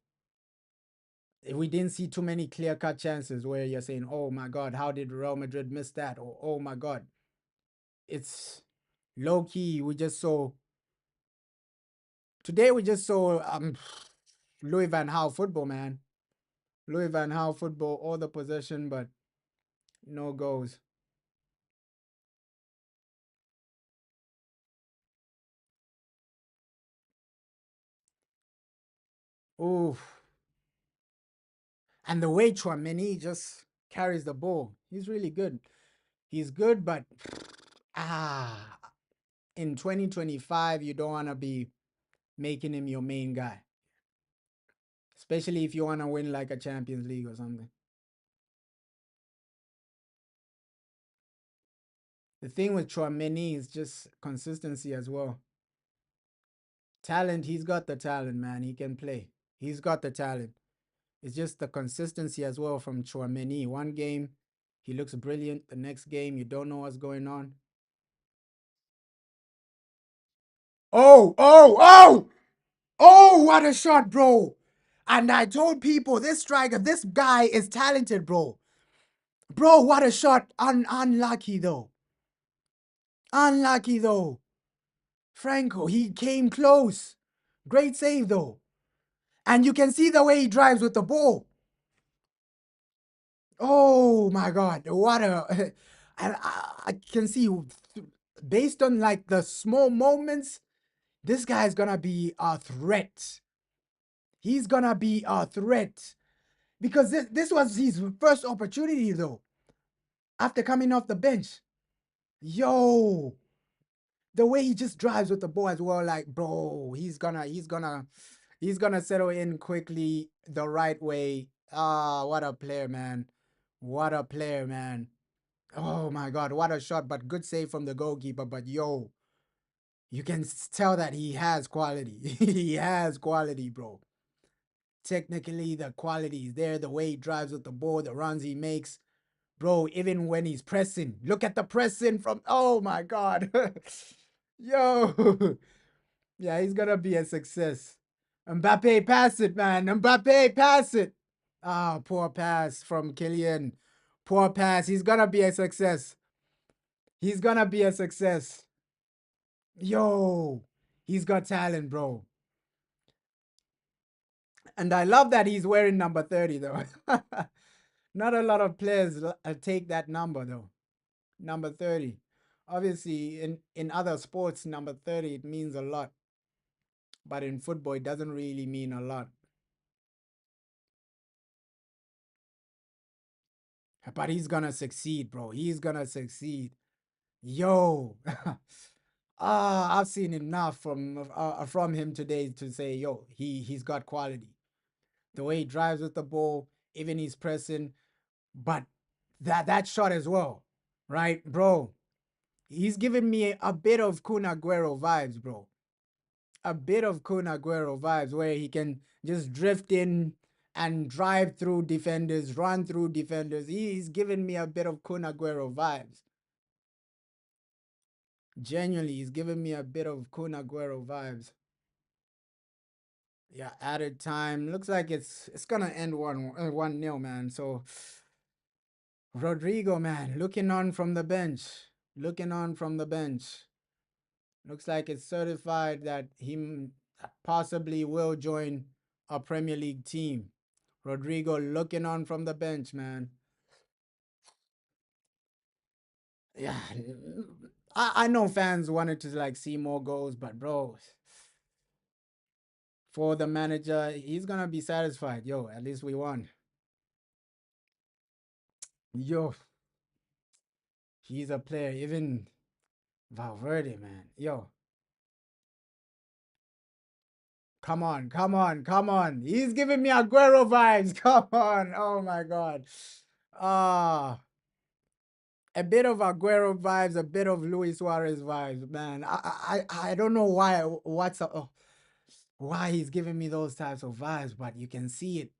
S1: We didn't see too many clear cut chances where you're saying, oh my God, how did Real Madrid miss that? Or, oh my God. It's low key. Today we just saw Louis Van Gaal football, man. Louis Van Gaal football, all the possession, but no goals. Ooh. And the way Chouameni just carries the ball, he's really good. He's good, but ah, in 2025, you don't want to be making him your main guy, especially if you want to win like a Champions League or something. The thing with Chouameni is just consistency as well. Talent, he's got the talent, man. He can play. He's got the talent. It's just the consistency as well from Chouameni. One game, he looks brilliant. The next game, you don't know what's going on. Oh, oh, oh! Oh, what a shot, bro. And I told people, this striker, this guy is talented, bro. Bro, what a shot. Unlucky, though. Unlucky, though. Franco, he came close. Great save, though. And you can see the way he drives with the ball. Oh, my God. What a... And I can see, based on, like, the small moments, this guy's gonna be a threat. He's gonna be a threat. Because this was his first opportunity, though, after coming off the bench. Yo, the way he just drives with the ball as well, like, bro, he's gonna settle in quickly the right way. Ah, what a player, man. What a player, man. Oh my God, what a shot, but good save from the goalkeeper. But yo, you can tell that he has quality. He has quality, bro. Technically, the quality is there. The way he drives with the ball, the runs he makes. Bro, even when he's pressing, look at the pressing from, oh my God. Yo, yeah, he's gonna be a success. Mbappe, pass it, man. Mbappe, pass it. Ah, poor pass from Kylian. Poor pass. He's gonna be a success. He's gonna be a success. Yo, he's got talent, bro. And I love that he's wearing number 30, though. Not a lot of players take that number, though. Number 30. Obviously, in other sports, number 30, it means a lot. But in football, it doesn't really mean a lot. But he's gonna succeed, bro. He's gonna succeed. Yo. I've seen enough from him today to say, yo, he's got quality. The way he drives with the ball, even he's pressing, but that shot as well, right, bro? He's giving me a bit of Kun Aguero vibes, bro. A bit of Kun Aguero vibes where he can just drift in and drive through defenders, run through defenders. He's giving me a bit of Kun Aguero vibes. Genuinely, he's giving me a bit of Kun Aguero vibes. Yeah, added time. Looks like it's gonna end 1-0, man. So Rodrigo, man, looking on from the bench. Looking on from the bench. Looks like it's certified that he possibly will join a Premier League team. Rodrigo looking on from the bench, man. Yeah, I know fans wanted to like see more goals, but bro, for the manager, he's gonna be satisfied. Yo, at least we won. Yo, he's a player. Even Valverde, man. Yo, come on, come on, come on. He's giving me Aguero vibes. Come on. Oh my God. Ah. A bit of Aguero vibes, a bit of Luis Suarez vibes, man. I don't know why he's giving me those types of vibes, but you can see it.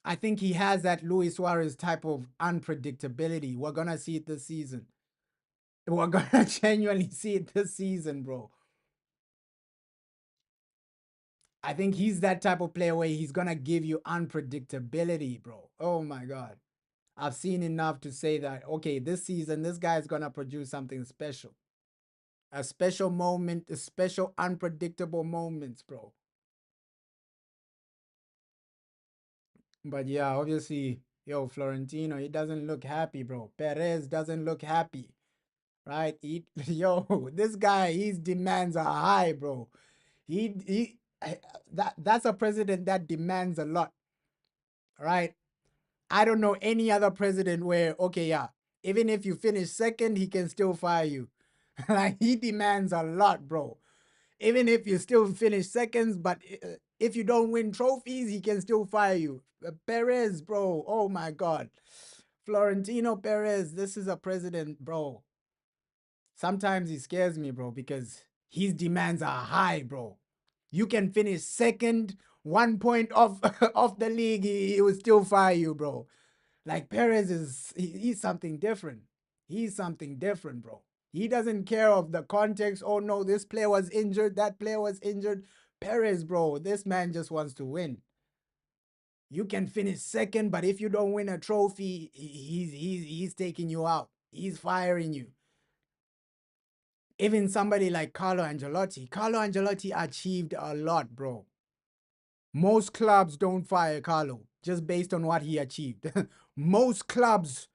S1: I think he has that Luis Suarez type of unpredictability. We're gonna see it this season. We're gonna genuinely see it this season, bro. I think he's that type of player where he's gonna give you unpredictability, bro. Oh my God. I've seen enough to say that, okay, this season, this guy's gonna produce something special. A special moment, a special unpredictable moments, bro. But yeah, obviously, yo, Florentino, he doesn't look happy, bro. Perez doesn't look happy, right? Yo, this guy, his demands are high, bro. That's a president that demands a lot, right? I don't know any other president where, okay, yeah, Even if you finish second, he can still fire you. Like he demands a lot, bro. Even if you still finish seconds, but if you don't win trophies, he can still fire you. Perez, bro. Oh my God. Florentino Perez, this is a president, bro. Sometimes he scares me, bro, because his demands are high, bro. You can finish second, 1 point off of the league, he will still fire you, bro. Like Perez he's something different. He's something different, bro. He doesn't care of the context. Oh no, this player was injured, that player was injured. Perez, bro, this man just wants to win. You can finish second, but if you don't win a trophy, he's taking you out. He's firing you. Even somebody like Carlo Ancelotti. Carlo Ancelotti achieved a lot, bro. Most clubs don't fire Carlo just based on what he achieved. Most clubs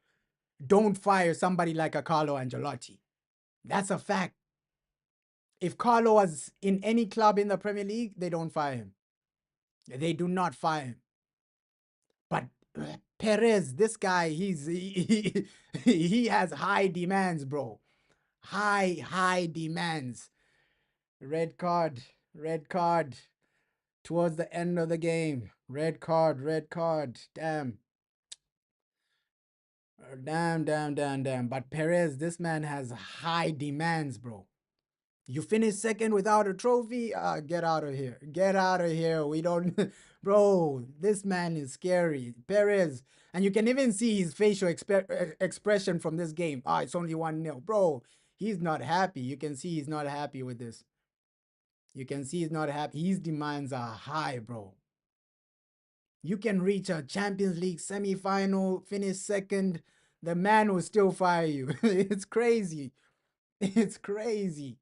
S1: don't fire somebody like a Carlo Ancelotti. That's a fact. If Carlo was in any club in the Premier League, they don't fire him. They do not fire him. But Perez, this guy, he has high demands, bro. High demands. Red card, red card. Towards the end of the game. Red card, red card. Damn. Damn. But Perez, this man has high demands, bro. You finish second without a trophy? Get out of here. Get out of here. We don't. Bro, this man is scary. Perez. And you can even see his facial expression from this game. It's only 1-0. Bro, he's not happy. You can see he's not happy with this. You can see he's not happy. His demands are high, bro. You can reach a Champions League semi-final, finish second. The man will still fire you. It's crazy. It's crazy.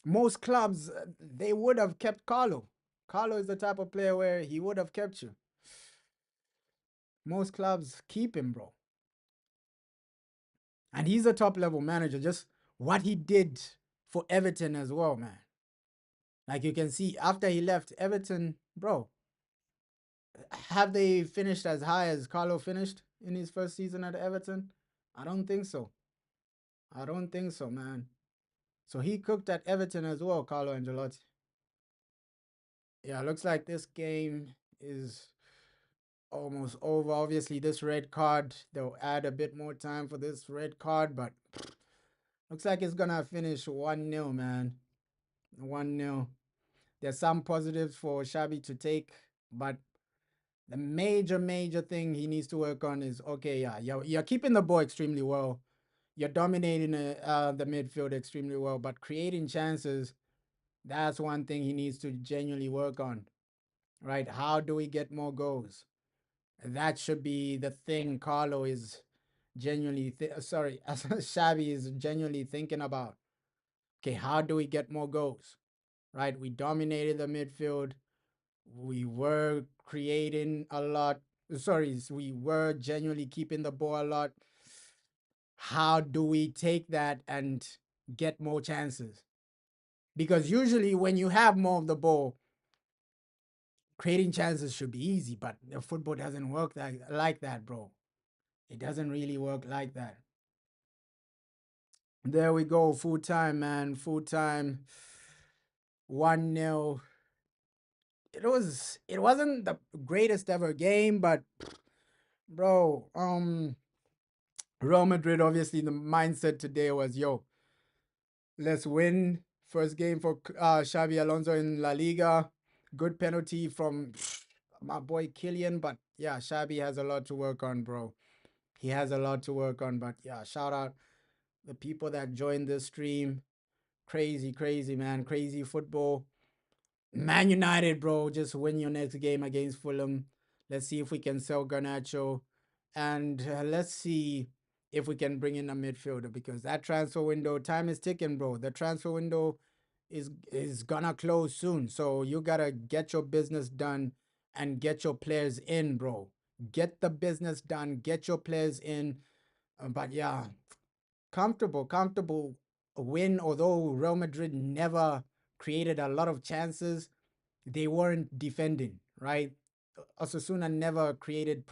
S1: Most clubs, they would have kept Carlo. Carlo is the type of player where he would have kept you. Most clubs keep him, bro. And he's a top level manager. Just what he did for Everton as well, man. Like you can see after he left Everton, bro, have they finished as high as Carlo finished in his first season at Everton? I don't think so. I don't think so, man. So he cooked at Everton as well, Carlo Ancelotti. Yeah, looks like this game is almost over. Obviously, this red card, they'll add a bit more time for this red card, but looks like it's gonna finish 1-0, man. 1-0. There's some positives for Xabi to take, but the major thing he needs to work on is okay, yeah, you're keeping the ball extremely well. You're dominating the midfield extremely well, but creating chances, that's one thing he needs to genuinely work on, right? How do we get more goals? That should be the thing Carlo is genuinely, Xavi is genuinely thinking about. Okay, how do we get more goals? Right? We dominated the midfield. We were creating a lot. Sorry, we were genuinely keeping the ball a lot. How do we take that and get more chances? Because usually when you have more of the ball, creating chances should be easy, but the football doesn't work like that, bro. It doesn't really work like that. There we go. Full time, man. Full time. 1-0. It wasn't the greatest ever game, but bro, Real Madrid, obviously the mindset today was, yo, let's win. First game for Xabi Alonso in La Liga. Good penalty from my boy Kylian, but yeah, Xabi has a lot to work on, bro. He has a lot to work on, but yeah, shout out the people that joined this stream. Crazy, man. Crazy football. Man United, bro, just win your next game against Fulham. Let's see if we can sell Garnacho. And let's see if we can bring in a midfielder because that transfer window, time is ticking, bro. The transfer window is gonna close soon. So you gotta get your business done and get your players in, bro. Get the business done, get your players in. But yeah, comfortable win, although Real Madrid never created a lot of chances. They weren't defending, right? Osasuna never created